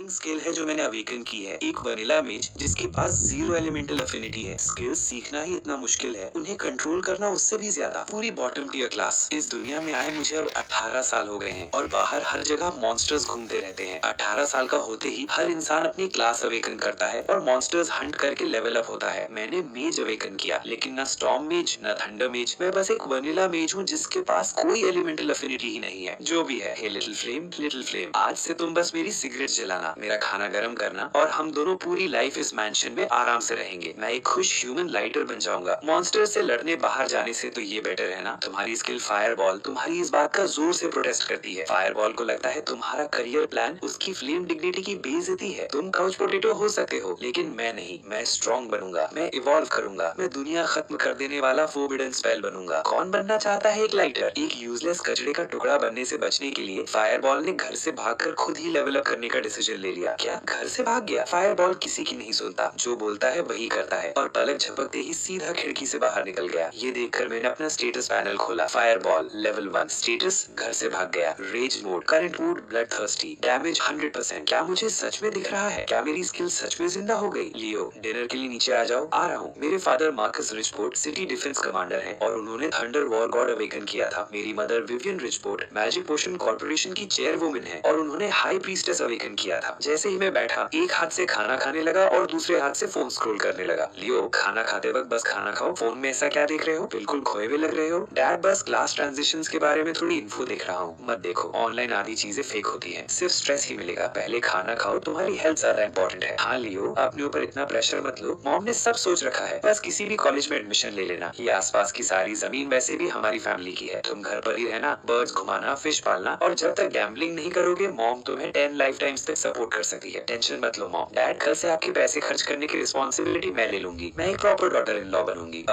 Skill है जो मैंने अवेकन की है, एक वनीला मेज जिसके पास जीरो एलिमेंटल अफिनिटी है। स्किल्स सीखना ही इतना मुश्किल है, उन्हें कंट्रोल करना उससे भी ज्यादा। पूरी बॉटम टियर क्लास। इस दुनिया में आए मुझे अब 18 साल हो गए हैं और बाहर हर जगह मॉन्स्टर्स घूमते रहते हैं। 18 साल का होते ही हर इंसान अपनी क्लास अवेकन करता है और मॉन्स्टर्स हंट करके लेवल अप होता है। मैंने मेज अवेकन किया, लेकिन न स्टॉर्म मेज न थंडर मेज। मैं बस एक वनीला मेज हूँ जिसके पास कोई एलिमेंटल अफिनिटी ही नहीं है। जो भी है, हे लिटिल फ्लेम, आज से तुम बस मेरी सिगरेट जलाना, मेरा खाना गर्म करना और हम दोनों पूरी लाइफ इस मैंशन में आराम से रहेंगे। मैं एक खुश ह्यूमन लाइटर बन जाऊंगा। मॉन्स्टर से लड़ने बाहर जाने से तो ये बेटर है ना। तुम्हारी स्किल फायरबॉल तुम्हारी इस बात का जोर से प्रोटेस्ट करती है। फायरबॉल को लगता है तुम्हारा करियर प्लान उसकी फ्लेम डिग्निटी की बेइज्जती है। तुम काउच पोटैटो हो सकते हो, लेकिन मैं नहीं। मैं स्ट्रॉन्ग बनूंगा, मैं इवॉल्व करूंगा, मैं दुनिया खत्म कर देने वाला फोरबिडन स्पेल बनूंगा। कौन बनना चाहता है एक लाइटर? एक यूजलेस कचरे का टुकड़ा बनने से बचने के लिए फायरबॉल ने घर से भागकर खुद ही लेवल अप करने का डिसीजन ले लिया। क्या घर से भाग गया? फायरबॉल किसी की नहीं सुनता, जो बोलता है वही करता है और पलक झपकते ही सीधा खिड़की से बाहर निकल गया। ये देखकर मैंने अपना स्टेटस पैनल खोला। फायरबॉल लेवल 1 स्टेटस, घर से भाग गया। Raise mode, current mood blood thirsty, damage 100%। क्या मुझे सच में दिख रहा है? क्या मेरी स्किल सच में जिंदा हो गई? लियो, डिनर के लिए नीचे आ जाओ। आ रहा हूँ। मेरे father Marcus Richford city defence commander हैं और उन्होंने थंडर वॉर गॉड अवेकन किया था। मेरी mother Vivian Richford magic potion corporation की चेयरवुमन है और उन्होंने हाई प्रीस्टेस अवेकन किया था। जैसे ही मैं बैठा, एक हाथ से खाना खाने लगा और दूसरे हाथ से फोन स्क्रॉल करने लगा। लियो, खाना खाते वक्त बस खाना खाओ, फोन में ऐसा क्या देख रहे हो? बिल्कुल खोए हुए लग रहे हो। डैड, बस क्लास ट्रांजिशंस के बारे में थोड़ी इन्फो देख रहा हूँ। मत देखो, ऑनलाइन आधी चीजें फेक होती हैं, सिर्फ स्ट्रेस ही मिलेगा। पहले खाना खाओ, तुम्हारी हेल्थ ज्यादा इंपॉर्टेंट है। हाँ लियो, अपने ऊपर इतना प्रेशर मत लो, मॉम ने सब सोच रखा है। बस किसी भी कॉलेज में एडमिशन ले लेना। ये आसपास की सारी जमीन वैसे भी हमारी फैमिली की है। तुम घर पर ही रहना, बर्ड्स घुमाना, फिश पालना और जब तक गैम्बलिंग नहीं करोगे, मॉम तुम्हें 10 लाइफ टाइम्स तक सपोर्ट कर सकती है। टेंशन मत लो मॉम। डैड, कल से आपके पैसे खर्च करने की रिस्पॉन्सिबिलिटी मैं ले लूंगी। मैं एक प्रॉपर डॉटर इन लॉ बनूंगी।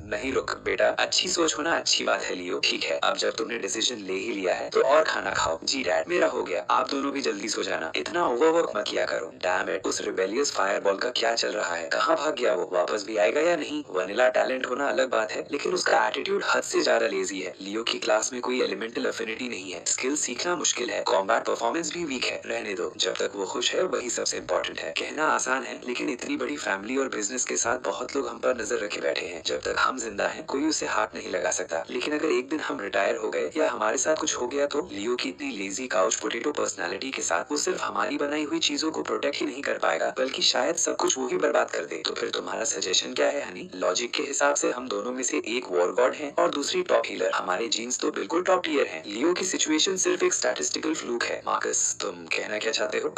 नहीं रुक बेटा, अच्छी सोच होना अच्छी बात है लियो। ठीक है, अब जब तुमने डिसीजन ले ही लिया है तो और खाना खाओ। जी डैड, मेरा हो गया। आप दोनों भी जल्दी सो जाना, इतना ओवरवर्क मत किया करो। डैम इट, उस रिबेलियस फायरबॉल का क्या चल रहा है? कहाँ भाग गया वो? वापस भी आएगा या नहीं? वनीला टैलेंट होना अलग बात है, लेकिन उसका एटीट्यूड हद से ज्यादा लेजी है। लियो की क्लास में कोई एलिमेंटल अफिनिटी नहीं है, स्किल सीखना मुश्किल है, कॉम्बैट परफॉर्मेंस भी वीक है। रहने दो, जब तक वो खुश है वही सबसे इम्पोर्टेंट है। कहना आसान है, लेकिन इतनी बड़ी फैमिली और बिजनेस के साथ बहुत लोग हम पर नजर रखे बैठे हैं। जब तक हम जिंदा हैं, कोई उसे हाथ नहीं लगा सकता। लेकिन अगर एक दिन हम रिटायर हो गए या हमारे साथ कुछ हो गया तो लियो की इतनी लेजी काउच पोटैटो पर्सनालिटी के साथ वो सिर्फ हमारी बनाई हुई चीजों को प्रोटेक्ट ही नहीं कर पाएगा, बल्कि शायद सब कुछ वो ही बर्बाद कर दे। तो फिर तुम्हारा सजेशन क्या है हनी? लॉजिक के हिसाब से हम दोनों में से एक वॉर गॉड है और दूसरी टॉप हीलर। हमारे जीन्स तो बिल्कुल टॉप टियर हैं। लियो की सिचुएशन सिर्फ एक स्टैटिस्टिकल फ्लूक है। मार्कस, तुम कहना क्या चाहते हो?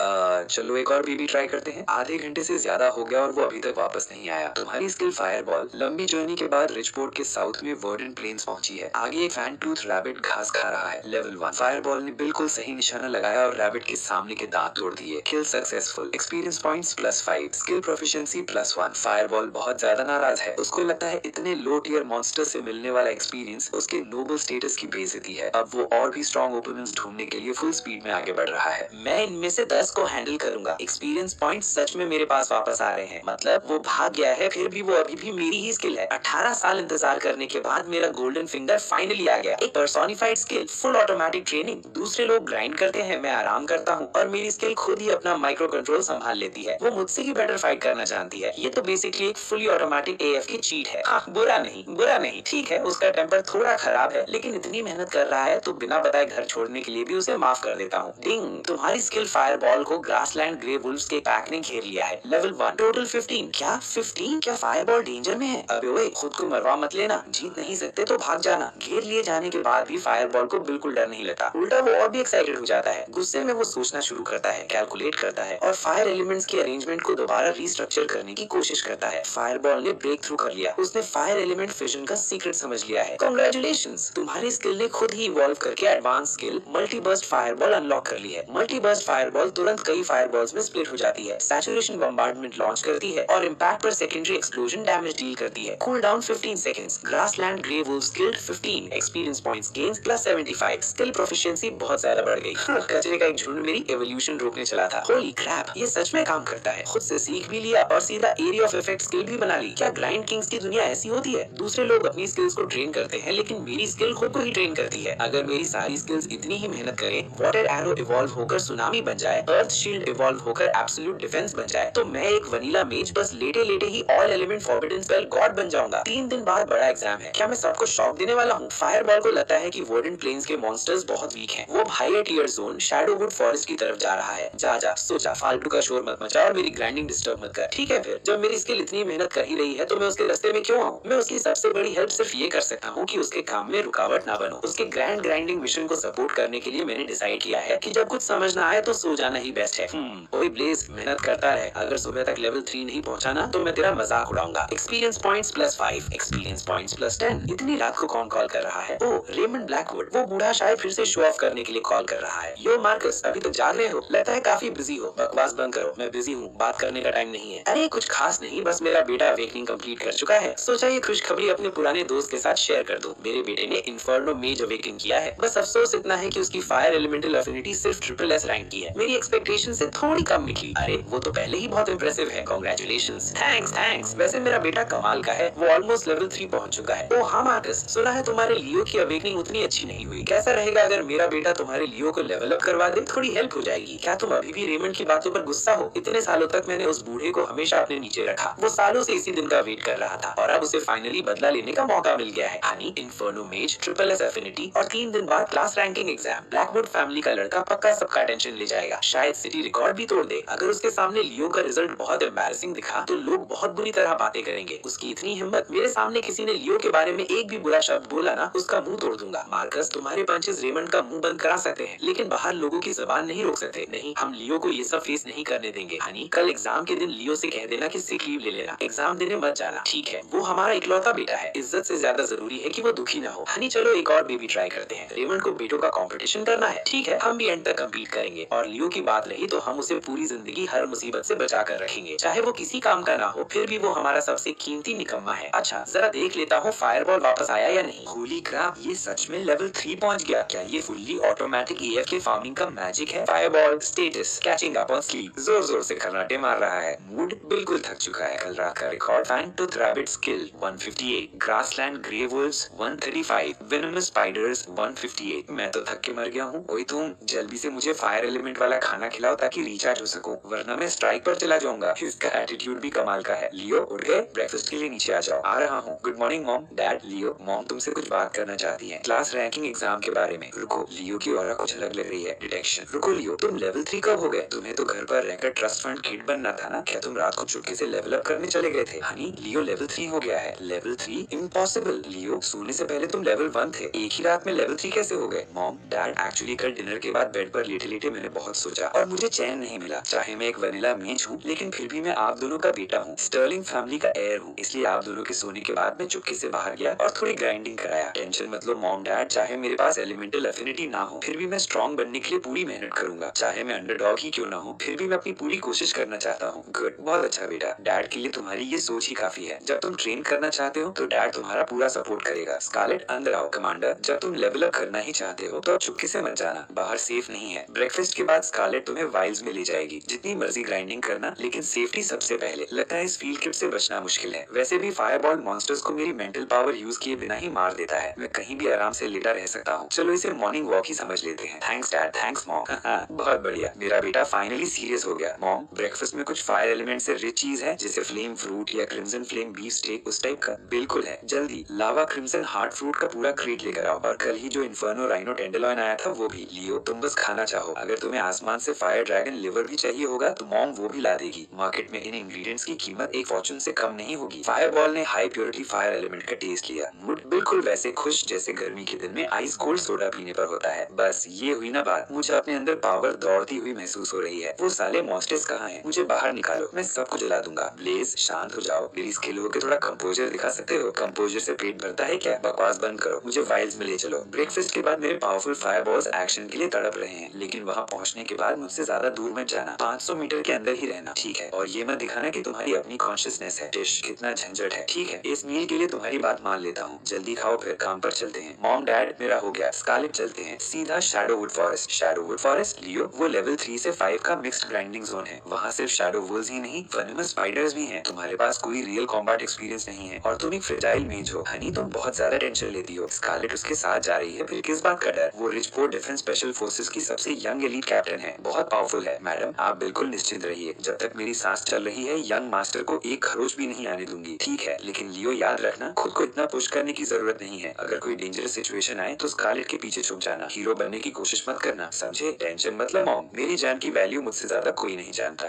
चलो एक और बीबी ट्राई करते हैं। आधे घंटे से ज्यादा हो गया और वो अभी तक वापस नहीं आया। तुम्हारी स्किल फायरबॉल लंबी जर्नी के बाद रिचपोर्ट के साउथ में वर्डन प्लेन्स पहुंची है। आगे एक फैन टूथ रैबिट घास खा रहा है। लेवल 1 फायरबॉल ने बिल्कुल सही निशाना लगाया और रैबिट के सामने के दांत तोड़ दिए। Kill successful. Experience points +5, skill proficiency +1। Fireball बहुत ज्यादा नाराज है। उसको लगता है इतने लो टियर मॉन्स्टर से मिलने वाला एक्सपीरियंस उसके नोबल स्टेटस की बेइज्जती है। अब वो और भी स्ट्रॉन्ग ओपोनेंट्स ढूंढने के लिए फुल स्पीड में आगे बढ़ रहा है। मैं इनमें से 10 को हैंडल करूंगा। एक्सपीरियंस पॉइंट सच में मेरे पास वापस आ रहे हैं। मतलब वो भाग गया है, फिर भी वो अभी भी मेरी ही स्किल है। 18 साल इंतजार करने के बाद मेरा गोल्डन फिंगर फाइनली आ गया। एक personified skill, full automatic training. दूसरे लोग ग्राइंड करते हैं, मैं आराम करता हूँ और मेरी स्किल खुद ही अपना माइक्रो कंट्रोल संभाल लेती है। वो मुझसे ही बेटर फाइट करना जानती है। ये तो बेसिकली एक फुली ऑटोमेटिक एएफ की चीट है। हाँ, बुरा नहीं। ठीक है, उसका टेम्पर थोड़ा खराब है, लेकिन इतनी मेहनत कर रहा है तो बिना बताए घर छोड़ने के लिए भी उसे माफ कर देता हूँ। डिंग, तुम्हारी स्किल फायरबॉल को ग्रासलैंड ग्रे वुल्व्स के पैक ने घेर लिया है। Level 1 total 15। क्या 15? क्या फायरबॉल डेंजर में है? अबे ओए, खुद को मरवा मत लेना। जीत नहीं सकते तो भाग जाना। घेर लिए जाने के बाद भी फायरबॉल को बिल्कुल डर नहीं लगता, उल्टा वो और भी एक्साइटेड हो जाता है। गुस्से में वो सोचना शुरू करता है, कैलकुलेट करता है और फायर एलिमेंट्स के अरेंजमेंट को दोबारा रीस्ट्रक्चर करने की कोशिश करता है। फायरबॉल ने ब्रेक थ्रू कर लिया। उसने फायर एलिमेंट फिजन का सीक्रेट समझ लिया है। कांग्रेचुलेशंस, तुम्हारी स्किल ने खुद ही इवॉल्व करके advance skill multi burst fireball unlock कर ली है। मल्टी बर्स्ट फायरबॉल तुरंत कई फायरबॉल्स में स्प्लिट हो जाती है, सैचुरेशन बम्बार्डमेंट लॉन्च करती है और इम्पैक्ट पर सेकेंडरी एक्सप्लोजन डैमेज डील करती है। Cool down 15 seconds. Grassland grey wolf skill 15, experience points gains +75, skill proficiency बहुत ज्यादा बढ़ गई। कचरे का एक झुंड मेरी एवोल्यूशन रोकने चला था। होली क्रैप, ये सच में काम करता है। खुद से सीख भी लिया और सीधा एरिया ऑफ इफेक्ट स्किल भी बना ली। क्या ग्राइंड किंग्स की दुनिया ऐसी होती है? दूसरे लोग अपनी स्किल्स को ट्रेन करते हैं, लेकिन मेरी स्किल खुद को ही ट्रेन करती है। अगर मेरी सारी स्किल्स इतनी ही मेहनत करें, वाटर एरो इवॉल्व होकर सुनामी बन जाए, अर्थ शील्ड इवॉल्व होकर एब्सोल्यूट डिफेंस बन जाए तो मैं एक वनीला मेज बस लेटे लेटे ही all element forbidden spell god बन जाऊंगा। 3 दिन बाद बड़ा एग्जाम है, क्या मैं सबको शॉक देने वाला हूँ? फायरबॉल को लगता है कि वर्डन प्लेन्स के मॉन्स्टर्स बहुत वीक हैं। वो हायर टियर जोन शैडोवुड फॉरेस्ट की तरफ जा रहा है। जा जा सो जा, फालतू का शोर मत मचा और मेरी ग्राइंडिंग डिस्टर्ब मत कर, ठीक है? फिर जब मेरी स्किल इतनी मेहनत कर ही रही है तो मैं उसके रास्ते में क्यों आऊँ? मैं उसकी सबसे बड़ी हेल्प सिर्फ ये कर सकता हूँ कि उसके काम में रुकावट ना बनो। उसके ग्रैंड ग्राइंडिंग मिशन को सपोर्ट करने के लिए मैंने डिसाइड किया है कि जब कुछ समझ ना आए तो सो जाना ही बेस्ट है। ओए ब्लेज, मेहनत करता रहे। अगर सुबह तक लेवल 3 नहीं पहुंचा ना तो मैं तेरा मजाक उड़ाऊंगा। Experience points +5, experience points +10। इतनी रात को कौन कॉल कर रहा है? ओ रेमंड ब्लैकवुड, वो बूढ़ा शायद फिर से शो ऑफ करने के लिए कॉल कर रहा है। यो मार्कस, अभी तो जाग रहे हो? लगता है काफी बिजी हो। बकवास बंद करो, मैं बिजी हूँ, बात करने का टाइम नहीं है। अरे कुछ खास नहीं, बस मेरा बेटा अवेकनिंग कंप्लीट कर चुका है, सोचा ये खुशखबरी अपने पुराने दोस्त के साथ शेयर कर दूं। मेरे बेटे ने इन्फर्नो मेज अवेकन किया है, बस अफसोस इतना है कि उसकी फायर एलिमेंटल अफिनिटी सिर्फ SSS रैंक की है। मेरी एक्सपेक्टेशन से थोड़ी कम निकली। अरे वो तो पहले ही बहुत इंप्रेसिव है, कांग्रेचुलेशंस। थैंक्स। वैसे मेरा बेटा कमाल का है, वो ऑलमोस्ट लेवल 3 पहुंच चुका है। ओ हाँ मार्कस, सुना है तुम्हारे लियो की अवेकनिंग उतनी अच्छी नहीं हुई। कैसा रहेगा अगर मेरा बेटा तुम्हारे लियो को लेवल अप करवा दे? थोड़ी हेल्प हो जाएगी। क्या तुम अभी भी रेमंड की बातों पर गुस्सा हो? इतने सालों तक मैंने उस बूढ़े को हमेशा अपने नीचे रखा, वो सालों से इसी दिन का वेट कर रहा था और अब उसे फाइनली बदला लेने का मौका मिल गया है। हनी, इन्फर्नो मेज, SSS एफिनिटी और 3 दिन बाद class ranking exam. Blackwood family का लड़का पक्का सबका टेंशन ले जाएगा, शायद सिटी रिकॉर्ड भी तोड़ दे। अगर उसके सामने लियो का रिजल्ट बहुत एम्बैरेसिंग दिखा तो लोग बहुत बुरी तरह बातें करेंगे। उसकी इतनी हिम्मत, मेरे सामने किसी ने लियो के बारे में एक भी बुरा शब्द बोला ना, उसका मुंह तोड़ दूंगा। मार्कस, तुम्हारे पंचेस रेमंड का मुंह बंद करा सकते हैं लेकिन बाहर लोगों की जुबान नहीं रोक सकते। नहीं, हम लियो को ये सब फेस नहीं करने देंगे। हनी, कल एग्जाम के दिन लियो से कह देना कि सिक लीव ले लेना, एग्जाम देने मत जाना, ठीक है? वो हमारा इकलौता बेटा है, इज्जत से ज्यादा जरूरी है कि वो दुखी ना हो। हनी चलो एक और बेबी ट्राई करते हैं। रेमंड को बेटों का कंपटीशन करना है, ठीक है? हम भी एंड तक कम्पीट करेंगे और लियो की बात रही तो हम उसे पूरी जिंदगी हर मुसीबत से बचा कर रखेंगे, चाहे वो किसी काम का ना हो, फिर भी वो हमारा सबसे कीमती निकम्मा है। अच्छा जरा देख लेता हूँ फायरबॉल वापस आया या नहीं। होली क्रैप, ये सच में लेवल 3 पहुंच गया। क्या ये फुल्ली ऑटोमेटिक AFK फार्मिंग का मैजिक है? Fireball status catching up on sleep, जोर जोर से खर्राटे मार रहा है। मूड बिल्कुल थक चुका है। कल रात का record, fang tooth rabbit skill 158, grassland grey wolves 135, venomous spiders 158। मैं तो थक के मर गया हूँ। ओए तुम जल्दी से मुझे फायर एलिमेंट वाला खाना खिलाओ ताकि रिचार्ज हो सकूं, वरना मैं स्ट्राइक पर चला जाऊंगा। इसका एटीट्यूड भी कमाल का है। लियो उठ गए? ब्रेकफास्ट के लिए नीचे आ जाओ। आ रहा हूँ। Good morning mom, dad. Leo, mom तुमसे कुछ बात करना चाहती है, क्लास रैंकिंग एग्जाम के बारे में। रुको, लियो की ऑरा कुछ अलग लग रही है। डिटेक्शन। रुको लियो, तुम लेवल 3 कब हो गए? तुम्हें तो घर पर रहकर ट्रस्ट फंड किड बनना था ना, क्या तुम रात को चुपके से लेवल अप करने चले गए थे? हनी, लियो लेवल 3 हो गया है। लेवल 3? इम्पॉसिबल। लियो, सोने से पहले तुम लेवल 1 थे, एक ही रात में लेवल 3 कैसे हो गए? मॉम, डैड, एक्चुअली कल डिनर के बाद बेड पर लेटे लेटे मैंने बहुत सोचा और मुझे चैन नहीं मिला। चाहे मैं एक वनीला मेज हूँ लेकिन फिर भी मैं आप दोनों का बेटा हूँ, स्टर्लिंग फैमिली का एयर हूँ, इसलिए आप दोनों के सोने के बाद मैं चुपके से बाहर गया और थोड़ी ग्राइंडिंग कराया। टेंशन मत लो मॉम डैड, चाहे मेरे पास एलिमेंटल एफिनिटी ना हो फिर भी मैं स्ट्रॉन्ग बनने के लिए पूरी मेहनत करूंगा, चाहे मैं अंडरडॉग ही क्यों ना हो फिर भी मैं अपनी पूरी कोशिश करना चाहता हूँ। गुड, बहुत अच्छा बेटा। डैड के लिए तुम्हारी ये सोच ही काफी है। जब तुम ट्रेन करना चाहते हो तो डैड तुम्हारा पूरा सपोर्ट करेगा। स्कारलेट अंदर आओ। कमांडर, जब तुम लेवल अप करना ही चाहते हो तो चुपके से मत जाना, बाहर सेफ नहीं है। ब्रेकफास्ट के बाद स्कारलेट तुम्हें वाइल्स में ले जाएगी, जितनी मर्जी ग्राइंडिंग करना लेकिन सेफ्टी सबसे पहले। लगता है इस फील्ड ट्रिप से बचना मुश्किल है। वैसे भी फायरबॉल मॉन्स्टर्स को मेरी मेंटल पावर यूज किए बिना ही मार देता है, मैं कहीं भी आराम से लेटा रह सकता हूँ। चलो इसे मॉर्निंग वॉक ही समझ लेते हैं। Thanks dad, thanks mom. बहुत बढ़िया, मेरा बेटा फाइनली सीरियस हो गया। मॉम, ब्रेकफास्ट में कुछ फायर एलिमेंट से रिच चीज है, जैसे फ्लेम फ्रूट या क्रिम्सन फ्लेम बीफ स्टेक, उस टाइप का? बिल्कुल है, जल्दी लावा क्रिम्सन हार्ट फ्रूट का पूरा क्रेट लेकर आओ और कल ही जो इन्फर्नो राइनो टेंडरलॉइन आया था वो भी। लियो, तुम बस खाना चाहो, अगर तुम्हें आसमान से फायर ड्रैगन लिवर भी चाहिए होगा तो मॉम वो भी ला देगी। मार्केट में इन इंग्रेडिएंट्स की कीमत एक फॉर्चून से कम नहीं होगी। फायरबॉल ने हाई प्योरिटी फायर एलिमेंट का टेस्ट लिया। मूड बिल्कुल वैसे खुश जैसे गर्मी के दिन में आइस कोल्ड सोडा पीने पर होता है। बस ये हुई ना बात, मुझे अपने अंदर पावर दौड़ती हुई महसूस हो रही है। वो साले मॉन्स्टर्स कहाँ हैं? मुझे बाहर निकालो, मैं सबको जला दूंगा। ब्लेज, शांत हो जाओ, मेरी स्किलों के थोड़ा कंपोजर दिखा सकते हो? कंपोजर से पेट भरता है क्या? बकवास बंद करो, मुझे वाइल्स में ले चलो। ब्रेकफास्ट के बाद मेरे पावरफुल फायरबॉल्स एक्शन के लिए तड़प रहे हैं, लेकिन वहाँ पहुँचने के बाद मुझसे ज्यादा दूर मत जाना, 500 मीटर के अंदर ही रहना, ठीक है? और ये मत दिखाना कि तुम्हारी अपनी कॉन्शियसनेस है। डिश, कितना झंझट है। ठीक है, इस मील के लिए तुम्हारी बात मान लेता हूँ, जल्दी खाओ फिर काम पर चलते हैं। मॉम डैड, मेरा हो गया। स्कारलेट, चलते हैं सीधा शैडोवुड फॉरेस्ट। शैडोवुड फॉरेस्ट? लियो, वो लेवल 3 से 5 का मिक्स्ड ग्राइंडिंग जोन है, वहाँ सिर्फ शैडो वुल्व्स ही नहीं वेनमस स्पाइडर्स भी हैं। तुम्हारे पास कोई रियल कॉम्बैट एक्सपीरियंस नहीं है और तुम एक फ्रेजाइल मेज हो। हनी, तुम बहुत ज्यादा टेंशन लेती हो। स्कारलेट उसके साथ जा रही है, फिर किस बात का डर? वो रिचपोर्ट डिफेंस स्पेशल फोर्सेस की सबसे यंग एलीट कैप्टन है, बहुत पावरफुल है मैडम, आप बिल्कुल निश्चिंत रहिए। जब तक मेरी सांस चल रही है यंग मास्टर को एक खरोच भी नहीं आने दूंगी। ठीक है, लेकिन लियो याद रखना, खुद को इतना पुश करने की जरूरत नहीं है। अगर कोई डेंजरस सिचुएशन आए तो स्कारलेट के पीछे छुप जाना, हीरो बनने की कोशिश मत करना, समझे? टेंशन मतलब मॉम, मेरी जान की वैल्यू मुझसे ज्यादा कोई नहीं जानता।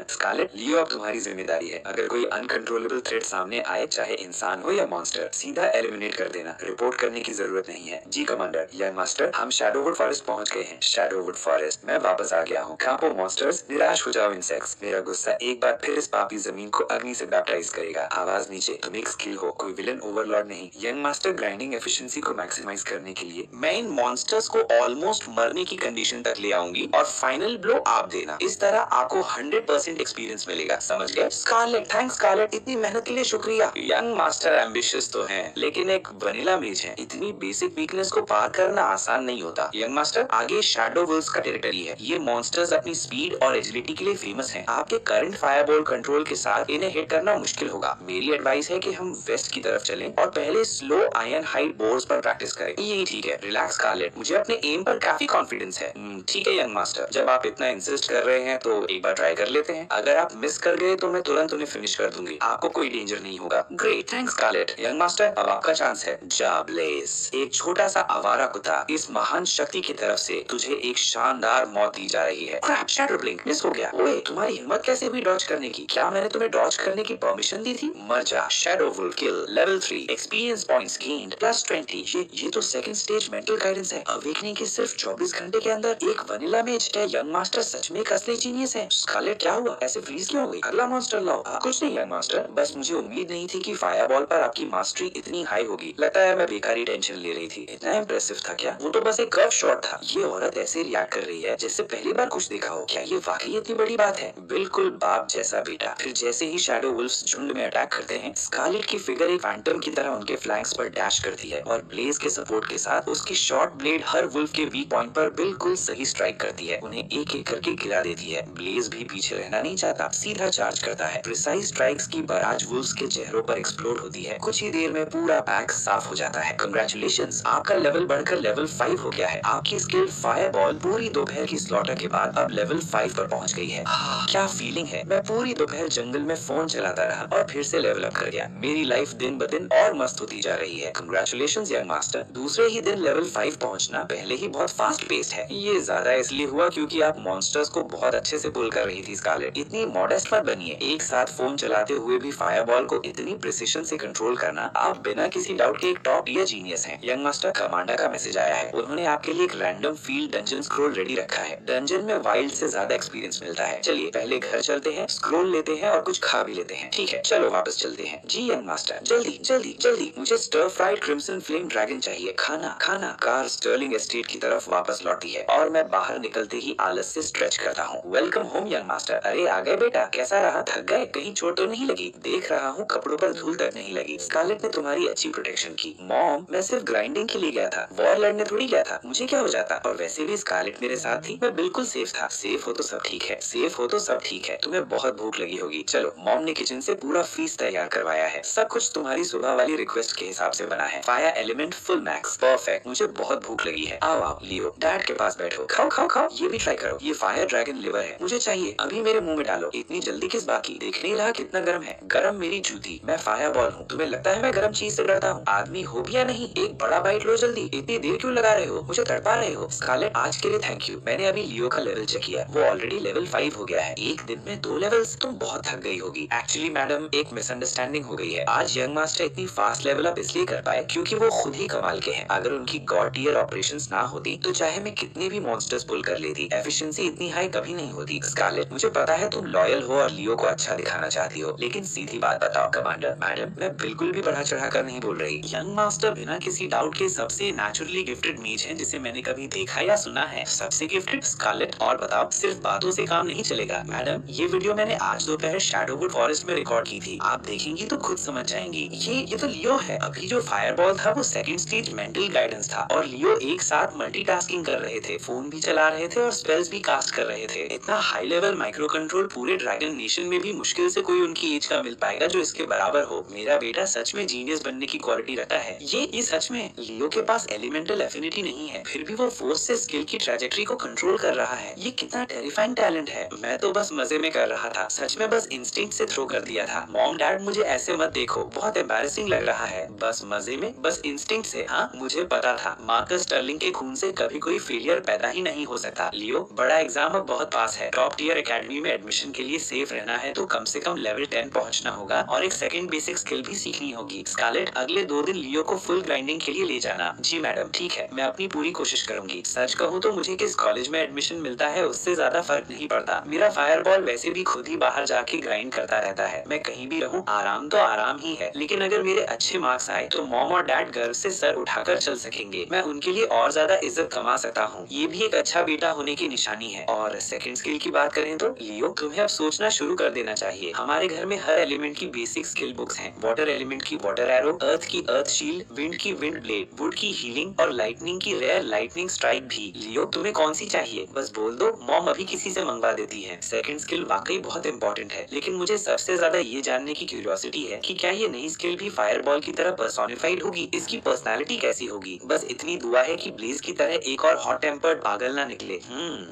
स्कारलेट, लियो अब तुम्हारी जिम्मेदारी है। अगर कोई अनकंट्रोलेबल थ्रेट सामने आए, चाहे इंसान हो या मॉन्स्टर, सीधा एलिमिनेट कर देना, रिपोर्ट करने की जरूरत नहीं है। जी कमांडर। यंग मास्टर, हम शैडोवुड फॉरेस्ट पहुंच गए हैं। शैडोवुड फॉरेस्ट, मैं वापस आ गया हूँ। कांपो मॉन्स्टर्स, निराश हो जाओ इंसेक्ट्स। मेरा गुस्सा एक बार फिर इस पापी जमीन को अग्नि से बैप्टाइज करेगा। आवाज नीचे, तुम एक स्किल हो, कोई विलन ओवरलॉर्ड नहीं। यंग मास्टर, ग्राइंडिंग एफिशिएंसी को मैक्सिमाइज करने के लिए मैं इन मॉन्स्टर्स को ऑलमोस्ट मरने की कंडीशन तक ले आऊंगी और फाइनल ब्लो आप देना। इस तरह आपको 100% एक्सपीरियंस मिलेगा, समझ गए? स्कारलेट, थैंक्स स्कारलेट, इतनी मेहनत के लिए शुक्रिया। यंग मास्टर एम्बिशियस तो हैं, लेकिन एक वनीला मेज है, इतनी बेसिक वीकनेस को पार करना आसान नहीं होता। यंग मास्टर, आगे शैडो वुल्व्स का टेरिटरी है। ये मॉन्स्टर्स अपनी स्पीड और एजिलिटी के लिए फेमस हैं। आपके करंट फायरबॉल कंट्रोल के साथ इन्हें हिट करना मुश्किल होगा। मेरी एडवाइस है कि हम वेस्ट की तरफ चलें और पहले स्लो आयरन हाइट बोर्ड्स पर प्रैक्टिस करें। यही ठीक है। रिलैक्स स्कारलेट, मुझे अपने एम पर काफी कॉन्फिडेंस है। ठीक है यंग मास्टर, जब आप इतना इंसिस्ट कर रहे हैं तो एक बार ट्राई कर लेते हैं। अगर आप मिस कर गए तो मैं तुरंत उन्हें फिनिश कर दूंगी, आपको कोई डेंजर नहीं होगा। Great, thanks Scarlett. Young master, अब आपका चांस है। जा ब्लेज। एक छोटा सा आवारा कुत्ता, इस महान शक्ति की तरफ से तुझे एक शानदार मौत दी जा रही है। क्रैप, शैडो ब्लिंक मिस हो गया। ओए, तुम्हारी हिम्मत कैसे हुई डॉज करने की? क्या मैंने तुम्हें डॉज करने की परमिशन दी थी? मर जा। शैडो वुल्फ किल, लेवल 3, एक्सपीरियंस पॉइंट्स गेन्ड +20। ये तो सेकंड स्टेज मेंटल गाइडेंस है। अवेकनिंग के सिर्फ 24 घंटे के अंदर एक वनीला मेज। क्या यंग मास्टर सच में एक असली जीनियस है? स्कारलेट, क्या हुआ? ऐसे फ्रीज क्यों हो गई? अगला मॉन्स्टर लाओ। कुछ नहीं यंग मास्टर, बस मुझे उम्मीद नहीं थी कि फायरबॉल पर आपकी मास्टरी इतनी हाई होगी। लगता है मैं बेकारी टेंशन ले रही थी। इतना इम्प्रेसिव था क्या? वो तो बस एक कर्व शॉट था। ये औरत ऐसे रिएक्ट कर रही है जैसे पहली बार कुछ देखा हो। क्या ये वाकई इतनी बड़ी बात है? बिल्कुल बाप जैसा बेटा। फिर जैसे ही शैडो वुल्व्स झुंड में अटैक करते हैं, स्कारलेट की फिगर एक फैंटम की तरह उनके फ्लैंक्स पर डैश करती है और ब्लेज के सपोर्ट के साथ उसकी शॉर्ट ब्लेड हर वुल्फ के वीक पॉइंट पर बिल्कुल सही स्ट्राइक करती है, उन्हें एक एक करके गिरा देती है। ब्लेज भी पीछे रहना नहीं चाहता, सीधा चार्ज करता है। प्रिसाइज स्ट्राइक्स की बाराज वुल्व्स के चेहरों पर एक्सप्लोड होती है। कुछ ही देर में पूरा पैक साफ हो जाता है। कांग्रेचुलेशंस, आपका लेवल बढ़कर लेवल 5 हो गया है। आपकी स्किल फायरबॉल पूरी दोपहर की स्लॉटर के बाद अब लेवल 5 पर पहुंच गई है। क्या फीलिंग है? मैं पूरी दोपहर जंगल में फोन चलाता रहा और फिर से लेवल अप कर गया। मेरी लाइफ दिन ब दिन और मस्त होती जा रही है। कांग्रेचुलेशंस यंग मास्टर, दूसरे ही दिन लेवल 5 पहुंचना पहले ही बहुत फास्ट पेस्ड है। ये ज्यादा इसलिए हुआ क्योंकि आप मॉन्स्टर्स को बहुत अच्छे से पुल कर रही थी स्कारलेट। इतनी मॉडेस्ट मत बनिए। एक साथ फोन चलाते हुए भी फायरबॉल को इतनी प्रिसिशन से कंट्रोल करना, आप बिना किसी डाउट के एक टॉप टियर जीनियस हैं। यंग मास्टर, कमांडर का मैसेज आया है। उन्होंने आपके लिए एक random field dungeon scroll ready रखा है। डंजन में वाइल्ड से ज्यादा एक्सपीरियंस मिलता है। चलिए पहले घर चलते हैं, स्क्रॉल लेते हैं और कुछ खा भी लेते हैं। ठीक है, चलो वापस चलते हैं। जी यंग मास्टर, जल्दी जल्दी जल्दी, मुझे stir fried crimson flame dragon चाहिए। खाना खाना। कार स्टर्लिंग एस्टेट की तरफ वापस लौटी है और मैं बाहर निकलते ही आलस से स्ट्रेच करता हूँ। Welcome home young master. अरे आ गए बेटा, कैसा रहा? थक गए? कहीं चोट तो नहीं लगी? देख रहा हूँ कपड़ों पर धूल तक नहीं लगी। स्कारलेट ने तुम्हारी अच्छी प्रोटेक्शन की। मॉम, मैं सिर्फ ग्राइंडिंग के लिए गया था, वॉर लड़ने थोड़ी गया था। मुझे क्या हो जाता? और वैसे भी स्कारलेट मेरे साथ थी, मैं बिल्कुल सेफ था। सेफ हो तो सब ठीक है, सेफ हो तो सब ठीक है। तुम्हें बहुत भूख लगी होगी। चलो, मॉम ने किचन से पूरा फीस तैयार करवाया है। सब कुछ तुम्हारी सुबह वाली रिक्वेस्ट के हिसाब से बना है। Fire element full max, perfect. मुझे बहुत भूख लगी है। आओ आओ, लियो, डैड के पास बैठो, खाओ खाओ खाओ। ये भी ट्राई करो, ये फायर ड्रैगन लिवर है, मुझे चाहिए। अभी मेरे मुंह में डालो। इतनी जल्दी किस बात की? देख नहीं रहा कितना गर्म है? गर्म मेरी जूती, मैं फायर बॉल हूँ। तुम्हें लगता है मैं गर्म चीज से डरता हूँ? आदमी हो भी या नहीं, एक बड़ा बाइट लो जल्दी। इतनी देर क्यों लगा रहे हो? मुझे तड़पा रहे हो। स्कारलेट, आज के लिए थैंक यू। मैंने अभी लियो का लेवल चेक किया, वो ऑलरेडी लेवल 5 हो गया है। एक दिन में 2 लेवल्स, तुम बहुत थक गई होगी। एक्चुअली मैडम, एक मिसअंडरस्टैंडिंग हो गई है। आज यंग मास्टर इतनी फास्ट लेवल अप इसलिए कर पाए क्योंकि वो खुद ही कमाल के हैं। अगर उनकी गॉड टियर ऑपरेशंस ना होती तो चाहे मैं कितने भी मॉन्स्टर्स पुल कर लेती, एफिशिएंसी इतनी हाई कभी नहीं होती। स्कारलेट, मुझे पता है तुम लॉयल हो और लियो को अच्छा दिखाना चाहती हो, लेकिन सीधी बात बताओ। कमांडर, मैडम, मैं बिल्कुल भी बढ़ा चढ़ा कर नहीं बोल रही। यंग मास्टर बिना किसी डाउट के सबसे नेचुरली गिफ्टेड मेज है जिसे मैंने कभी देखा या सुना है। सबसे गिफ्टेड। स्कारलेट, और बताओ, सिर्फ बातों से काम नहीं चलेगा। मैडम, ये वीडियो मैंने आज दोपहर शैडोवुड फॉरेस्ट में रिकॉर्ड की थी, आप देखेंगी तो खुद समझ जाएंगी। ये तो लियो है। अभी जो फायरबॉल था वो सेकंड स्टेज मेंटल गाइडेंस था और लियो एक साथ मल्टीटास्किंग कर रहे थे, फोन भी चला रहे थे और स्पेल्स भी कास्ट कर रहे थे। इतना हाई लेवल माइक्रो कंट्रोल पूरे ड्रैगन नेशन में भी मुश्किल से कोई उनकी एज का मिल पाएगा जो इसके बराबर हो। मेरा बेटा सच में जीनियस बनने की क्वालिटी रखता है। ये सच में। लियो के पास एलिमेंटल एफिनिटी नहीं है, फिर भी वो फोर्स से स्किल की ट्रैजेक्टरी को कंट्रोल कर रहा है। ये कितना टेरिफाइंग टैलेंट है। मैं तो बस मजे में कर रहा था, सच में बस इंस्टिंक्ट से थ्रो कर दिया था। मॉम डैड मुझे ऐसे मत देखो, बहुत एम्बैरेसिंग लग रहा है। बस मजे में, बस इंस्टिंक्ट से। हाँ मुझे पता था, मार्कस स्टर्लिंग के खून से कभी कोई फेलियर पैदा ही नहीं हो सकता। लियो बड़ा एग्जाम अब बहुत पास है। टॉप टियर एकेडमी में एडमिशन के लिए सेफ रहना है तो कम से कम लेवल 10 पहुंचना होगा और एक सेकंड बेसिक स्किल भी सीखनी होगी। स्कारलेट अगले 2 दिन लियो को फुल ग्राइंडिंग के लिए ले जाना। जी मैडम ठीक है, मैं अपनी पूरी कोशिश करूंगी। सच कहूँ तो मुझे किस कॉलेज में एडमिशन मिलता है उससे ज्यादा फर्क नहीं पड़ता। मेरा फायरबॉल वैसे भी खुद ही बाहर जाके ग्राइंड करता रहता है। मैं कहीं भी रहूँ आराम तो आराम ही है, लेकिन अगर मेरे अच्छे मार्क्स आए तो मॉम और डैड गर्व से सर उठाकर चल सकेंगे। मैं उनके लिए और ज्यादा इज्जत कमा सकता हूँ। ये भी एक अच्छा बेटा होने की निशानी है। और सेकंड स्किल की बात करें तो लियो तुम्हें अब सोचना शुरू कर देना चाहिए। हमारे घर में हर एलिमेंट की बेसिक स्किल बुक्स हैं। वाटर एलिमेंट की वाटर एरो, अर्थ की अर्थ शील्ड, विंड की विंड ब्लेड, वुड की हीलिंग और लाइटनिंग की रेयर लाइटनिंग स्ट्राइक भी। लियो तुम्हें कौन सी चाहिए बस बोल दो, मॉम अभी किसी से मंगवा देती है। सेकंड स्किल वाकई बहुत इंपॉर्टेंट है, लेकिन मुझे सबसे ज्यादा ये जानने की क्यूरियोसिटी है कि क्या ये नई स्किल भी फायरबॉल की तरह पर्सोनिफाइड होगी। इसकी पर्सनालिटी कैसी होगी। बस इतनी दुआ है कि ब्लेज की तरह एक और हॉट टेम्पर्ड पागल ना निकले।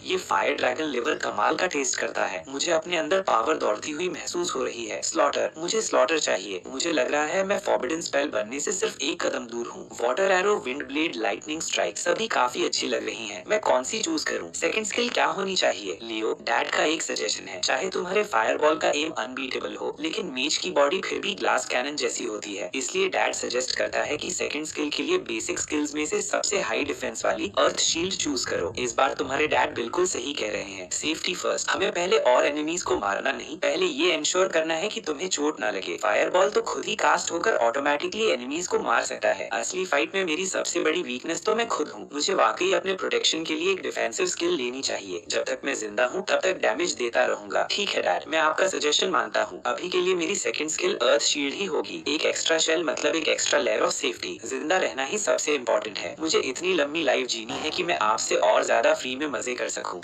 ये फायर ड्रैगन लिवर कमाल का टेस्ट करता है। मुझे अपने अंदर पावर दौड़ती हुई महसूस हो रही है। स्लॉटर, मुझे स्लॉटर चाहिए। मुझे लग रहा है मैं फॉरबिडन स्पेल बनने से सिर्फ एक कदम दूर हूँ। Water arrow, wind blade, lightning strike सभी काफी अच्छी लग रही हैं। मैं कौन सी चूज करूँ। सेकंड स्किल क्या होनी चाहिए। लियो डैड का एक सजेशन है, चाहे तुम्हारे फायरबॉल का एम अनबीटेबल हो, लेकिन मेज की बॉडी फिर भी ग्लास कैनन जैसी होती है। इसलिए डैड सजेस्ट करता है कि सेकंड स्किल के लिए बेसिक स्किल्स में से सबसे हाई डिफेंस वाली अर्थ शील्ड चूज करो। इस बार तुम्हारे डैड बिल्कुल सही कह रहे हैं। Safety first. हमें पहले और एनिमीज को मारना नहीं, पहले ये इंश्योर करना है कि तुम्हें चोट ना लगे। फायरबॉल तो खुद ही कास्ट होकर ऑटोमेटिकली एनिमीज को मार सकता है। असली फाइट में मेरी सबसे बड़ी वीकनेस तो मैं खुद हूँ। मुझे वाकई अपने प्रोटेक्शन के लिए एक डिफेंसिव स्किल लेनी चाहिए। जब तक मैं जिंदा हूँ तब तक डैमेज देता रहूंगा। ठीक है डैड, मैं आपका सजेशन मानता हूँ। अभी के लिए मेरी सेकंड स्किल अर्थ शील्ड ही होगी। एक एक्स्ट्रा शेल मतलब एक एक्स्ट्रा लेयर ऑफ सेफ्टी। जिंदा रहना ही सबसे इम्पोर्टेंट है। मुझे इतनी लंबी लाइफ जीनी है कि मैं आपसे और ज्यादा फ्री में मजे कर सकूं।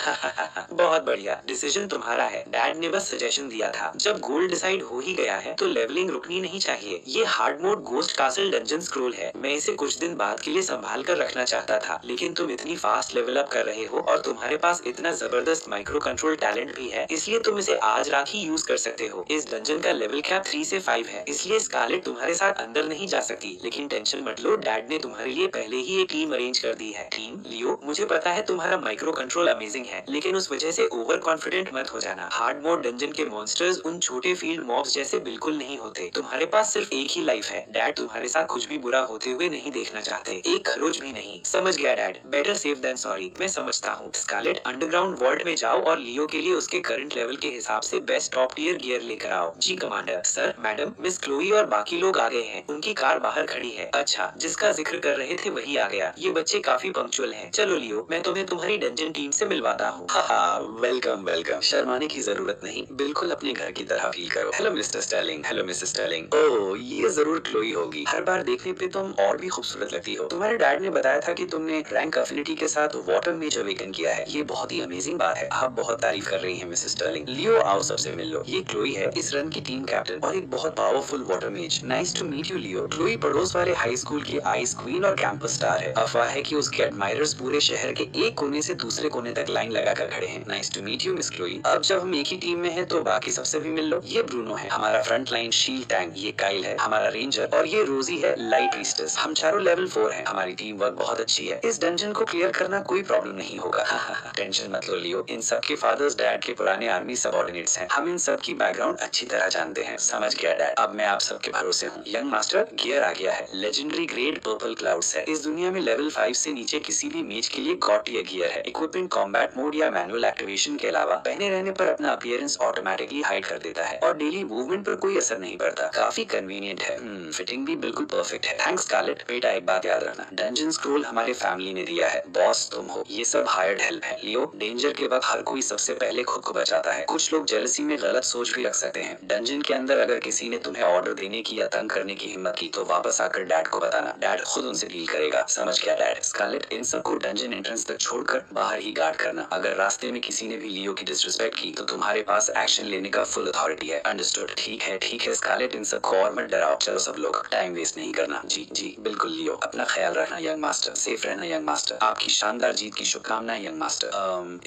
बहुत बढ़िया, डिसीजन तुम्हारा है। डैड ने बस सजेशन दिया था। जब गोल डिसाइड हो ही गया है तो लेवलिंग रुकनी नहीं चाहिए। ये hard mode ghost castle dungeon scroll है। मैं इसे कुछ दिन बाद के लिए संभाल कर रखना चाहता था, लेकिन तुम इतनी फास्ट लेवल अप कर रहे हो और तुम्हारे पास इतना जबरदस्त माइक्रो कंट्रोल टैलेंट भी है, इसलिए तुम इसे आज रात ही यूज कर सकते हो। इस डंजन का लेवल कैप 3 से 5 है, इसलिए स्कारलेट तुम्हारे साथ अंदर नहीं जा सकती। लेकिन टेंशन मत लो, डैड ने तुम्हारे लिए पहले ही एक टीम अरेंज कर दी है। टीम लियो, मुझे पता है तुम्हारा माइक्रो कंट्रोल अमेजिंग है, लेकिन उस वजह से ओवर कॉन्फिडेंट मत हो जाना। हार्ड मोड डंजन के मॉन्स्टर्स उन छोटे फील्ड मॉब्स जैसे बिल्कुल नहीं होते। तुम्हारे पास सिर्फ एक ही लाइफ है। डैड तुम्हारे साथ कुछ भी बुरा होते हुए नहीं देखना चाहते, एक खरोच भी नहीं। समझ गया dad, better safe than sorry. मैं समझता हूँ। स्कारलेट अंडरग्राउंड वॉल्ट में जाओ और लियो के लिए उसके करंट लेवल के हिसाब से बेस्ट टॉप टियर गियर लेकर आओ। जी commander. Sir madam, miss Chloe और बाकी लोग आ गए हैं। उनकी कार बाहर खड़ी है। अच्छा, जिसका जिक्र कर रहे थे वही आ गया। ये बच्चे काफी पंक्चुअल हैं। चलो लियो, मैं तुम्हें तुम्हारी डंजन टीम से मिलवाता हूँ। Welcome welcome. शर्माने की जरूरत नहीं, बिल्कुल अपने घर की तरह फील करो। Hello mister Stirling. Hello Mrs Stirling. ओह, ये जरूर क्लोई होगी। हर बार देखने पे तुम और भी खूबसूरत लगती हो। तुम्हारे डैड ने बताया था कि तुमने रैंक अफिनिटी के साथ वाटर मेज अवेकन किया है। ये बहुत ही अमेजिंग बात है। आप बहुत तारीफ कर रही हैं मिसेस स्टर्लिंग। लियो आओ सबसे मिल लो। ये क्लोई है, इस रन की टीम कैप्टन और एक बहुत powerful water mage. Nice to meet you Leo. Chloe पड़ोस वाले हाई स्कूल की आइस क्वीन और कैंपस स्टार है। अफवाह है कि उसके एडमायरर्स पूरे शहर के एक कोने से दूसरे कोने तक लाइन लगाकर खड़े हैं। Nice to meet you miss Chloe. अब जब हम एक ही टीम में हैं तो बाकी सबसे भी मिल लो। ये ब्रूनो है, हमारा फ्रंट लाइन शील्ड टैंक। ये काइल है, हमारा रेंजर। और ये रोजी है, लाइट प्रीस्टेस। हम चारों लेवल 4 हैं। हमारी टीम वर्क बहुत अच्छी है। इस डंजन को क्लियर करना कोई प्रॉब्लम नहीं होगा। टेंशन मत लो लियो, इन सब के फादर्स डैड के पुराने आर्मी सबऑर्डिनेट्स हैं। हम इन सब की बैकग्राउंड अच्छी तरह जानते हैं। समझ गया डैड, अब मैं आप सबके भरोसे हूँ। यंग मास्टर, गियर आ गया है। लेजेंडरी ग्रेड पर्पल क्लाउड्स है। इस दुनिया में लेवल 5 से नीचे किसी भी मेज के लिए गॉड टियर गियर है। इक्विपमेंट कॉम्बैट मोड या मैनुअल एक्टिवेशन के अलावा पहने रहने पर अपना अपीयरेंस ऑटोमेटिकली हाइड कर देता है और डेली मूवमेंट पर कोई असर नहीं पड़ता। काफी कन्वीनियंट है। फिटिंग भी बिल्कुल परफेक्ट है। Thanks Scarlett. बेटा एक बात याद रखना, डंजन स्क्रॉल हमारे फैमिली ने दिया है। बॉस तुम हो, ये सब हायर्ड हेल्प है। लियो, डेंजर के वक्त हर कोई सबसे पहले खुद को बचाता है। कुछ लोग जेलसी में गलत सोच भी रख सकते हैं। डंजन के अंदर अगर किसी ने तुम्हें ऑर्डर देने की या तंग करने की हिम्मत की तो वापस आकर डैड को बताना। डैड खुद उनसे डील करेगा। समझ गया डैड। स्कारलेट, इन सबको डंजन एंट्रेंस तक छोड़कर बाहर ही गार्ड करना। अगर रास्ते में किसी ने भी लियो की डिसरिस्पेक्ट की तो तुम्हारे पास एक्शन लेने का फुल अथॉरिटी है। अंडरस्टूड। ठीक है स्कारलेट, इन सबको और मत डराओ। चलो सब लोग, टाइम वेस्ट नहीं करना। जी बिल्कुल लियो। अपना ख्याल रखना यंग मास्टर। सेफ रहना यंग मास्टर। आपकी शानदार जीत की शुभकामनाएं यंग मास्टर।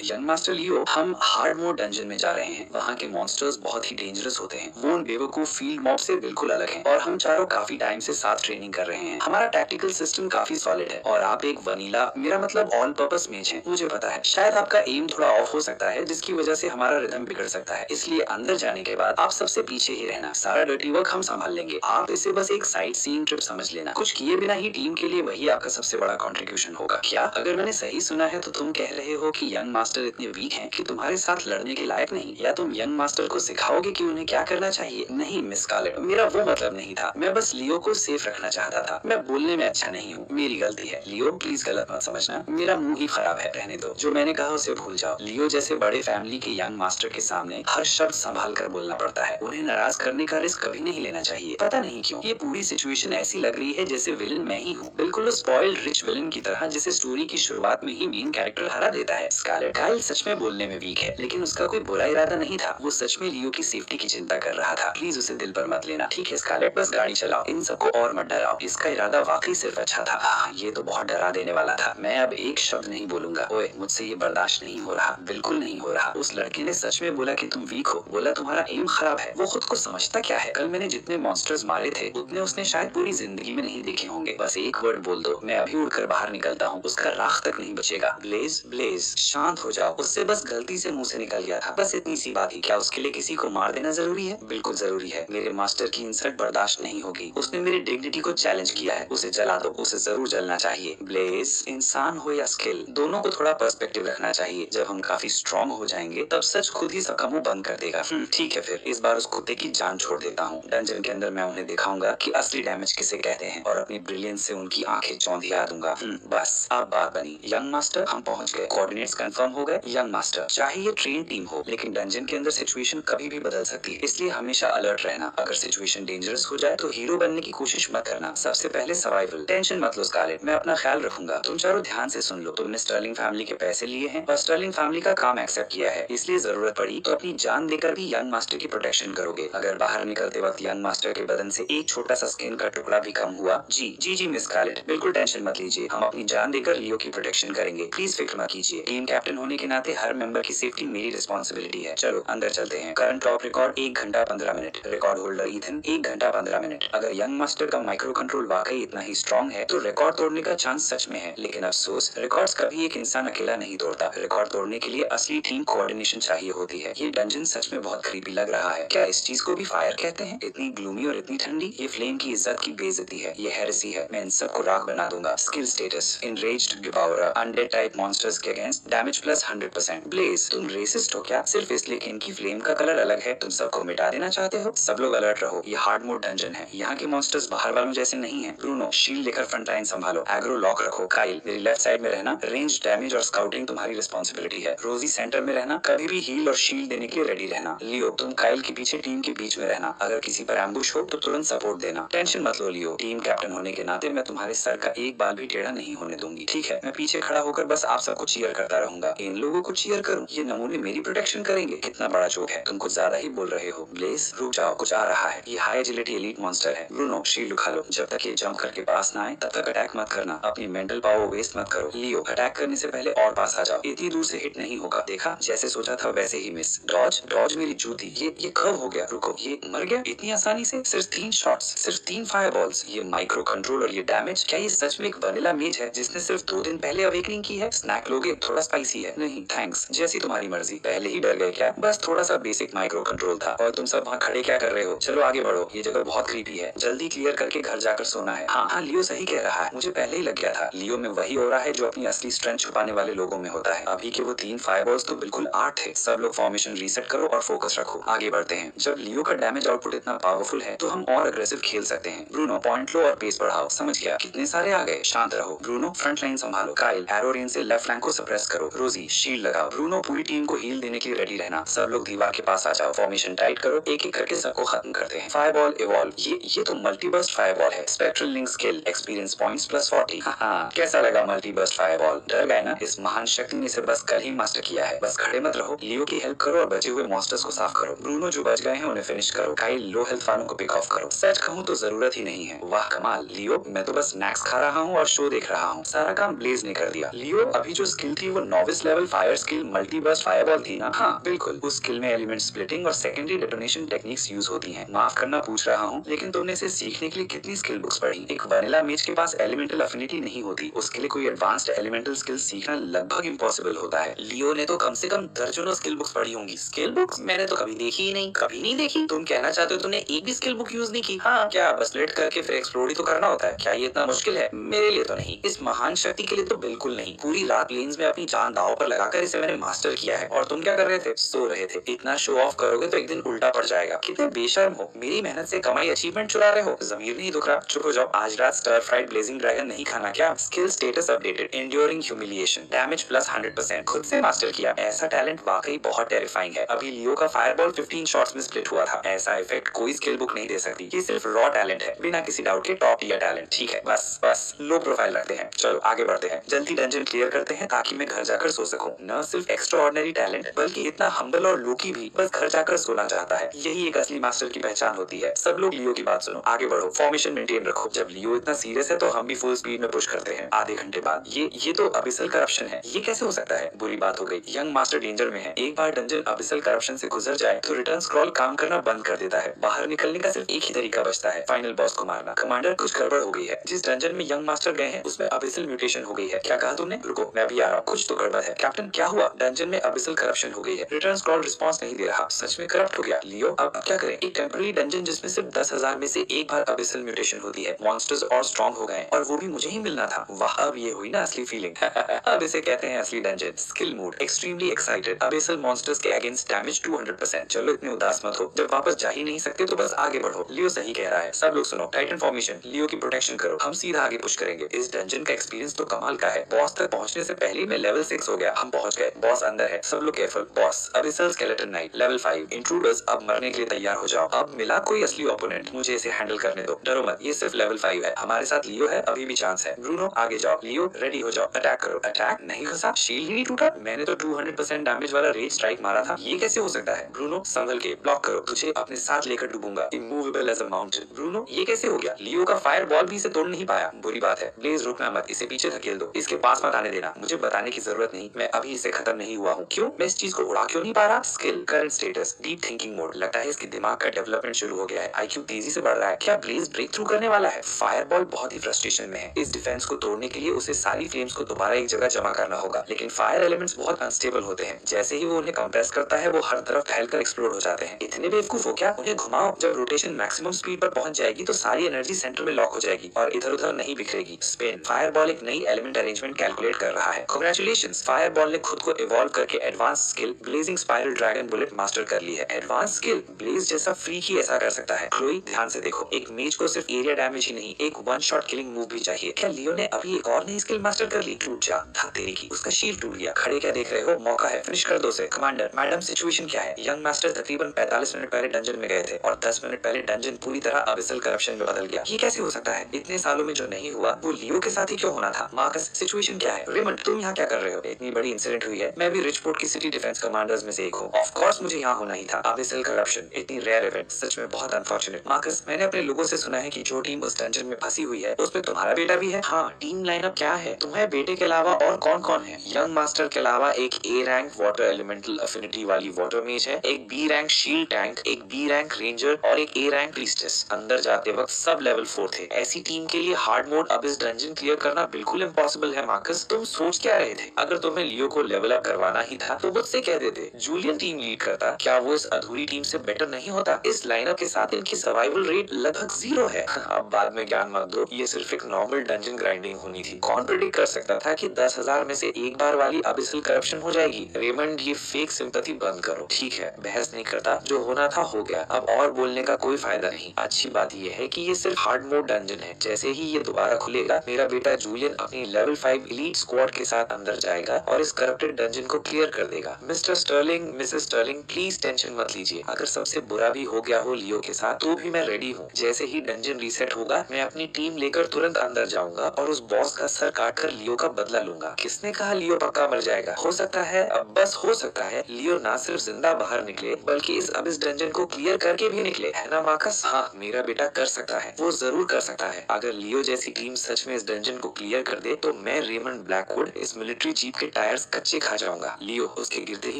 यंग मास्टर लियो, हम हार्ड मोड डंजन में जा रहे हैं। वहाँ के मॉन्स्टर्स बहुत ही डेंजरस होते हैं। वो उन बेवकूफ फील्ड मॉब से बिल्कुल अलग हैं और हम चारों काफी टाइम से साथ ट्रेनिंग कर रहे हैं। हमारा टैक्टिकल सिस्टम काफी सॉलिड है और आप एक वनीला, मेरा मतलब ऑल पर्पस मेज हैं। मुझे पता है शायद आपका एम थोड़ा ऑफ हो सकता है, जिसकी वजह से हमारा रिदम बिगड़ सकता है। इसलिए अंदर जाने के बाद आप सबसे पीछे ही रहना। सारा डर्टी वर्क हम संभाल लेंगे। आप इसे बस एक साइट सीइंग ट्रिप समझ लेना। कुछ किए बिना ही टीम के लिए वही आपका सबसे बड़ा कंट्रीब्यूशन होगा। क्या अगर मैंने सही सुना है तो तुम कह रहे हो कि यंग मास्टर इतने वीक हैं कि तुम्हारे साथ लड़ने के लायक नहीं, या तुम यंग मास्टर को सिखाओगे कि उन्हें क्या करना चाहिए? नहीं मिस स्कारलेट, मेरा वो मतलब नहीं था। मैं बस लियो को सेफ रखना चाहता था। मैं बोलने में अच्छा नहीं हूँ, मेरी गलती है। लियो प्लीज गलत मत समझना, मेरा मुंह ही खराब है, रहने दो। जो मैंने कहा उसे भूल जाओ। लियो जैसे बड़े फैमिली के यंग मास्टर के सामने हर शब्द संभाल कर बोलना पड़ता है। उन्हें नाराज करने का रिस्क कभी नहीं लेना चाहिए। पता नहीं क्यों ये पूरी सिचुएशन ऐसी लग रही है जैसे विलन मैं ही हूँ, बिल्कुल स्पॉइल्ड रिच विलन की तरह, जिसे स्टोरी की शुरुआत में ही मेन कैरेक्टर हरा देता है। स्कारलेट, काइल सच में बोलने में वीक है, लेकिन उसका कोई बुरा इरादा नहीं था। वो सच में लियो की सेफ्टी की चिंता कर रहा था। प्लीज उसे दिल पर मत लेना, ठीक है स्कारलेट? बस गाड़ी चलाओ, इन सबको और मत डराओ। इसका इरादा वाकई सिर्फ अच्छा था। ये तो बहुत डरा देने वाला था। मैं अब एक शब्द नहीं बोलूंगा। ओए, मुझसे ये बर्दाश्त नहीं हो रहा, बिल्कुल नहीं हो रहा। उस लड़के ने सच में बोला कि तुम वीक हो, बोला तुम्हारा एम खराब है। वो खुद को समझता क्या है? कल मैंने जितने मॉन्स्टर्स मारे थे उतने उसने शायद पूरी जिंदगी में नहीं देखे होंगे। बस एक वर्ड बोल दो, मैं अभी उड़कर बाहर निकलता हूँ, उसका राख तक नहीं बचेगा। ब्लेज, ब्लेज शांत हो जाओ, उससे बस गलती से मुंह से निकल गया था, बस इतनी सी बात ही। क्या उसके लिए किसी को मार देना जरूरी है? बिल्कुल जरूरी है। मेरे मास्टर की इंसल्ट बर्दाश्त नहीं होगी। उसने मेरी डिग्निटी को चैलेंज किया है, उसे जला दो, उसे जरूर जलना चाहिए। ब्लेज, इंसान हो या स्किल, दोनों को थोड़ा पर्सपेक्टिव रखना चाहिए। जब हम काफी स्ट्रॉन्ग हो जाएंगे तब सच खुद ही सबका मुंह बंद कर देगा। ठीक है, फिर इस बार उस कुत्ते की जान छोड़ देता हूँ। डंजन के अंदर मैं उन्हें दिखाऊंगा कि असली डैमेज किसे कहते हैं और अपनी ब्रिलियंस से उनकी आंखें चौंधिया दूंगा। बस अब बात बनी। यंग मास्टर, हम पहुंच गए। कोऑर्डिनेट्स कंफर्म हो गए। यंग मास्टर, चाहे ये ट्रेन टीम हो, लेकिन डंजन के अंदर सिचुएशन कभी भी बदल सकती है, इसलिए हमेशा अलर्ट रहना। अगर सिचुएशन डेंजरस हो जाए तो हीरो बनने की कोशिश मत करना, सबसे पहले सर्वाइवल। टेंशन मत लो स्कारलेट, मैं अपना ख्याल रखूंगा। तुम चारों ध्यान से सुन लो। तुमने स्टर्लिंग फैमिली के पैसे लिए हैं और स्टर्लिंग फैमिली का काम एक्सेप्ट किया है, इसलिए जरूरत पड़ी तो अपनी जान देकर भी यंग मास्टर की प्रोटेक्शन करोगे। अगर बाहर निकलते वक्त यंग मास्टर के बदन से एक छोटा सा स्किन का टुकड़ा भी कम हुआ, जी मिस स्कारलेट, बिल्कुल टेंशन मत लीजिए, हम अपनी जान देकर लियो की प्रोटेक्शन करेंगे। प्लीज फिक्र मत कीजिए। टीम कैप्टन होने के नाते हर मेंबर की सेफ्टी मेरी रिस्पॉन्सिबिलिटी है। चलो अंदर चलते हैं। करंट टॉप रिकॉर्ड 1 घंटा 15 मिनट। रिकॉर्ड होल्डर ईथन 1 घंटा 15 मिनट। अगर यंग मास्टर का माइक्रो कंट्रोल वाकई इतना ही स्ट्रॉन्ग है तो रिकॉर्ड तोड़ने का चांस सच में है, लेकिन अफसोस रिकॉर्ड्स कभी एक इंसान अकेला नहीं तोड़ता। रिकॉर्ड तोड़ने के लिए असली टीम कोऑर्डिनेशन चाहिए होती है। ये डंजन सच में बहुत क्रीपी लग रहा है। क्या इस चीज को भी फायर कहते हैं? इतनी ग्लूमी और इतनी ठंडी, ये फ्लेम की इज्जत की बेइज्जती है, ये हेरेसी है। मैं इन सबको राख बना दूंगा। Skill status enraged devourer, undead type monsters के अगेंस्ट डैमेज प्लस 100%। ब्लेज, तुम रेसिस्ट हो क्या? सिर्फ इसलिए कि इनकी फ्लेम का कलर अलग है तुम सबको मिटा देना चाहते हो? सब लोग अलर्ट रहो, ये हार्ड मोड डंजन है। यहाँ के मॉन्स्टर्स बाहर वालों जैसे नहीं है। ब्रूनो, शील्ड लेकर फ्रंट लाइन संभालो, एग्रो लॉक रखो। काइल, मेरी लेफ्ट साइड में रहना, रेंज डैमेज और स्काउटिंग तुम्हारी रिस्पॉन्सिबिलिटी है। रोजी सेंटर में रहना, कभी भी हील और शील्ड देने के लिए रेडी रहना। लियो, तुम काइल के पीछे टीम के बीच में रहना, अगर किसी पर एम्बुश हो तो तुरंत सपोर्ट देना। टेंशन मत लो लियो, टीम कैप्टन होने के नाते मैं तुम्हारे सर का एक बाल भी टेढ़ा नहीं होने दूंगी, ठीक है? मैं पीछे खड़ा होकर बस आप सबको चीयर करता रहूंगा। इन लोगों को चीयर करूं? ये नमूने मेरी प्रोटेक्शन करेंगे? कितना बड़ा जोक है, तुम कुछ ज्यादा ही बोल रहे हो। ब्लेज, रुक जाओ, कुछ आ रहा है। ये हाई एजिलिटी एलीट मॉन्स्टर है। ब्रूनो, शील्ड उठा लो, जब तक ये जंप करके पास ना आए तब तक अटैक मत करना। अपनी मेंटल पावर वेस्ट मत करो। लियो, अटैक करने से पहले और पास आ जाओ, इतनी दूर से हिट नहीं होगा। देखा, जैसे सोचा था वैसे ही मिस। डॉज, डॉज मेरी जूती, ये कब हो गया? रुको, ये मर गया इतनी आसानी से? सिर्फ 3 शॉट्स, सिर्फ 3 फायरबॉल्स, ये माइक्रो कंट्रोल और ये डैमेज। क्या ये सच में एक वनीला मेज है जिसने सिर्फ 2 दिन पहले अवेकनिंग की है? स्नैक लोगे? थोड़ा स्पाइसी है? नहीं थैंक्स, जैसी तुम्हारी मर्जी। पहले ही डर गए क्या? बस थोड़ा सा बेसिक माइक्रो कंट्रोल था। और तुम सब वहाँ खड़े क्या कर रहे हो? चलो आगे बढ़ो, ये जगह बहुत क्रीपी है, जल्दी क्लियर करके घर जाकर सोना है। हाँ, लियो सही कह रहा है, मुझे पहले ही लग गया था। लियो में वही हो रहा है जो अपनी असली स्ट्रेंथ छुपाने वाले लोगों में होता है। अभी के वो 3 फायरबॉल्स तो बिल्कुल 8 थे। सब लोग फॉर्मेशन रीसेट करो और फोकस रखो, आगे बढ़ते हैं। जब लियो का डैमेज आउटपुट इतना पावरफुल है तो हम और अग्रेसिव खेल सकते हैं। ब्रूनो, पॉइंट लो और पेस बढ़ाओ। समझ गया, कितने सारे आ गए, शांत रहो। ब्रूनो, फ्रंट लाइन संभालो। काइल, एरो रेंज से लेफ्ट फ्लैंक को सप्रेस करो। रोजी, शील्ड लगाओ। ब्रूनो, पूरी टीम को हील देने के लिए रेडी रहना। सब लोग दीवार के पास आ जाओ, फॉर्मेशन टाइट करो, एक एक करके सबको खत्म करते हैं। फायरबॉल इवॉल्व, ये तो मल्टीबर्स्ट फायरबॉल है। Spectral link skill, experience points plus 40। हाँ, कैसा लगा मल्टीबर्स्ट फायरबॉल? डर गए ना? इस महान शक्ति ने इसे बस कल ही मास्टर किया है। बस खड़े मत रहो, लियो की हेल्प करो और बचे हुए मॉन्स्टर्स को साफ करो। ब्रूनो, जो बच गए हैं उन्हें फिनिश करो। काइल, लो हेल्थ वालों को पिक ऑफ करो। सच कहूँ तो जरूरत ही नहीं है। वाह कमाल। लियो, मैं तो बस स्नैक्स खा रहा हूँ और शो देख रहा हूँ, सारा काम ब्लेज ने कर दिया। लियो, अभी जो स्किल थी वो novice level fire skill multiburst fireball थी ना? हाँ बिल्कुल, उस स्किल में एलिमेंट स्प्लिटिंग और सेकेंडरी डेटोनेशन टेक्निक्स यूज होती हैं। माफ करना पूछ रहा हूँ, लेकिन तुमने इसे सीखने के लिए कितनी स्किल बुक्स पढ़ी? एक वैनिला मेज के पास एलिमेंटल अफिनिटी नहीं होती, उसके लिए कोई एडवांस्ड एलिमेंटल स्किल सीखना लगभग इम्पॉसिबल होता है। लियो ने तो कम से कम दर्जनों स्किल बुक्स पढ़ी होंगी। स्किल बुक्स मैंने तो कभी देखी ही नहीं। कभी नहीं देखी? तुम कहना चाहते हो तुमने एक भी स्किल बुक यूज नहीं की? हाँ, क्या बस लेट करके फिर एक्सप्लोर ही तो करना होता है? क्या ये इतना मुश्किल है? मेरे लिए तो नहीं, इस महान शक्ति के लिए तो बिल्कुल नहीं। पूरी रात प्लेन्स में अपनी जान दांव पर लगाकर इसे मैंने मास्टर किया है। और तुम क्या कर रहे थे? सो रहे थे। इतना शो ऑफ करोगे तो एक दिन उल्टा पड़ जाएगा। कितने बेशर्म हो, मेरी मेहनत से कमाई अचीवमेंट चुरा रहे हो। जमीर नहीं दुख रहा? चुप हो जाओ। आज रात स्टर फ्राइड ब्लेजिंग ड्रैगन नहीं खाना क्या? Skill status updated, enduring humiliation, damage plus 100%, खुद से मास्टर किया। ऐसा टैलेंट वाकई बहुत टेरिफाइंग है। अभी लियो का फायरबॉल 15 शॉट्स में स्प्लिट हुआ था। ऐसा इफेक्ट कोई स्किल बुक नहीं दे सकती। ये सिर्फ रॉ टैलेंट है, बिना किसी डाउट के टॉप टियर टैलेंट। ठीक है, बस लो प्रोफाइल रखते हैं। चलो आगे बढ़ते हैं, जल्दी डंजन क्लियर करते हैं ताकि मैं घर जाकर सो सकूं। न सिर्फ एक्स्ट्रा ऑर्डिनरी टैलेंट बल्कि इतना हम्बल और लोकी भी बस घर जाकर सोना चाहता है। यही एक असली मास्टर की पहचान होती है। सब लोग लियो की बात सुनो, आगे बढ़ो, फॉर्मेशन मेंटेन रखो। जब लियो इतना सीरियस है तो हम भी फुल स्पीड में पुश करते हैं। आधे घंटे बाद ये तो अबिसल करप्शन है। ये कैसे हो सकता है? बुरी बात हो गई, यंग मास्टर डेंजर में है। एक बार डंजन अबिसल करप्शन से गुजर जाए तो रिटर्न स्क्रॉल काम करना बंद कर देता है। बाहर निकलने का सिर्फ एक ही तरीका बचता है, फाइनल बॉस को मारना। कमांडर कुछ गड़बड़ हो गई है। जिस डंजन में यंग मास्टर गए हैं उसमें अबिसल म्यूटेशन हो गई है। क्या कहा तुमने? रुको मैं भी आ रहा हूँ, कुछ तो गड़बड़ है। कैप्टन क्या हुआ? डंजन में अबिसल करप्शन हो गई है। रिटर्न स्क्रॉल रिस्पॉन्स नहीं दे रहा। सच में करप्ट हो गया लियो? अब क्या करें? एक टेम्पररी डंजन जिसमें सिर्फ 10,000 में से एक बार अबिसल म्यूटेशन होती है। मॉन्स्टर्स और स्ट्रॉन्ग हो गए और वो भी मुझे ही मिलना था। वाह, अब ये हुई ना असली फीलिंग। अब इसे कहते हैं असली dungeon. Skill mode, extremely excited. Abyssal monsters के अगेंस्ट डैमेज 200%। चलो इतने उदास मत हो, जब वापस जा ही नहीं सकते तो बस आगे बढ़ो। लियो सही कह रहा है। सब लोग सुनो, टाइटन फॉर्मेशन, लियो की प्रोटेक्शन करो। हम सीधा आगे पुश करेंगे। इस डंजन का एक्सपीरियंस तो कमाल का है। बॉस तक पहुंचने से पहले ही मैं लेवल 6 हो गया। हम पहुंच गए, बॉस अंदर है। सब लोग careful. Boss abyssal skeleton knight level 5। Intruders अब मरने के लिए तैयार हो जाओ। अब मिला कोई असली ओपोनेंट, मुझे इसे हैंडल करने दो। डरो मत, ये सिर्फ लेवल 5 है। हमारे साथ लियो है, अभी भी चांस है। ब्रूनो आगे जाओ। लियो रेडी हो जाओ, अटैक करो। अटैक नहीं घसा, शील्ड ही नहीं टूटा। मैंने तो 200% डैमेज वाला रेज स्ट्राइक मारा था। ये कैसे हो सकता है? ब्रूनो संभल के, ब्लॉक करो, तुझे अपने साथ लेकर डूबूंगा। Immovable as a mountain. Bruno ये कैसे हो गया? लियो का फायर बॉल भी इसे तोड़ नहीं पाया। बुरी बात है। ब्लेज रुकना मत, इसे पीछे धकेल दो। इसके पास मत आने देना। मुझे बताने की जरूरत नहीं, मैं अभी इसे खत्म नहीं हुआ हूँ। क्यों? मैं इस चीज को उड़ा क्यों नहीं पा रहा? Skill, current status, deep thinking mode. लगता है इसके दिमाग का डेवलपमेंट शुरू हो गया है। आईक्यू तेजी से बढ़ रहा है। क्या ब्लेज ब्रेक थ्रू करने वाला है? फायरबॉल बहुत ही फ्रस्ट्रेशन में है। इस डिफेंस को तोड़ने के लिए उसे सारी फ्लेम्स को दोबारा एक जगह जमा करना होगा, लेकिन फायर एलिमेंट्स बहुत अनस्टेबल होते हैं। जैसे ही वो उन्हें कंप्रेस करता है वो हर तरफ फैलकर एक्सप्लोड हो जाते हैं। इतने बेवकूफ हो क्या? उन्हें घुमाओ। जब रोटेशन मैक्सिमम स्पीड पर पहुंच जाएगी तो सारी एनर्जी सेंटर में लॉक हो जाएगी और इधर उधर नहीं बिखरेगी। स्पिन, फायरबॉल एक नई एलिमेंट अरेंजमेंट कैलकुलेट कर रहा है। कांग्रेचुलेशंस, फायरबॉल ने खुद को इवॉल्व करके advance skill blazing spiral dragon bullet master कर ली है। एडवांस स्किल, ब्लेज जैसा फ्रीक ही ऐसा कर सकता है। क्लोई ध्यान से देखो, एक मेज को सिर्फ एरिया डैमेज ही नहीं, एक वन शॉट किलिंग मूव भी चाहिए। क्या लियो ने अभी एक और नई स्किल मास्टर कर ली? टूट जा, था तेरी की। उसका शील्ड टूट गया। खड़े क्या देख रहे हो? मौका है, फिनिश कर दो उसे। कमांडर मैडम सिचुएशन क्या है? यंग मास्टर तकरीबन 45 मिनट पहले डंजन में गए थे और 10 मिनट पहले डंजन पूरी तरह अबिसल करप्शन में बदल गया। ये कैसे हो सकता है? इतने सालों में जो नहीं हुआ वो लियो के साथ ही क्यों होना था? मार्कस सिचुएशन क्या है? रेमंड तुम यहाँ क्या कर रहे हो? इतनी बड़ी इंसिडेंट हुई है। मैं भी रिचपोर्ट की सिटी डिफेंस कमांडर्स में से एक हूँ। ऑफ कोर्स मुझे यहाँ होना ही था। अबिसल करप्शन, इतनी रेयर इवेंट, सच में बहुत अनफॉर्चुनेट। मार्कस मैंने अपने लोगों से सुना है कि जो टीम उस डंजन में फंसी हुई है उसमें तुम्हारा बेटा भी है। हाँ, टीम लाइनअप क्या है? तुम्हारे बेटे के अलावा और कौन कौन है? यंग मास्टर के अलावा एक ए रैंक वाटर एलिमेंटल अफिनिटी वाली वाटर मेज है, एक बी रैंक शील्ड टैंक, एक बी रैंक रेंजर और एक ए रैंक प्रीस्टेस। अंदर जाते वक्त सब लेवल 4 थे। ऐसी टीम के लिए हार्ड मोड अब इस डंजन क्लियर करना बिल्कुल इम्पॉसिबल है। मार्कस तुम सोच क्या रहे थे? अगर तुम्हें लियो को लेवल अप करवाना ही था तो मुझसे कह देते, जूलियन टीम लीड करता। क्या वो इस अधूरी टीम से बेटर नहीं होता? इस लाइनअप के साथ इनकी सर्वाइवल रेट लगभग 0 है। अब बाद में ज्ञान मत दो, ये सिर्फ एक नॉर्मल डंजन ग्राइंडिंग होनी थी। कौन प्रेडिक्ट कर सकता था कि 10,000 में से एक बार वाली अबिसल करप्शन हो जाएगी? रेमंड ये फेक सिंपैथी बंद करो। ठीक है, बहस नहीं करता, जो होना था हो गया। अब और बोलने का कोई फायदा नहीं। अच्छी बात ये है कि ये सिर्फ हार्ड मोड डंजन है। जैसे ही ये दोबारा खुलेगा मेरा बेटा जूलियन अपनी लेवल 5 एलीट स्क्वाड के साथ अंदर जाएगा और इस करप्टेड डंजन को क्लियर कर देगा। Mr Sterling, Mrs Sterling, please tension मत लीजिए। अगर सबसे बुरा भी हो गया हो लियो के साथ तो भी मैं रेडी हूँ। जैसे ही डंजन रीसेट होगा मैं अपनी टीम लेकर तुरंत अंदर जाऊंगा और उस बॉस का सर काटकर लियो का बदला लूंगा। किसने कहा लियो पक्का मर जाएगा? हो सकता है, अब बस हो सकता है, लियो ना सिर्फ जिंदा बाहर निकले बल्कि इस अबिस डंजन को क्लियर करके भी निकले, है ना मार्कस? हाँ, मेरा बेटा कर सकता है, वो जरूर कर सकता है। अगर लियो जैसी टीम सच में इस डंजन को क्लियर कर दे तो मैं रेमंड ब्लैकवुड इस मिलिट्री जीप के टायर्स कच्चे खा जाऊंगा। लियो, उसके गिरते ही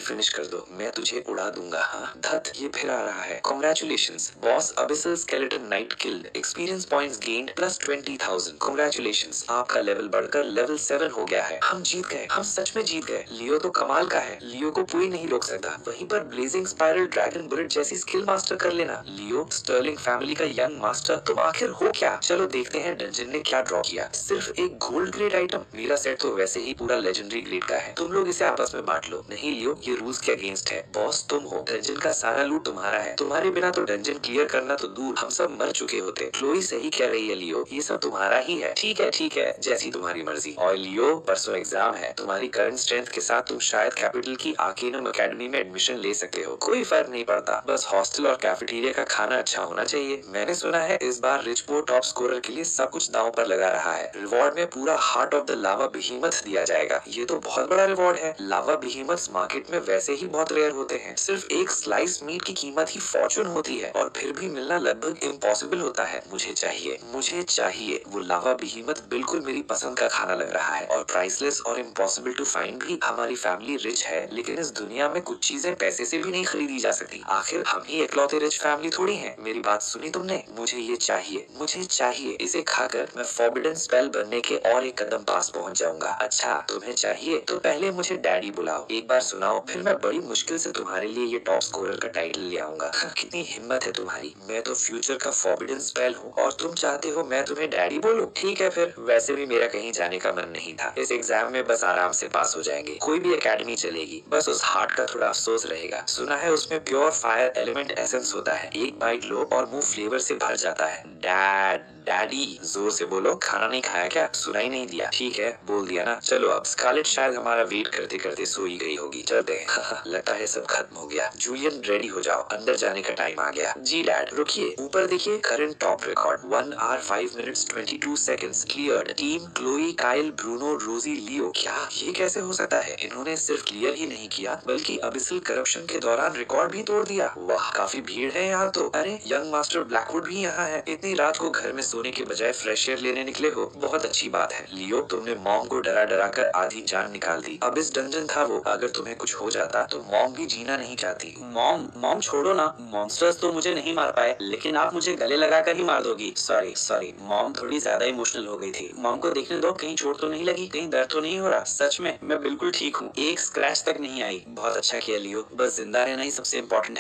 फिनिश कर दो, मैं तुझे उड़ा दूंगा। हाँ धत, ये फिर आ रहा है। Congratulations, boss abyssal skeleton knight killed, experience points gained plus 20,000। Congratulations, आपका लेवल बढ़कर लेवल 7 हो गया है। हम जीत गए, हम सच में जीत गए। लियो तो कमाल का है, लियो को कोई नहीं रोक सकता। वहीं पर ब्लेजिंग स्पाइरल ड्रैगन बुलेट जैसी स्किल मास्टर कर लेना। लियो, स्टर्लिंग फैमिली का यंग मास्टर, तुम आखिर हो क्या? चलो देखते हैं डंजन ने क्या ड्रॉ किया। सिर्फ एक गोल्ड ग्रेड आइटम। मेरा सेट तो वैसे ही पूरा लेजेंडरी ग्रेड का है, तुम लोग इसे आपस में बांट लो। नहीं लियो, ये रूल्स के अगेंस्ट है। बॉस तुम हो, डंजन का सारा लूट तुम्हारा है। तुम्हारे बिना तो डंजन क्लियर करना तो दूर, हम सब मर चुके होते। क्लोई सही कह रही है लियो, ये सब तुम्हारा ही है। ठीक है, जैसी तुम्हारी मर्जी। और लियो, परसों एग्जाम है, तुम्हारी करंट स्ट्रेंथ के साथ तुम शायद कैपिटल की आर्केनम एकेडमी में एडमिशन ले सकते हो। कोई फर्क नहीं पड़ता, बस हॉस्टल और कैफेटेरिया का खाना अच्छा होना चाहिए। मैंने सुना है इस बार रिचपोर्ट टॉप स्कोरर के लिए सब कुछ दांव पर लगा रहा है। रिवॉर्ड में पूरा हार्ट ऑफ द लावा बिहीमथ दिया जाएगा। ये तो बहुत बड़ा रिवॉर्ड है। लावा बिहीमथ मार्केट में वैसे ही बहुत रेयर होते हैं। सिर्फ एक स्लाइस मीट की कीमत ही फॉर्चून होती है और फिर भी मिलना लगभग इम्पॉसिबल होता है। मुझे चाहिए वो लावा बिहीमथ। बिल्कुल मेरी पसंद का खाना लग रहा है और प्राइसलेस और इम्पॉसिबल टू फाइंड भी। हमारी फैमिली रिच है, लेकिन इस दुनिया में कुछ चीजें पैसे से भी नहीं खरीदी जा सकती। आखिर हम ही इकलौते रिच फैमिली थोड़ी हैं। मेरी बात सुनी तुमने? मुझे ये चाहिए। इसे खाकर मैं फॉरबिडन स्पेल बनने के और एक कदम पास पहुंच जाऊंगा। अच्छा, तुम्हें चाहिए तो पहले मुझे डैडी बुलाओ, एक बार सुनाओ, फिर मैं बड़ी मुश्किल से तुम्हारे लिए ये टॉप स्कोरर का टाइटल ले आऊंगा। कितनी हिम्मत है तुम्हारी। मैं तो फ्यूचर का फॉरबिडन स्पेल हूँ और तुम चाहते हो मैं तुम्हें डैडी बोलूं? ठीक है फिर, वैसे भी मेरा कहीं जाने का मन नहीं था। इस एग्जाम में बस आराम से पास हो जाएंगे। कोई भी एकेडमी चलेगी, बस उस हार्ट का थोड़ा अफसोस रहेगा। सुना है उसमें प्योर फायर एलिमेंट एसेंस होता है। एक बाइट लो और मुंह फ्लेवर से भर जाता है। डैडी, जोर से बोलो। खाना नहीं खाया क्या? सुनाई नहीं दिया? ठीक है, बोल दिया ना। चलो अब स्कारलेट शायद हमारा वेट करते करते सो ही गई होगी। चलते हैं। लगता है सब खत्म हो गया। जूलियन रेडी हो जाओ, अंदर जाने का टाइम आ गया। जी डैड। रुकिए, ऊपर देखिए, current top record 1 hour 5 minutes 22 seconds cleared. Team Chloe, Kyle, Bruno, रोजी, लियो। क्या ये कैसे हो सकता है? इन्होंने सिर्फ क्लियर ही नहीं किया बल्कि अबिसल करप्शन के दौरान रिकॉर्ड भी तोड़ दिया। वाह, काफी भीड़ है यहाँ तो। अरे यंग मास्टर ब्लैकवुड भी यहाँ है। इतनी रात को घर में सोने के बजाय फ्रेश एयर लेने निकले हो, बहुत अच्छी बात है। लियो, तुमने मॉम को डरा डरा कर आधी जान निकाल दी। अब इस डंजन था वो, अगर तुम्हें कुछ हो जाता तो मॉम भी जीना नहीं चाहती। मॉम छोड़ो ना, मॉन्स्टर्स तो मुझे नहीं मार पाए, लेकिन आप मुझे गले लगाकर ही मार दोगी। सॉरी, मॉम थोड़ी ज्यादा इमोशनल हो गई थी। मॉम को देखने दो, कहीं चोट तो नहीं लगी, कहीं दर्द तो नहीं हो रहा? सच में मैं बिल्कुल ठीक हूँ, एक स्क्रैच तक नहीं आई। बहुत अच्छा किया लियो, बस जिंदा रहना ही सबसे इम्पोर्टेंट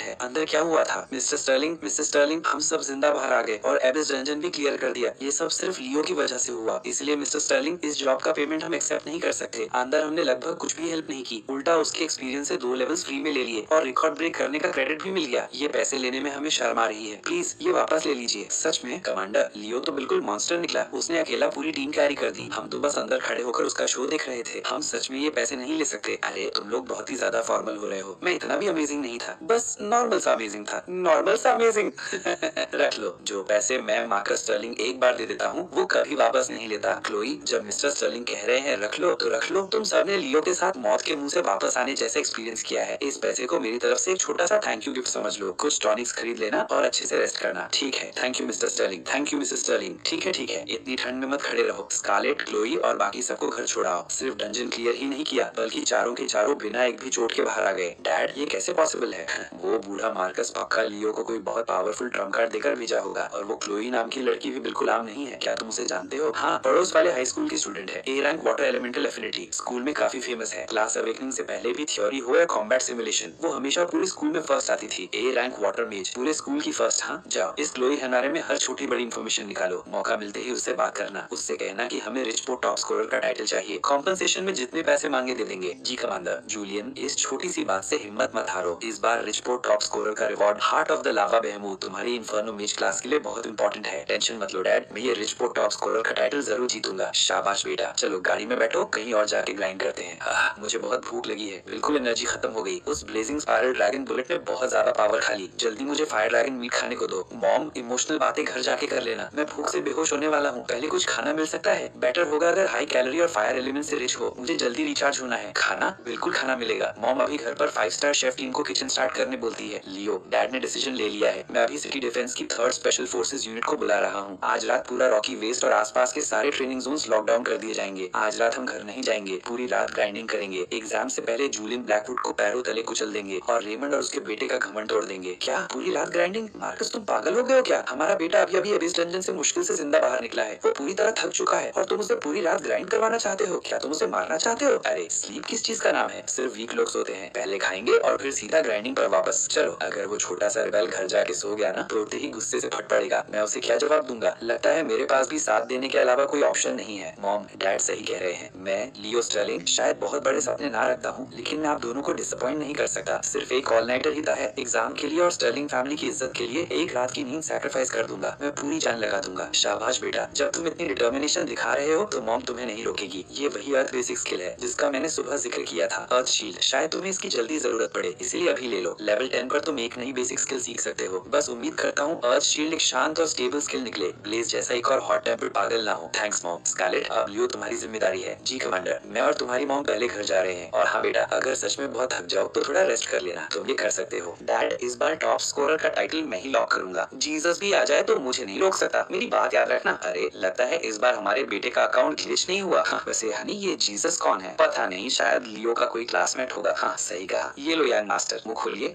है। अंदर क्या हुआ था? मिस्टर स्टर्लिंग, हम सब जिंदा बाहर आ गए और एबिस डंजन भी क्लियर कर दिया। ये सब सिर्फ लियो की वजह से हुआ, इसलिए मिस्टर स्टर्लिंग, इस जॉब का पेमेंट हम एक्सेप्ट नहीं कर सकते। अंदर हमने लगभग कुछ भी हेल्प नहीं की, उल्टा उसके एक्सपीरियंस से 2 लेवल्स फ्री में ले लिए और रिकॉर्ड ब्रेक करने का क्रेडिट भी मिल गया। ये पैसे लेने में हमें शर्म आ रही है, प्लीज ये वापस ले लीजिए। सच में कमांडर, लियो तो बिल्कुल मॉन्स्टर निकला। उसने अकेला पूरी टीम कैरी कर दी, हम तो बस अंदर खड़े होकर उसका शो देख रहे थे। हम सच में ये पैसे नहीं ले सकते। अरे तुम लोग बहुत ही ज्यादा फॉर्मल हो रहे हो। मैं इतना भी अमेजिंग नहीं था, बस नॉर्मल सा अमेजिंग था। रख लो, जो पैसे मैं मार्कस स्टर्लिंग एक बार दे देता हूँ वो कभी वापस नहीं लेता। क्लोई, जब मिस्टर स्टर्लिंग कह रहे हैं रख लो तो रख लो। तुम सबने लियो के साथ मौत के मुंह से वापस आने जैसा एक्सपीरियंस किया है। इस पैसे को मेरी तरफ से एक छोटा सा थैंक यू गिफ्ट समझ लो। कुछ टॉनिक्स खरीद लेना और अच्छे से रेस्ट करना। ठीक है, thank you Mr Sterling. Thank you Mrs Sterling. ठीक है, इतनी ठंड में मत खड़े रहो। स्कारलेट, क्लोई और बाकी सबको घर छोड़ाओ। सिर्फ डंजन क्लियर ही नहीं किया बल्कि चारों के चारों बिना एक भी चोट के बाहर आ गए। डैड, ये कैसे पॉसिबल है? वो बूढ़ा मार्कस पक्का लियो को कोई बहुत पावरफुल ट्रम्प कार्ड देकर भेजा होगा और वो क्लोई नाम की लड़की भी बिल्कुल आम नहीं है। क्या तुम उसे जानते हो? हाँ, पड़ोस वाले हाई स्कूल की स्टूडेंट है। A rank water elemental affinity, school में काफी फेमस है। क्लास अवेकनिंग से पहले भी थ्योरी हो या कॉम्बैट सिमुलेशन, वो हमेशा पूरे स्कूल में फर्स्ट आती थी। ए रैंक वाटर मेज, पूरे स्कूल की फर्स्ट। हाँ, जाओ इस क्लोई हनारे में हर छोटी बड़ी इन्फॉर्मेशन निकालो। मौका मिलते ही उससे बात करना, उससे कहना कि हमें रिचपोर्ट टॉप स्कोरर का टाइटल चाहिए। कॉम्पनसेशन में जितने पैसे मांगे दे देंगे। जी कमांडर। जूलियन, इस छोटी सी बात से हिम्मत मत हारो। इस बार रिचपोर्ट टॉप स्कोरर का reward heart of the lava बेहमूद तुम्हारी इन्फर्नो मेज क्लास के लिए बहुत इंपॉर्टेंट है। टेंशन मत लो डैड, मैं ये रिचपोर्ट टॉप स्कोरर का टाइटल जरूर जीतूंगा। शाबाश बेटा। चलो गाड़ी में बैठो, कहीं और जाके ग्राइंड करते हैं। मुझे बहुत भूख लगी है, बिल्कुल एनर्जी खत्म हो गई। उस ब्लेजिंग स्पाइरल ड्रैगन बुलेट ने बहुत ज्यादा पावर खा ली। जल्दी मुझे फायर ड्रैगन मीट खाने को दो। मॉम, इमोशनल बातें घर जाके कर लेना, मैं भूख से बेहोश होने वाला हूँ। पहले कुछ खाना मिल सकता है? बेटर होगा अगर हाई कैलोरी और फायर एलिमेंट से रिच हो। मुझे जल्दी रिचार्ज होना है। खाना? बिल्कुल खाना मिलेगा। मॉम अभी घर पर 5 स्टार शेफ टीम को किचन स्टार्ट करने बोलती है। लियो, डैड ने डिसीजन ले लिया है। मैं अभी सिटी डिफेंस की 3rd स्पेशल फोर्सेस यूनिट को बुला रहा हूँ। आज रात पूरा रॉकी वेस्ट और आसपास के सारे ट्रेनिंग जोन्स लॉकडाउन डाउन कर दिए जाएंगे। आज रात हम घर नहीं जाएंगे, पूरी रात ग्राइंडिंग करेंगे। एग्जाम से पहले जूलियन ब्लैकवुड को पैरों तले कुचल देंगे और रेमंड और उसके बेटे का घमंड तोड़ देंगे। क्या पूरी रात ग्राइंडिंग? मार्कस तुम पागल हो गए हो क्या? हमारा बेटा अभी अभी एबिस डंजन से मुश्किल से जिंदा बाहर निकला है। वो पूरी तरह थक चुका है और तुम उसे पूरी रात ग्राइंड करवाना चाहते हो? क्या तुम उसे मारना चाहते हो? अरे स्लीप किस चीज का नाम है? सिर्फ वीक लोग सोते हैं, पहले खाएंगे और फिर सीधा ग्राइंडिंग पर वापस। चलो, अगर वो छोटा सा रिबेल घर जाके सो गया ना, तो उठते ही गुस्से से फट पड़ेगा। मैं उसे क्या जवाब दूंगा? लगता है मेरे पास भी साथ देने के अलावा कोई ऑप्शन नहीं है। मॉम, डैड सही कह रहे हैं। मैं लियो स्टर्लिंग शायद बहुत बड़े सपने ना रखता हूँ, लेकिन मैं आप दोनों को डिसअपॉइंट नहीं कर सकता। सिर्फ एक ऑल नाइटर ही था है। एग्जाम के लिए और स्टर्लिंग फैमिली की इज्जत के लिए एक रात की नींद सैक्रिफाइस कर दूंगा। मैं पूरी जान लगा दूंगा। शाबाश बेटा, जब तुम इतनी डिटर्मिनेशन दिखा रहे हो तो मॉम तुम्हें नहीं रोकेगी। ये वही अर्थ बेसिक स्किल है जिसका मैंने सुबह जिक्र किया था, अर्थ शील्ड। शायद तुम्हें इसकी जल्दी जरूरत पड़े, इसीलिए अभी ले लो। लेवल 10 पर तुम एक नई बेसिक स्किल सीख सकते हो। बस उम्मीद करता हूँ अर्थ शील्ड एक शांत और स्टेबल स्किल निकले, ब्लेज जैसा एक और हॉट टेम्पर पागल ना हो। Thanks mom. स्कारलेट, अब लियो तुम्हारी जिम्मेदारी है। जी कमांडर। मैं और तुम्हारी मॉम पहले घर जा रहे हैं। और हाँ बेटा, अगर सच में बहुत थक जाओ तो थोड़ा रेस्ट कर लेना, तुम ये कर सकते हो। डैड, इस बार टॉप स्कोरर का टाइटल मैं ही लॉक करूंगा। जीसस भी आ जाए तो मुझे नहीं रोक सकता, मेरी बात याद रखना। अरे लगता है इस बार हमारे बेटे का अकाउंट ग्लिच नहीं हुआ। हाँ, वैसे हनी ये जीसस कौन है? पता नहीं, शायद लियो का कोई क्लासमेट होगा। हाँ सही कहा। ये लो यार मास्टर, मुंह खोलिए।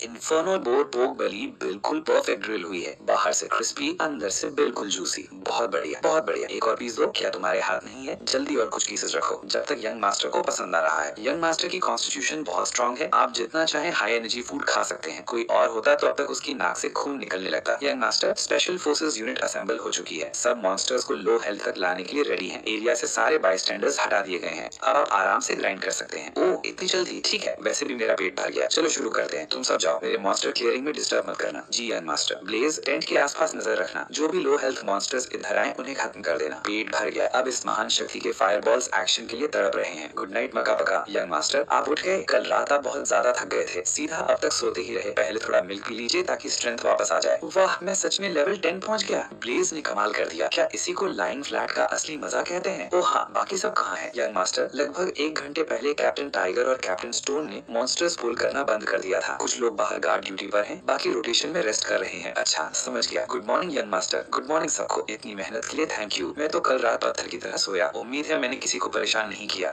इन्फर्नो बोर पोक बली बिल्कुल परफेक्ट ग्रिल हुई है, बाहर से क्रिस्पी, अंदर से बिल्कुल जूसी। बहुत बढ़िया, बहुत बढ़िया। एक और पीस दो। क्या तुम्हारे हाथ नहीं है? जल्दी और कुछ पीसेस रखो जब तक यंग मास्टर को पसंद आ रहा है। यंग मास्टर की कॉन्स्टिट्यूशन बहुत स्ट्रॉन्ग है, आप जितना चाहे हाई एनर्जी फूड खा सकते हैं। कोई और होता तो अब तक उसकी नाक से खून निकलने लगता। Young master, special forces unit assemble हो चुकी है। सब मॉन्स्टर्स को लो हेल्थ तक लाने के लिए रेडी हैं। एरिया से सारे बायस्टैंडर्स हटा दिए गए हैं। अब आप आराम से ग्राइंड कर सकते हैं। ओह इतनी जल्दी? ठीक है, वैसे भी मेरा पेट भर गया। चलो शुरू करते हैं। तुम सब जाओ, मेरे मॉन्स्टर क्लियरिंग में डिस्टर्ब मत करना। जी यंग मास्टर। ब्लेज, टेंट के आसपास नजर रखना, जो भी लो हेल्थ मॉन्स्टर्स इधर आए उन्हें खत्म कर देना। पेट भर गया, अब इस महान शक्ति के फायरबॉल्स एक्शन के लिए तड़प रहे हैं। गुड नाइट मका पका। यंग मास्टर, आप उठ गए? कल रात आप बहुत ज्यादा थक गए थे, सीधा अब तक सोते ही रहे। पहले थोड़ा मिल्क पी लीजिए ताकि स्ट्रेंथ वापस आ जाए। वाह, मैं सच में लेवल 10 पहुंच गया। ब्लेज ने कमाल कर दिया। क्या इसी को लाइन फ्लैट का असली मजा कहते हैं? ओह हाँ, बाकी सब कहाँ है? यंग मास्टर, लगभग 1 घंटे पहले कैप्टन टाइगर और कैप्टन स्टोन ने मॉन्स्टर्स पुल करना बंद कर दिया था। कुछ लोग बाहर गार्ड ड्यूटी पर हैं, बाकी रोटेशन में रेस्ट कर रहे हैं। अच्छा समझ गया। Good morning young master. Good morning सबको। इतनी मेहनत के लिए थैंक यू। मैं तो कल रात पत्थर की तरह सोया। उम्मीद है मैंने किसी को परेशान नहीं किया।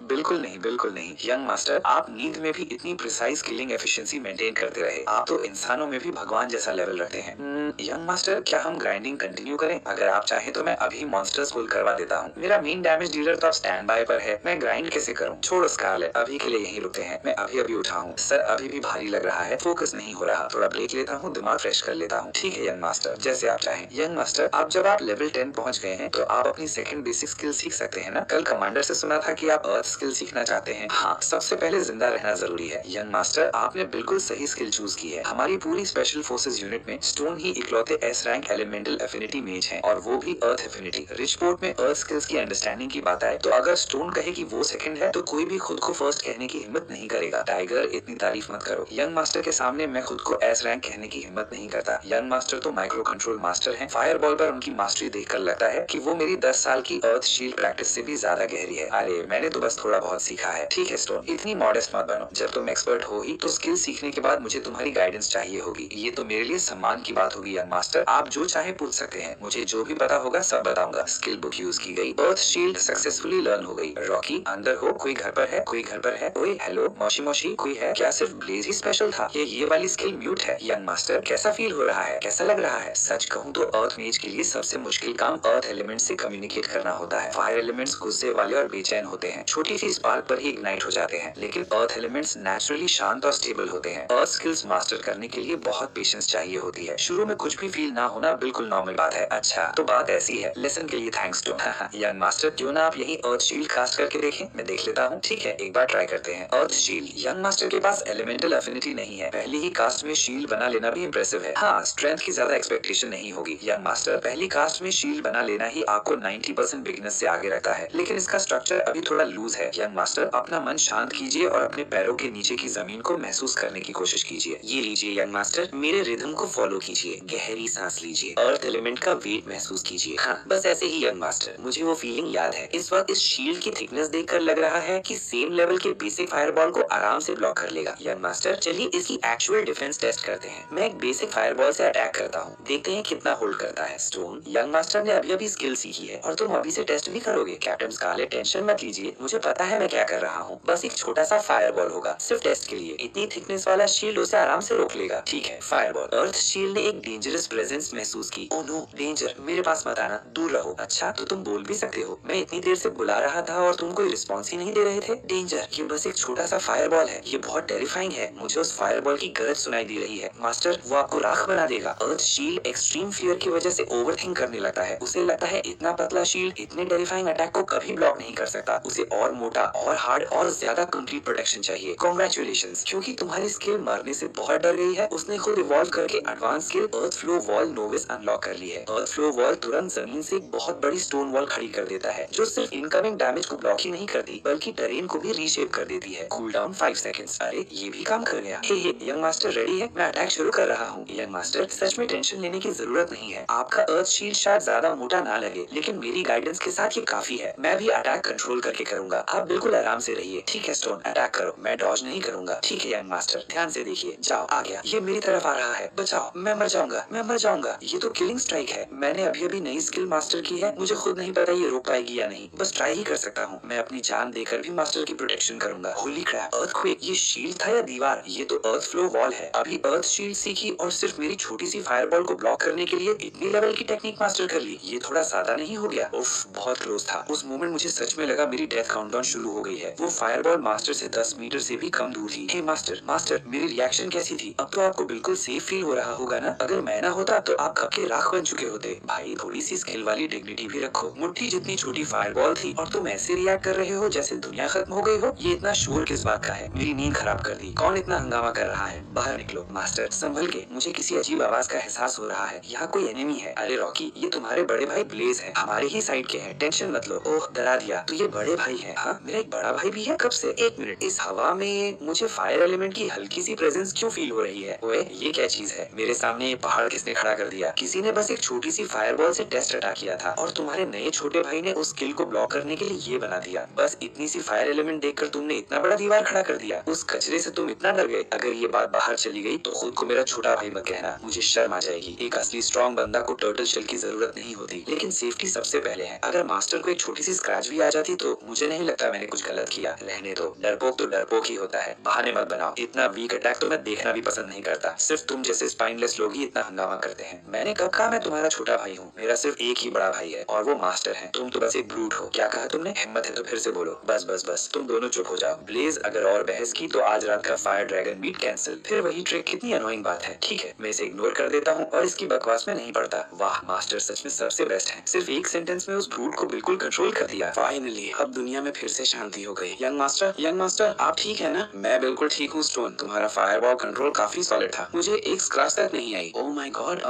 बिल्कुल नहीं, बिल्कुल नहीं। यंग मास्टर, आप नींद में भी इतनी प्रिसाइज किलिंग एफिशिएंसी मेंटेन करते रहे। आप तो इंसानों में भी भगवान जैसा लेवल रखते हैं। यंग मास्टर, क्या हम ग्राइंडिंग कंटिन्यू करें? अगर आप चाहें तो मैं अभी मॉन्स्टर्स पुल करवा देता हूँ। मेरा मेन डैमेज डीलर तो अब स्टैंड बाय पर है, मैं ग्राइंड कैसे करूँ? छोड़ो स्कारलेट, अभी के लिए यहीं रुकते हैं। मैं अभी अभी उठा हूँ। सर अभी भी भारी लग रहा है, फोकस नहीं हो रहा। थोड़ा ब्रेक लेता हूँ, दिमाग फ्रेश कर लेता हूँ। ठीक है यंग मास्टर, जैसे आप चाहें। यंग मास्टर, आप जब आप लेवल 10 पहुँच गए हैं तो आप अपनी सेकंड बेसिक स्किल सीख सकते हैं ना? कल कमांडर से सुना था कि आप अर्थ स्किल सीखना चाहते हैं। हाँ, सबसे पहले जिंदा रहना जरूरी है। यंग मास्टर, आपने बिल्कुल सही स्किल चूज की है। हमारी पूरी स्पेशल फोर्सेस यूनिट में स्टोन ही इकलौते एस रैंक एलिमेंटल एफिनिटी मेज हैं, और वो भी अर्थ एफिनिटी। रिचपोर्ट में अर्थ स्किल्स की अंडरस्टैंडिंग की बात आए तो अगर स्टोन कहे कि वो सेकंड है तो कोई भी खुद को फर्स्ट कहने की हिम्मत नहीं करेगा। टाइगर, इतनी तारीफ मत करो। यंग मास्टर के सामने मैं खुद को एस रैंक कहने की हिम्मत नहीं करता। यंग मास्टर तो माइक्रो कंट्रोल मास्टर हैं। फायरबॉल पर उनकी मास्टरी देखकर लगता है कि वो मेरी 10 साल की अर्थ शील्ड प्रैक्टिस से भी ज्यादा गहरी है। अरे मैंने तो बस थोड़ा बहुत सीखा है। ठीक है स्टोन, इतनी मॉडेस्ट मत बनो। जब तुम एक्सपर्ट हो ही तो स्किल सीखने के बाद मुझे तुम्हारी गाइडेंस चाहिए होगी। ये तो मेरे लिए सम्मान की बात होगी। यंग मास्टर, आप जो चाहे पूछ सकते हैं, मुझे जो भी पता होगा सब बताऊंगा। स्किल बुक यूज की गई, अर्थ शील्ड सक्सेसफुली लर्न हो गई। रॉकी, अंदर हो? कोई घर पर है? कोई घर पर है? ओए हेलो मौशी मौशी, कोई है क्या? सिर्फ ब्लेज ही स्पेशल था? ये वाली स्किल म्यूट है। यंग मास्टर, कैसा फील हो रहा है? कैसा लग रहा है? सच कहूँ तो अर्थ मेज के लिए सबसे मुश्किल काम अर्थ एलिमेंट से कम्युनिकेट करना होता है। फायर एलिमेंट्स गुस्से वाले और बेचैन होते हैं, छोटी सी स्पार्क पर ही इग्नाइट हो जाते हैं, लेकिन अर्थ एलिमेंट्स नेचुरली शांत और स्टेबल होते हैं। अर्थ स्किल्स मास्टर करने के लिए बहुत पेशेंस चाहिए होती है। शुरू में कुछ भी फील ना होना बिल्कुल नॉर्मल बात है। अच्छा तो बात ऐसी है। लेसन के लिए थैंक्स टू। यंग मास्टर, क्यों ना आप यही अर्थ शील्ड कास्ट करके देखें? मैं देख लेता हूँ। ठीक है, एक बार ट्राई करते हैं। अर्थ शील्ड। यंग मास्टर के पास एलिमेंटल एफिनिटी नहीं है, पहली ही कास्ट में शील्ड बना लेना भी इंप्रेसिव है। हाँ, स्ट्रेंथ की ज्यादा एक्सपेक्टेशन नहीं होगी। यंग मास्टर, पहली कास्ट में शील्ड बना लेना ही आपको 90% बिगनेस से आगे रखता है, लेकिन इसका स्ट्रक्चर अभी थोड़ा लूज है। यंग मास्टर, अपना मन शांत कीजिए और अपने पैरों के नीचे की जमीन को महसूस करने की कोशिश कीजिए। ये लीजिए यंग मास्टर, मेरे रिदम को फॉलो कीजिए। गहरी सांस लीजिए, अर्थ एलिमेंट का वेट महसूस कीजिए। हाँ, बस ऐसे ही यंग मास्टर। मुझे वो फीलिंग याद है। इस वक्त इस शील्ड की थिकनेस देखकर लग रहा है कि सेम लेवल के बेसिक फायरबॉल को आराम से ब्लॉक कर लेगा। यंग मास्टर, चलिए इसकी एक्चुअल डिफेंस टेस्ट करते हैं। मैं एक बेसिक फायरबॉल से अटैक करता हूँ, देखते हैं कितना होल्ड करता है। स्टोन, यंग मास्टर ने अभी अभी स्किल सीखी है और तुम अभी से टेस्ट भी करोगे? कैप्टन स्कारलेट टेंशन मत लीजिए, मुझे पता है मैं क्या कर रहा हूँ। बस एक छोटा सा फायरबॉल होगा, सिर्फ टेस्ट के लिए। इतनी थिकनेस वाला शील्ड उसे आराम से रोक लेगा। ठीक है, फायरबॉल। अर्थ शील्ड ने एक डेंजरस प्रेजेंस महसूस की। ओह नो, डेंजर, मेरे पास मत आना, दूर रहो। अच्छा, तो तुम बोल भी सकते हो। मैं इतनी देर से बुला रहा था और तुम कोई रिस्पॉन्स ही नहीं दे रहे थे। डेंजर, ये बस एक छोटा सा फायरबॉल है, ये बहुत टेरिफाइंग है। मुझे उस फायरबॉल की गरज सुनाई दे रही है। मास्टर, वो आपको राख बना देगा। अर्थ शील्ड एक्सट्रीम फियर की वजह से ओवरथिंक करने लगता है। उसे लगता है इतना पतला शील्ड इतने टेरिफाइंग अटैक को कभी ब्लॉक नहीं कर सकता। उसे और मोटा और हार्ड और ज्यादा कंप्लीट प्रोटेक्शन चाहिए। कांग्रेचुलेशंस, क्योंकि तुम्हारी स्किल मरने से बहुत डर गई है, उसने खुद इवॉल्व करके एडवांस स्किल अर्थ फ्लो वॉल नोविस अनलॉक कर ली है। अर्थ फ्लो वॉल तुरंत जमीन से एक बहुत बड़ी स्टोन वॉल खड़ी कर देता है, जो सिर्फ इनकमिंग डैमेज को ब्लॉक ही नहीं करती बल्कि टेरेन को भी रीशेप कर देती है। Cool down 5 seconds. अरे, ये भी काम कर गया। हे यंग मास्टर रेडी है? मैं अटैक शुरू कर रहा हूँ। यंग मास्टर, सच में टेंशन लेने की जरूरत नहीं है। आपका अर्थ शील्ड शायद ज्यादा मोटा ना लगे, लेकिन मेरी गाइडेंस के साथ ये काफी है। मैं भी अटैक कंट्रोल करके करूंगा, आप बिल्कुल आराम से रहिए। ठीक है स्टोन, अटैक करो, मैं डॉज नहीं करूंगा। ठीक है यंग मास्टर, ध्यान से देखिए। जाओ, आ गया, ये मेरी तरफ आ रहा है। बचाओ, मैं मर जाऊंगा, मैं मर जाऊंगा। ये तो किलिंग स्ट्राइक है। मैंने अभी अभी नई स्किल मास्टर की है, मुझे खुद नहीं पता ये रोक पाएगी या नहीं। बस ट्राई ही कर सकता हूँ। मैं अपनी जान देकर भी मास्टर की प्रोटेक्शन करूंगा। होली क्रैप, अर्थक्वेक, ये शील्ड था या दीवार? ये तो अर्थ फ्लो वॉल है। अभी अर्थ शील्ड सीखी और सिर्फ मेरी छोटी सी फायरबॉल को ब्लॉक करने के लिए इतनी लेवल की टेक्निक मास्टर कर ली। ये थोड़ा ज्यादा नहीं हो गया? उफ, बहुत क्लोज था। उस मोमेंट मुझे सच में लगा मेरी डेथ काउंटडाउन शुरू हो गई है। वो फायरबॉल मास्टर से 10 मीटर से भी कम दूर थी। हे मास्टर, मेरी रिएक्शन कैसी थी? अब तो आपको बिल्कुल सेफ फील हो रहा होगा ना? अगर मैं ना होता तो आप कब के राख बन चुके होते। भाई, थोड़ी सी स्किल वाली डिग्निटी भी रखो। मुट्ठी जितनी छोटी फायरबॉल थी और तुम ऐसे रिएक्ट कर रहे हो जैसे दुनिया खत्म हो गई हो। ये इतना शोर किस बात का है? मेरी नींद खराब कर दी। कौन इतना हंगामा कर रहा है? बाहर निकलो। मास्टर, संभल के, मुझे किसी अजीब आवाज का एहसास हो रहा है। यहाँ कोई एनिमी है। अरे रॉकी, ये तुम्हारे बड़े भाई ब्लेज है, हमारे ही साइड के हैं। टेंशन मत लो। ओह, डरा दिया। तो ये बड़े भाई है? हाँ, मेरा एक बड़ा भाई भी है। कब से? 1 मिनट, इस हवा में मुझे फायर एलिमेंट की हल्की सी प्रेजेंस क्यों फील हो रही है? ओए, ये क्या चीज है? मेरे सामने ये पहाड़ किसने खड़ा कर दिया? किसी ने बस एक छोटी सी फायरबॉल से टेस्ट अटैक किया था और तुम्हारे नए छोटे भाई ने उस स्किल को ब्लॉक करने के लिए ये बना दिया। बस इतनी सी फायर एलिमेंट देखकर तुमने इतना बड़ा दीवार खड़ा कर दिया। उस कचरे से तुम इतना डर गए। अगर ये बात बाहर चली गई तो खुद को मेरा छोटा भाई मत कहना, मुझे शर्म आ जाएगी। एक असली स्ट्रॉन्ग बंदा को टर्टल शेल की जरूरत नहीं होती, लेकिन सेफ्टी सबसे पहले है। अगर मास्टर को एक छोटी सी स्क्रैच भी आ जाती तो मुझे नहीं लगता मैंने कुछ गलत किया। रहने दो, डरपोक तो डरपोक ही होता है। बहाने मत बनाओ। इतना वीक अटैक तो मैं देखना भी पसंद नहीं करता। सिर्फ तुम जैसे स्पाइनलेस लोग ही इतना हंगामा करते हैं। मैंने कब कहा मैं तुम्हारा छोटा भाई हूँ? मेरा सिर्फ एक ही बड़ा भाई है और वो मास्टर है। तुम तो बस एक ब्रूट हो। क्या कहा तुमने? हिम्मत है तो फिर से बोलो। बस बस बस, तुम दोनों चुप हो जाओ। ब्लेज, अगर और बहस की तो आज रात का फायर ड्रैगन मीट कैंसिल। फिर वही ट्रिक, कितनी अनोइंग बात है। ठीक है, मैं इसे इग्नोर कर देता हूँ और इसकी बकवास में नहीं पड़ता। वाह, मास्टर सच में सबसे बेस्ट है। सिर्फ एक सेंटेंस में उस ब्रूट को बिल्कुल कंट्रोल कर दिया। फाइनली, अब दुनिया में फिर से शांति हो गई। यंग मास्टर, आप ठीक है ना? मैं बिल्कुल ठीक हूँ स्टोन। तुम्हारा फायरबॉल कंट्रोल काफी सॉलिड था, मुझे एक स्क्रैच तक नहीं आई। ओह माय गॉड,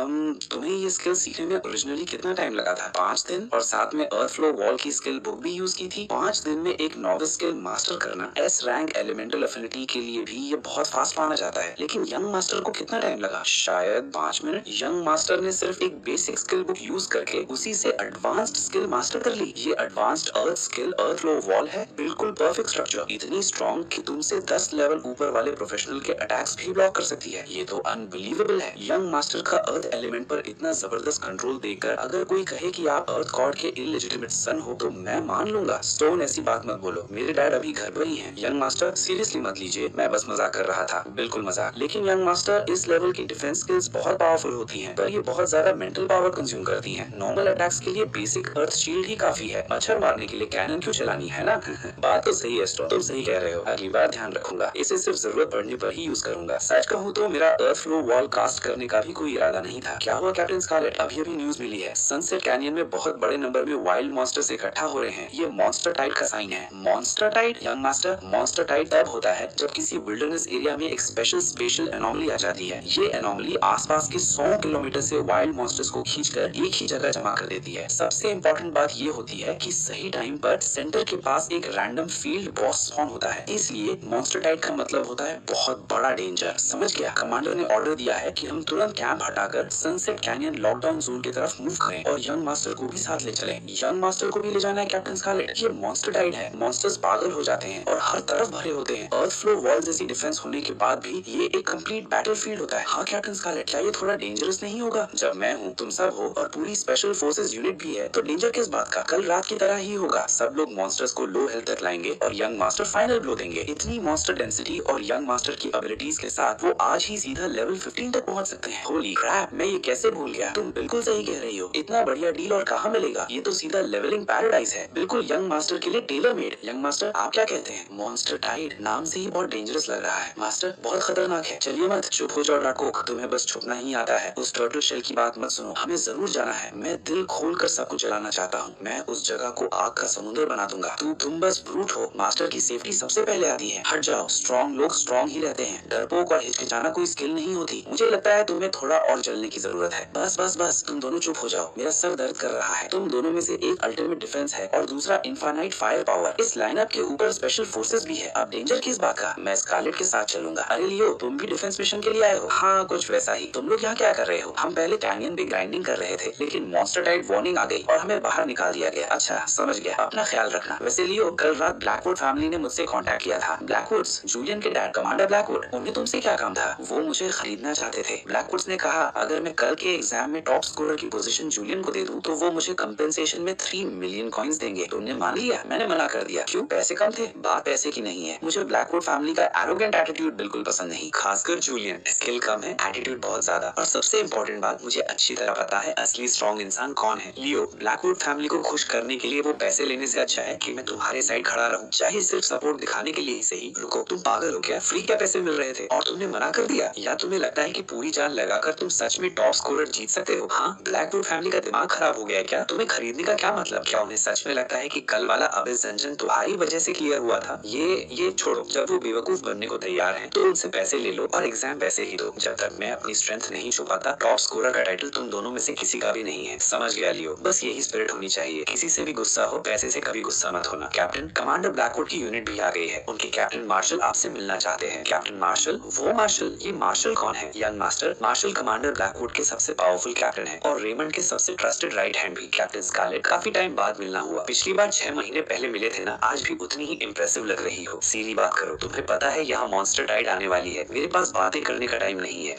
तुम्हें ये स्किल सीखने में ओरिजिनली कितना टाइम लगा था? 5 दिन, और साथ में अर्थ फ्लो वॉल की स्किल बुक भी यूज की थी। 5 दिन में एक नॉविस स्किल मास्टर करना एस रैंक एलिमेंटल अफिनिटी के लिए भी ये बहुत फास्ट माना जाता है। लेकिन यंग मास्टर को कितना टाइम लगा? शायद 5 मिनट। यंग मास्टर ने सिर्फ एक बेसिक स्किल बुक यूज करके उसी से एडवांस्ड स्किल मास्टर कर ली। ये एडवांस्ड अर्थ स्किल अर्थ फ्लो वॉल है, बिल्कुल परफेक्ट स्ट्रक्चर, इतनी स्ट्रॉन्ग कि तुमसे 10 लेवल ऊपर वाले प्रोफेशनल के अटैक्स भी ब्लॉक कर सकती है। ये तो अनबिलीवेबल है। यंग मास्टर का अर्थ एलिमेंट पर इतना जबरदस्त कंट्रोल देखकर अगर कोई कहे कि आप अर्थ गॉड के इलेजिटिमेट सन हो तो मैं मान लूंगा। स्टोन, ऐसी बात मत बोलो, मेरे डैड अभी घर पर ही हैं। यंग मास्टर, सीरियसली मत लीजिए, मैं बस मजाक कर रहा था। बिल्कुल मजाक। लेकिन यंग मास्टर, इस लेवल की डिफेंस स्किल्स बहुत पावरफुल होती हैं, पर ये बहुत ज्यादा मेंटल पावर कंज्यूम करती हैं। नॉर्मल अटैक्स के लिए बेसिक अर्थ शील्ड ही काफी है। मच्छर मारने के लिए कैनन क्यों चलानी है ना? बात तो सही है स्टोन, तुम सही कह रहे हो। अगली बार ध्यान रखूंगा, इसे सिर्फ जरूरत पड़ने पर ही यूज करूंगा। सच कहूँ तो मेरा अर्थ फ्लो वॉल कास्ट करने का भी कोई इरादा नहीं था। क्या हुआ कैप्टन स्कारलेट? अभी न्यूज मिली है, सनसेट कैनियन में बहुत बड़े नंबर में वाइल्ड मॉन्स्टर्स इकट्ठा हो रहे हैं। ये मॉन्स्टर टाइड का साइन है। Monster tide? Young master, monster tide तब होता है जब किसी विल्डरनेस एरिया में एक स्पेशल एनोमली आ जाती है। ये एनोमली आसपास के 100 किलोमीटर से वाइल्ड मॉन्स्टर्स को खींचकर एक ही जगह जमा कर देती है। सबसे इम्पोर्टेंट बात ये होती है कि सही टाइम पर सेंटर के पास एक रैंडम फील्ड बॉस स्पॉन होता है। इसलिए मॉन्स्टर टाइड का मतलब होता है बहुत बड़ा डेंजर। समझ गया? कमांडर ने ऑर्डर दिया है कि हम तुरंत कैंप हटाकर सनसेट कैनियन लॉकडाउन जोन की तरफ मूव करें और यंग मास्टर को भी साथ ले चलें। यंग मास्टर को भी ले जाना है कैप्टन स्कारलेट? ये मॉन्स्टर टाइड है, मॉन्स्टर्स पागल हो जाते हैं और हर तरफ भरे होते हैं। अर्थ फ्लो वॉल जैसी डिफेंस होने के बाद भी ये एक कंप्लीट बैटलफील्ड होता है। हाँ कैप्टन स्कारलेट, क्या ये थोड़ा डेंजरस नहीं होगा? जब मैं हूँ, तुम सब हो और पूरी स्पेशल फोर्सेस यूनिट भी है तो तो डेंजर किस बात का? कल रात की तरह ही होगा। सब लोग मॉन्स्टर्स को लो हेल्थ तक लाएंगे और यंग मास्टर फाइनल ब्लो देंगे। इतनी मॉन्स्टर डेंसिटी और यंग मास्टर की एबिलिटीज के साथ वो आज ही सीधा लेवल 15 तक पहुंच सकते हैं। होली क्रैप, मैं ये कैसे भूल गया? तुम बिल्कुल सही कह रही हो। इतना बढ़िया डील और कहाँ मिलेगा? ये तो सीधा लेवलिंग पैराडाइज है, बिल्कुल यंग मास्टर के लिए टेलर मेड। यंग मास्टर, आप क्या कहते हैं? मॉन्स्टर टाइड नाम से ही बहुत डेंजरस लग रहा है। मास्टर, बहुत खतरनाक है। चलिए मत, चुप हो जाओ डाकोक, तुम्हें बस छुपना ही आता है। उस टर्टल शेल की बात मत सुनो, हमें जरूर जाना है। मैं दिल खोल कर सब कुछ जलाना चाहता हूँ। मैं उस जगह को आग का समुद्र बना दूंगा। तुम बस ब्रूट हो। मास्टर की सेफ्टी सबसे पहले आती है। हट जाओ। स्ट्रॉन्ग लोग स्ट्रॉन्ग ही रहते हैं। डरपोक और हिचकिचाना कोई स्किल नहीं होती। मुझे लगता है तुम्हें थोड़ा और जलने की जरूरत है। बस बस बस, तुम दोनों चुप हो जाओ। मेरा सर दर्द कर रहा है। तुम दोनों में से एक अल्टीमेट डिफेंस है और दूसरा इनफाइनाइट फायर पावर। इस लाइनअप के ऊपर स्पेशल फोर्सेस भी है। अब डेंजर किस बात का? मैं स्कारलेट के साथ चलूंगा। अरे लियो, तुम भी डिफेंस मिशन के लिए आए हो? हाँ, कुछ वैसा ही। तुम लोग यहाँ क्या कर रहे हो? हम पहले कैनियन पे ग्राइंडिंग कर रहे थे, लेकिन मॉन्स्टर टाइड वार्निंग आ गई और हमें बाहर निकाल दिया गया। अच्छा, समझ गया। अपना ख्याल रखना। वैसे लियो, कल रात ब्लैकवुड फैमिली ने मुझसे कांटेक्ट किया था। ब्लैकवुड्स, जूलियन के डैड कमांडर ब्लैकवुड। उन्हें तुमसे क्या काम था? वो मुझे खरीदना चाहते थे। ब्लैकवुड्स ने कहा अगर मैं कल के एग्जाम में टॉप स्कोरर की पोजीशन जूलियन को दे दूं तो वो मुझे कंपेंसेशन में 3 मिलियन कॉइंस देंगे। तुमने मान लिया? मैंने मना कर दिया। क्यों? पैसे कम थे? बात पैसे की नहीं है। मुझे ब्लैकवुड फैमिली का एरोगेंट एटीट्यूड बिल्कुल पसंद नहीं। खासकर जूलियन। स्किल कम है, एटीट्यूड बहुत ज्यादा। और सबसे इम्पोर्टेंट बात, मुझे अच्छी तरह पता है असली स्ट्रॉन्ग इंसान कौन है। लियो, ब्लैकवुड फैमिली को खुश करने के लिए वो पैसे लेने से अच्छा है कि मैं तुम्हारे साइड खड़ा रहूं, चाहे सिर्फ सपोर्ट दिखाने के लिए ही सही। रुको, तुम पागल हो क्या? फ्री क्या पैसे मिल रहे थे और तुमने मना कर दिया? या तुम्हें लगता है कि पूरी जान लगाकर तुम सच में टॉप स्कोरर जीत सकते हो? हाँ, ब्लैकवुड फैमिली का दिमाग खराब हो गया है क्या? तुम्हें खरीदने का क्या मतलब? क्या उन्हें सच में लगता है कि कल वाला अबिस डंजन तुम्हारी वजह से क्लियर हुआ था? ये छोड़ो। जब वो बेवकूफ बनने को तैयार हैं, तो उनसे पैसे ले लो और एग्जाम वैसे ही दो। जब तक मैं अपनी स्ट्रेंथ नहीं छुपाता, टॉप स्कोरर का टाइटल तुम दोनों में से किसी का भी नहीं है। समझ गया लियो? बस यही स्पिरिट होनी चाहिए। किसी से भी गुस्सा हो, पैसे से कभी गुस्सा मत होना। कैप्टन, कमांडर ब्लैकवुड की यूनिट भी आ गई है। उनके कैप्टन मार्शल आपसे मिलना चाहते हैं। Captain Marshall? वो मार्शल? ये मार्शल कौन है? Young master. Marshall commander Blackwood के सबसे पावरफुल कैप्टन है और रेमंड के सबसे ट्रस्टेड राइट हैंड भी। कैप्टन स्कारलेट, काफी टाइम बाद मिलना हुआ। पिछली बार 6 महीने पहले मिले थे ना? आज भी उतनी ही इम्प्रेसिव लग रही हो। सीधी बात करो। तुम्हें पता है यहाँ मॉन्स्टर टाइड आने वाली है। मेरे पास बातें करने का टाइम नहीं है।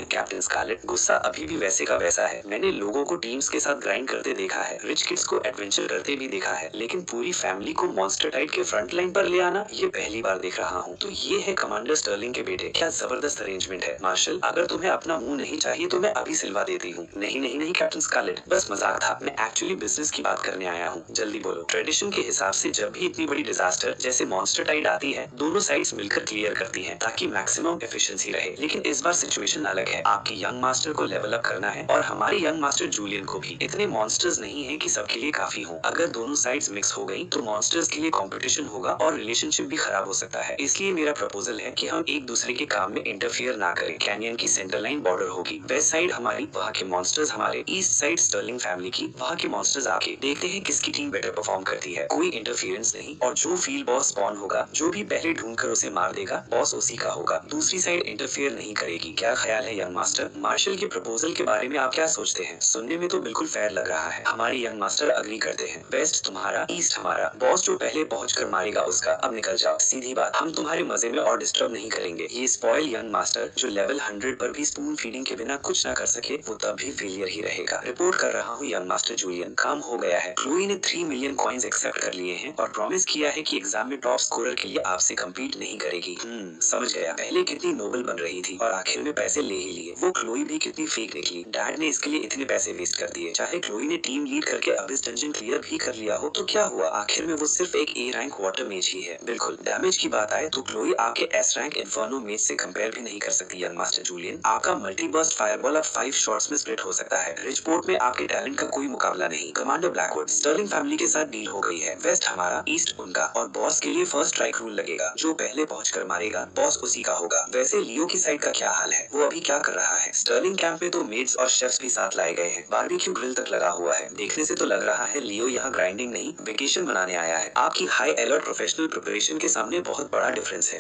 कैप्टन स्कारलेट, गुस्सा अभी भी वैसे का वैसा है। मैंने लोगों को टीम्स के साथ ग्राइंड करते देखा है, रिच किड्स को एडवेंचर करते भी देखा है, लेकिन पूरी फैमिली को मॉन्स्टर टाइड के फ्रंट लाइन पर ले आना ये पहली बार देख रहा हूँ। तो ये है कमांडर स्टर्लिंग के बेटे। क्या जबरदस्त अरेंजमेंट है। मार्शल, अगर तुम्हें अपना मुंह नहीं चाहिए तो मैं अभी सिलवा देती हूँ। नहीं नहीं नहीं कैप्टन स्कारलेट, बस मजाक था। मैं एक्चुअली बिजनेस की बात करने आया हूँ। जल्दी बोलो। ट्रेडिशन के हिसाब से जब भी इतनी बड़ी डिजास्टर जैसे मॉन्स्टर टाइड आती है, दोनों साइड्स मिलकर क्लियर करती हैं ताकि मैक्सिमम एफिशिएंसी रहे। लेकिन इस बार सिचुएशन अलग है। आपके यंग मास्टर को लेवल अप करना है और हमारे यंग मास्टर जूलियन को भी। इतने मॉन्स्टर्स नहीं है कि सबके लिए काफी हो। अगर दोनों साइड्स मिक्स हो गई तो मॉन्स्टर्स के लिए कंपटीशन होगा और रिलेशनशिप भी खराब हो सकता है। इसलिए मेरा प्रपोजल है कि हम एक दूसरे के काम में इंटरफियर ना करें। कैनियन की सेंटर लाइन बॉर्डर होगी। वेस्ट साइड हमारी, वहाँ के मॉन्स्टर्स हमारे। ईस्ट साइड स्टर्लिंग फैमिली की, वहाँ के मॉन्स्टर्स आके। देखते हैं किसकी टीम बेटर परफॉर्म करती है। कोई इंटरफियरेंस नहीं और जो फील्ड बॉस स्पॉन होगा, जो भी पहले ढूंढ कर उसे मार देगा, बॉस उसी का होगा। दूसरी साइड इंटरफियर नहीं करेगी। क्या ख्याल है यंग मास्टर? मार्शल के प्रपोजल के बारे में आप क्या सोचते हैं? सुनने में तो बिल्कुल फेयर लग रहा है। हमारे यंग मास्टर अग्री करते हैं। वेस्ट तुम्हारा, ईस्ट हमारा। बॉस जो पहले पहुंच कर मारेगा उसका। अब निकल जाओ। सीधी बात, हम तुम्हारे मजे में और डिस्टर्ब नहीं करेंगे। ये स्पॉइल यंग मास्टर जो लेवल 100 पर भी स्पून फीडिंग के बिना कुछ ना कर सके, वो तब भी फेलियर ही रहेगा। रिपोर्ट कर रहा हूँ यंग मास्टर जूलियन, काम हो गया है। क्लोई ने 3 मिलियन कॉइन्स एक्सेप्ट कर लिए हैं और प्रॉमिस किया है कि एग्जाम में टॉप स्कोरर के लिए आपसे कम्पीट नहीं करेगी। समझ गया। पहले कितनी नोबल बन रही थी और आखिर में पैसे ले ही लिए। वो क्लोई भी कितनी फेक निकली। डैड ने इसके लिए इतने पैसे वेस्ट कर दिए। चाहे क्लोई ने टीम लीड करके अबिस डंजन क्लियर भी कर लिया हो तो क्या हुआ? आखिर में वो सिर्फ एक ए रैंक वाटर मेज ही है। बिल्कुल। डैमेज की बात आए तो क्लोई आपके एस रैंक इन्फर्नो मेज से कंपेयर भी नहीं कर सकती। यंग मास्टर जूलियन, आपका मल्टी बर्स्ट फायरबॉल अब 5 शॉट्स में स्प्लिट हो सकता है। रिचपोर्ट में आपके टैलेंट का कोई मुकाबला नहीं। कमांडर ब्लैकवुड, स्टर्लिंग फैमिली के साथ डील हो गई है। वेस्ट हमारा, ईस्ट उनका और बॉस के लिए फर्स्ट स्ट्राइक रूल लगेगा। जो पहले पहुंचकर मारेगा, बॉस उसी का होगा। वैसे लियो की साइड का क्या हाल है? वो अभी क्या कर रहा है? स्टर्लिंग कैंप में तो मेड्स और शेफ्स भी साथ लाए गए हैं। बारबेक्यू ग्रिल तक लगा हुआ है। देखने से तो लग रहा है लियो यहाँ ग्राइंडिंग नहीं, वेकेशन मनाने आया है। आपकी हाई अलर्ट प्रोफेशनल प्रिपरेशन के सामने बहुत बड़ा डिफरेंस है।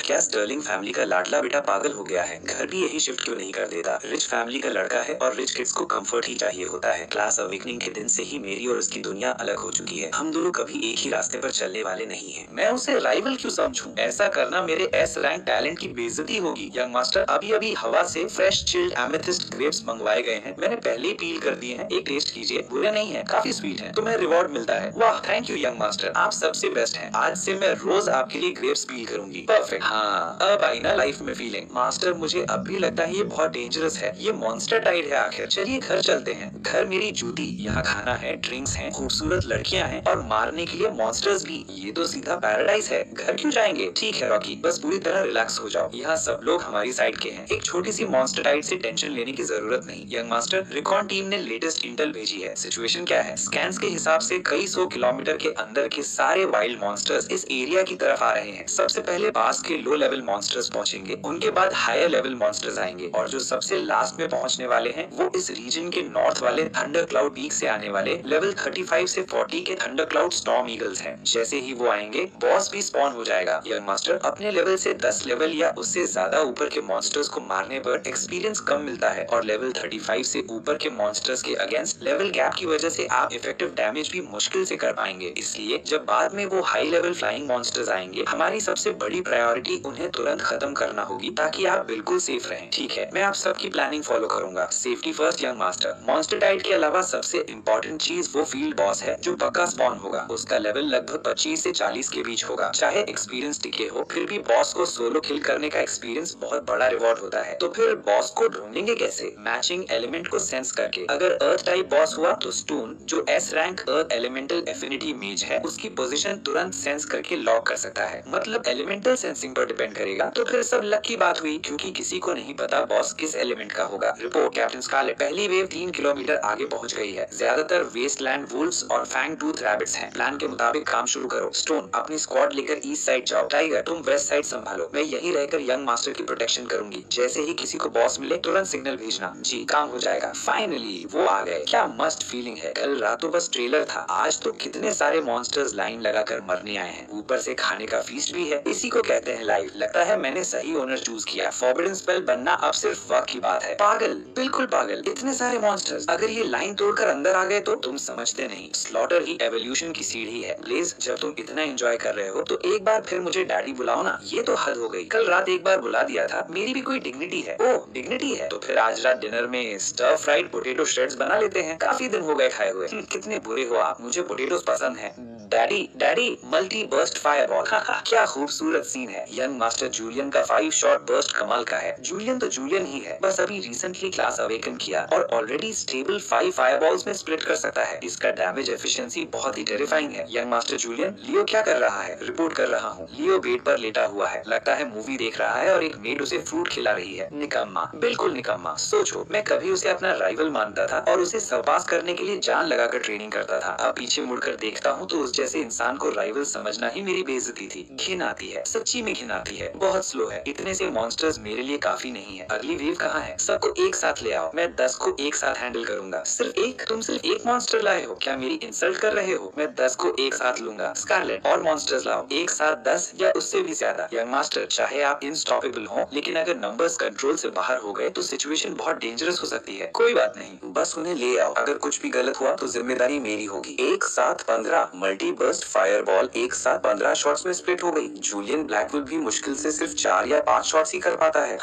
क्या स्टर्लिंग फैमिली का लाडला बेटा पागल हो गया है? घर भी यही शिफ्ट क्यों नहीं कर देता? रिच फैमिली का लड़का है और रिच किड्स को कंफर्ट ही चाहिए होता है। क्लास अवेकनिंग के दिन से ही मेरी और उसकी दुनिया अलग हो चुकी है। हम दोनों कभी एक ही रास्ते पर चलने वाले नहीं हैं। मैं उसे राइवल क्यों समझूं? ऐसा करना मेरे एस रैंक टैलेंट की बेइज्जती होगी। यंग मास्टर, अभी अभी हवा से फ्रेश चिल्ड एमेथिस्ट ग्रेप्स मंगवाए गए हैं। मैंने पहले ही पील कर दिए हैं। एक टेस्ट कीजिए। लीजिए, बुरे नहीं है, काफी स्वीट है। तुम्हें रिवॉर्ड मिलता है। वाह, थैंक यू यंग मास्टर, आप सबसे बेस्ट हैं। आज से मैं रोज आपके लिए ग्रेप्स पील करूंगी। परफेक्ट। हाँ, अब आई ना लाइफ में फीलिंग। मास्टर, मुझे अब भी लगता है ये बहुत डेंजरस है। ये मॉन्स्टर टाइड है आखिर। चलिए घर चलते हैं। घर मेरी जूती। यहाँ खाना है, ड्रिंक्स हैं, खूबसूरत लड़कियाँ हैं और मारने के लिए मॉन्स्टर्स भी। ये तो सीधा पैराडाइज है। घर क्यों जाएंगे? ठीक है रॉकी, बस पूरी तरह रिलैक्स हो जाओ। यहाँ सब लोग हमारी साइड के हैं। एक छोटी सी मॉन्स्टर टाइड से टेंशन लेने की जरूरत नहीं। यंग मास्टर, रिकॉन टीम ने लेटेस्ट इंटेल भेजी है। सिचुएशन क्या है? स्कैन्स के हिसाब से कई 100 किलोमीटर के अंदर के सारे वाइल्ड मॉन्स्टर्स इस एरिया की तरफ आ रहे हैं। सबसे पहले पास के लो लेवल मॉन्स्टर्स पहुंचेंगे, उनके बाद हायर लेवल मॉन्स्टर्स आएंगे और जो सबसे लास्ट में पहुंचने वाले हैं वो इस रीजन के नॉर्थ वाले थंडर क्लाउड पीक से आने वाले लेवल 35 से 40 के थंडर क्लाउड स्टॉर्म ईगल्स हैं। जैसे ही वो आएंगे बॉस भी स्पॉन हो जाएगा। यंग मास्टर, अपने लेवल से 10 लेवल या उससे ज्यादा ऊपर के मॉन्स्टर्स को मारने पर एक्सपीरियंस कम मिलता है और लेवल 35 से ऊपर के मॉन्स्टर्स के अगेंस्ट लेवल गैप की वजह से आप इफेक्टिव डैमेज भी मुश्किल से कर पाएंगे। इसलिए जब बाद में वो हाई लेवल फ्लाइंग मॉन्स्टर्स आएंगे, हमारी सबसे बड़ी प्रायोरिटी उन्हें तुरंत खत्म करना होगी ताकि आप बिल्कुल सेफ रहें। ठीक है, मैं आप सबकी प्लानिंग फॉलो करूंगा। Safety first young master. Monster tide के अलावा सबसे इम्पोर्टेंट चीज वो फील्ड बॉस है जो पक्का स्पॉन होगा। उसका लेवल लगभग 25 से 40 के बीच होगा। चाहे एक्सपीरियंस टिके हो, फिर भी बॉस को सोलो किल करने का एक्सपीरियंस बहुत बड़ा रिवॉर्ड होता है। तो फिर बॉस को ढूंढेंगे कैसे? मैचिंग एलिमेंट को सेंस करके। अगर अर्थ टाइप बॉस हुआ तो स्टोन, जो एस रैंक अर्थ एलिमेंटल एफिनिटी मेज है, उसकी पोजीशन तुरंत सेंस करके लॉक कर सकता है। मतलब एलिमेंटल सेंसिंग पर डिपेंड करेगा। तो फिर सब लक की बात हुई, क्योंकि किसी को नहीं पता बॉस किस एलिमेंट का होगा। रिपोर्ट कैप्टन स्कारलेट, पहली वेव 3 किलोमीटर आगे पहुंच गई है। ज्यादातर वेस्टलैंड वुल्व्स और फैंग टूथ रैबिट्स हैं। प्लान के मुताबिक काम शुरू करो। स्टोन, अपनी स्क्वाड लेकर ईस्ट साइड जाओ। टाइगर, तुम वेस्ट साइड संभालो। मैं यहीं रहकर यंग मास्टर की प्रोटेक्शन करूंगी। जैसे ही किसी को बॉस मिले तुरंत सिग्नल भेजना। जी, काम हो जाएगा। फाइनली वो आ गए। क्या मस्त फीलिंग है। कल रात तो बस ट्रेलर था, आज तो कितने सारे मॉन्स्टर्स लाइन लगाकर मरने आए हैं। ऊपर से खाने का फीस्ट भी है। इसी को कहते हैं लाइफ। लगता है मैंने सही ओनर चूज किया। फॉरबिडन स्पेल बनना अब सिर्फ वक्त की बात है। पागल, बिल्कुल पागल। इतने सारे मॉन्स्टर्स, अगर ये लाइन तोड़कर अंदर आ गए तो? तुम समझते नहीं, स्लॉटर ही एवोल्यूशन की सीढ़ी है। ब्लेज, जब तुम इतना एंजॉय कर रहे हो तो एक बार फिर मुझे डैडी बुलाओ ना। ये तो हद हो गई। कल रात एक बार बुला दिया था, मेरी भी कोई डिग्निटी है। ओह, डिग्निटी है तो फिर आज रात डिनर में स्टर फ्राइड पोटैटो श्रेड्स बना लेते हैं। काफी दिन हो गए खाए हुए। कितने बुरे हो आप, मुझे पोटैटोस पसंद है। Daddy, daddy, multi burst fireball. क्या खूबसूरत सीन है। यंग मास्टर जूलियन का 5 शॉट बर्स्ट कमाल का है। जूलियन तो जूलियन ही है, बस अभी रिसेंटली क्लास अवेकन किया और ऑलरेडी स्टेबल 5 फायरबॉल्स में स्प्लिट कर सकता है। इसका डैमेज एफिशिएंसी बहुत ही टेरिफाइंग है। यंग मास्टर जूलियन, लियो क्या कर रहा है? रिपोर्ट कर रहा हूँ। लियो बेड पर लेटा हुआ है, लगता है मूवी देख रहा है और एक मेड उसे फ्रूट खिला रही है। निकम्मा, बिल्कुल निकम्मा। सोचो, मैं कभी उसे अपना राइवल मानता था और उसे सरपास करने के लिए जान लगाकर ट्रेनिंग करता था। अब पीछे मुड़कर देखता हूँ तो उस जैसे इंसान को राइवल समझना ही मेरी बेइज्जती थी। घिन आती है, सच्ची में घिन आती है। बहुत स्लो है। इतने से मॉन्स्टर्स मेरे लिए काफी नहीं है। अगली वेव कहाँ है? सबको एक साथ ले आओ। मैं 10 को एक साथ हैंडल करूंगा। सिर्फ एक? तुम सिर्फ एक मॉन्स्टर लाए हो? क्या मेरी इंसल्ट कर रहे हो? मैं 10 को एक साथ लूंगा। स्कारलेट, और मॉन्स्टर्स लाओ। एक साथ 10 या उससे भी ज्यादा। यंग मास्टर, चाहे आप अनस्टॉपेबल हो, लेकिन अगर नंबर्स कंट्रोल से बाहर हो गए तो सिचुएशन बहुत डेंजरस हो सकती है। कोई बात नहीं, बस उन्हें ले आओ। अगर कुछ भी गलत हुआ तो जिम्मेदारी मेरी होगी। एक साथ 15 मल्टी बर्स्ट फायरबॉल एक साथ 15 शॉट्स में स्प्लिट हो गई। जूलियन ब्लैकवुड भी मुश्किल से सिर्फ 4 या 5 शॉट्स ही कर पाता है।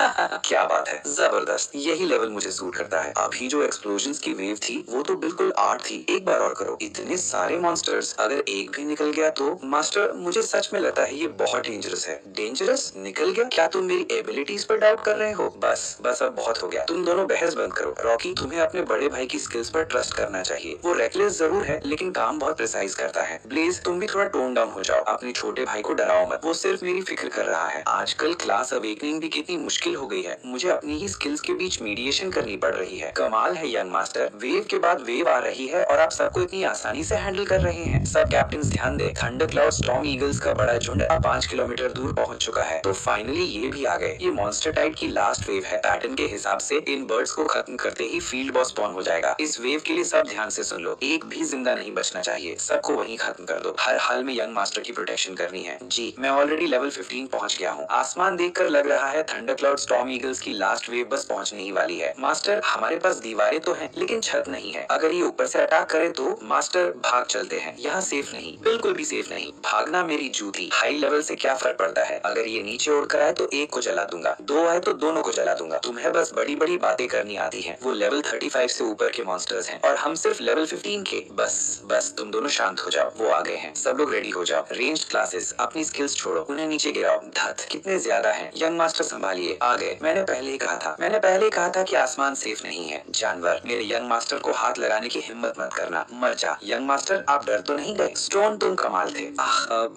क्या बात है, जबरदस्त। यही लेवल मुझे सूट करता है। अभी जो एक्सप्लोजन्स की वेव थी वो तो बिल्कुल आर्ट थी। एक बार और करो। इतने सारे मॉन्स्टर्स, अगर एक भी निकल गया तो? मास्टर, मुझे सच में लगता है ये बहुत डेंजरस है। डेंजरस? निकल गया? क्या तुम मेरी एबिलिटीज पर डाउट कर रहे हो? बस बस, अब बहुत हो गया। तुम दोनों बहस बंद करो। रॉकी, तुम्हें अपने बड़े भाई की स्किल्स पर ट्रस्ट करना चाहिए। वो रेकलेस जरूर है लेकिन काम बहुत प्रिसाइज करता है। ब्लेज, तुम भी थोड़ा टोन डाउन हो जाओ। अपने छोटे भाई को डराओ मत, वो सिर्फ मेरी फिक्र कर रहा है। आजकल क्लास अवेकनिंग भी कितनी मुश्किल हो गई है। मुझे अपनी ही स्किल्स के बीच मीडिएशन करनी पड़ रही है। कमाल है यंग मास्टर, वेव के बाद वेव आ रही है और आप सबको इतनी आसानी से हैंडल कर रहे हैं। सब कैप्टन ध्यान दे, थंडर क्लाउड स्टॉर्म ईगल्स का बड़ा झुंड अब 5 किलोमीटर दूर पहुंच चुका है। तो फाइनली ये भी आ गए। ये मॉन्स्टर टाइड की लास्ट वेव है। पैटर्न के हिसाब से इन बर्ड्स को खत्म करते ही फील्ड बॉस स्पॉन हो जाएगा। इस वेव के लिए सब ध्यान से सुन लो, एक भी जिंदा नहीं बचना चाहिए, सबको वहीं खत्म कर दो। हर हाल में यंग मास्टर की प्रोटेक्शन करनी है। जी, मैं ऑलरेडी लेवल 15 पहुंच गया हूँ। आसमान देखकर लग रहा है थंडर क्लाउड स्टॉर्म ईगल्स की लास्ट वेव बस पहुंचने ही वाली है। मास्टर, हमारे पास दीवारें तो हैं, लेकिन छत नहीं है। अगर ये ऊपर से अटैक करे तो मास्टर भाग चलते हैं। यहाँ सेफ नहीं, बिल्कुल भी सेफ नहीं। भागना मेरी जूती। हाई लेवल से क्या फर्क पड़ता है? अगर ये नीचे उड़कर आए तो एक को जला दूंगा, दो आए तो दोनों को जला दूंगा। तुम्हें बस बड़ी बड़ी बातें करनी आती है। वो लेवल 35 से ऊपर के मॉन्स्टर्स हैं और हम सिर्फ लेवल 15 के। बस तुम दोनों शांत हो जाओ, वो आ गए हैं। सब लोग रेडी हो जाओ। रेंज्ड क्लासेस, अपनी स्किल्स छोड़ो, उन्हें नीचे गिराओ। धत, कितने ज्यादा हैं। यंग मास्टर संभालिए, आ गए। मैंने पहले ही कहा था कि आसमान सेफ नहीं है। जानवर, मेरे यंग मास्टर को हाथ लगाने की हिम्मत मत करना, मर जा। यंग मास्टर, आप डर तो नहीं गए? स्टोन, तुम कमाल थे।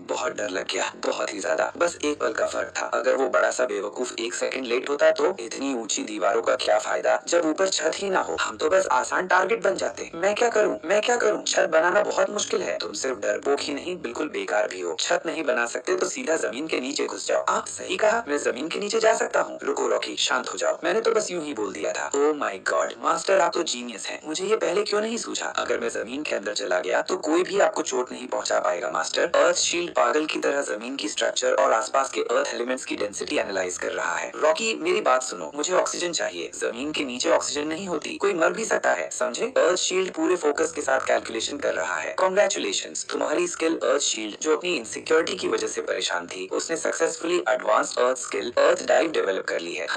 बहुत डर लग गया, बहुत ही ज्यादा। बस एक पल का फर्क था। अगर वो बड़ा सा बेवकूफ 1 सेकंड लेट होता तो इतनी ऊंची दीवारों का क्या फायदा जब ऊपर छत ही ना हो। हम तो बस आसान टारगेट बन जाते। मैं क्या करूं? छत बनाना बहुत मुश्किल है। तुम सिर्फ डरपोक ही नहीं, बिल्कुल बेकार भी हो। छत नहीं बना सकते तो सीधा जमीन के नीचे घुस जाओ। आप सही कहा, मैं जमीन के नीचे जा सकता हूँ। रुको रॉकी, शांत हो जाओ। मैंने तो बस यूं ही बोल दिया था। ओह माय गॉड, मास्टर आप तो जीनियस हैं। मुझे ये पहले क्यों नहीं सूझा? अगर मैं जमीन के अंदर चला गया तो कोई भी आपको चोट नहीं पहुंचा पाएगा मास्टर। अर्थ शील्ड पागल की तरह जमीन की स्ट्रक्चर और आसपास के अर्थ एलिमेंट्स की डेंसिटी एनालाइज कर रहा है। रॉकी, मेरी बात सुनो, मुझे ऑक्सीजन चाहिए। जमीन के नीचे ऑक्सीजन नहीं होती, कोई मर भी सकता है, समझे? अर्थ शील्ड पूरे फोकस के साथ कैलकुलेशन कर रहा है। कांग्रेचुलेशंस, तुम्हारी स्किल अर्थ शील्ड, जो अपनी इनसिक्योरिटी की वजह से परेशान थी, उसने सक्सेसफुली एडवांस्ड अर्थ स्किल अर्थ डाइव डेवलप कर ली है।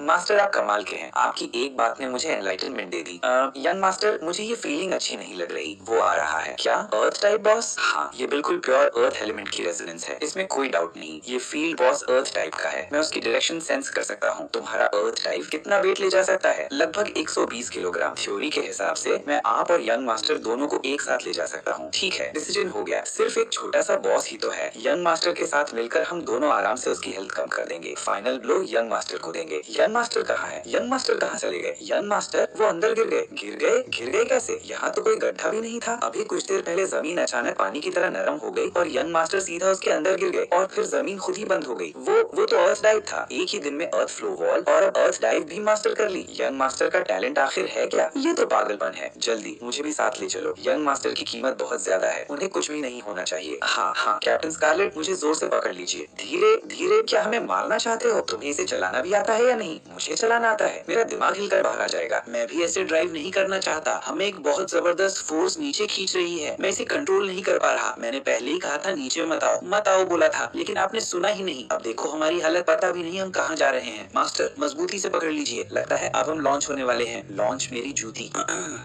मास्टर, आप कमाल के हैं। आपकी एक बात ने मुझे एनलाइटनमेंट दे दी। यंग मास्टर, मुझे ये फीलिंग अच्छी नहीं लग रही। वो आ रहा है। क्या? अर्थ टाइप बॉस? हाँ, ये बिल्कुल प्योर अर्थ एलिमेंट की रेजोनेंस है, इसमें कोई डाउट नहीं। ये फील्ड बॉस अर्थ टाइप का है। मैं उसकी डायरेक्शन सेंस कर सकता हूँ। तुम्हारा अर्थ टाइप कितना वेट ले जा सकता है? लगभग 120 किलोग्राम। थ्योरी के हिसाब से मैं आप और यंग मास्टर दोनों को एक साथ ले जा सकता हूँ। ठीक है, डिसीजन हो गया। सिर्फ एक छोटा सा बॉस ही तो है। यंग मास्टर के साथ मिलकर हम दोनों आराम से उसकी हेल्थ कम कर देंगे। फाइनल ब्लो यंग मास्टर को देंगे। यंग मास्टर कहाँ है? यंग मास्टर कहाँ चले गए? यंग मास्टर, वो अंदर गिर गए कैसे? यहाँ तो कोई गड्ढा भी नहीं था। अभी कुछ देर पहले जमीन अचानक पानी की तरह नरम हो गई और यंग मास्टर सीधा उसके अंदर गिर गए और फिर जमीन खुद ही बंद हो गई। वो तो अर्थ डाइव था। एक ही दिन में अर्थ फ्लो वॉल और अब अर्थ डाइव भी मास्टर कर ली। यंग मास्टर का टैलेंट आखिर है क्या? ये तो पागलपन है। जल्दी मुझे भी साथ ले चलो। यंग मास्टर की कीमत बहुत ज्यादा है, उन्हें कुछ भी नहीं होना चाहिए। हाँ, कैप्टन स्कारलेट, मुझे जोर से पकड़ लीजिए। धीरे धीरे। क्या हमें मारना चाहते हो? तुम्हें इसे चलाना भी आता है या नहीं? मुझे चलाना आता है, मेरा दिमाग हिलकर भागा जाएगा। मैं भी ऐसे ड्राइव नहीं करना चाहता। हमें एक बहुत जबरदस्त फोर्स नीचे खींच रही है, मैं इसे कंट्रोल नहीं कर पा रहा। मैंने पहले ही कहा था नीचे मत आओ बोला था, लेकिन आपने सुना ही नहीं। अब देखो हमारी हालत, पता भी नहीं हम कहाँ जा रहे हैं। मास्टर, मजबूती से पकड़ लीजिए। लगता है अब हम लॉन्च होने वाले हैं। लॉन्च मेरी जूती।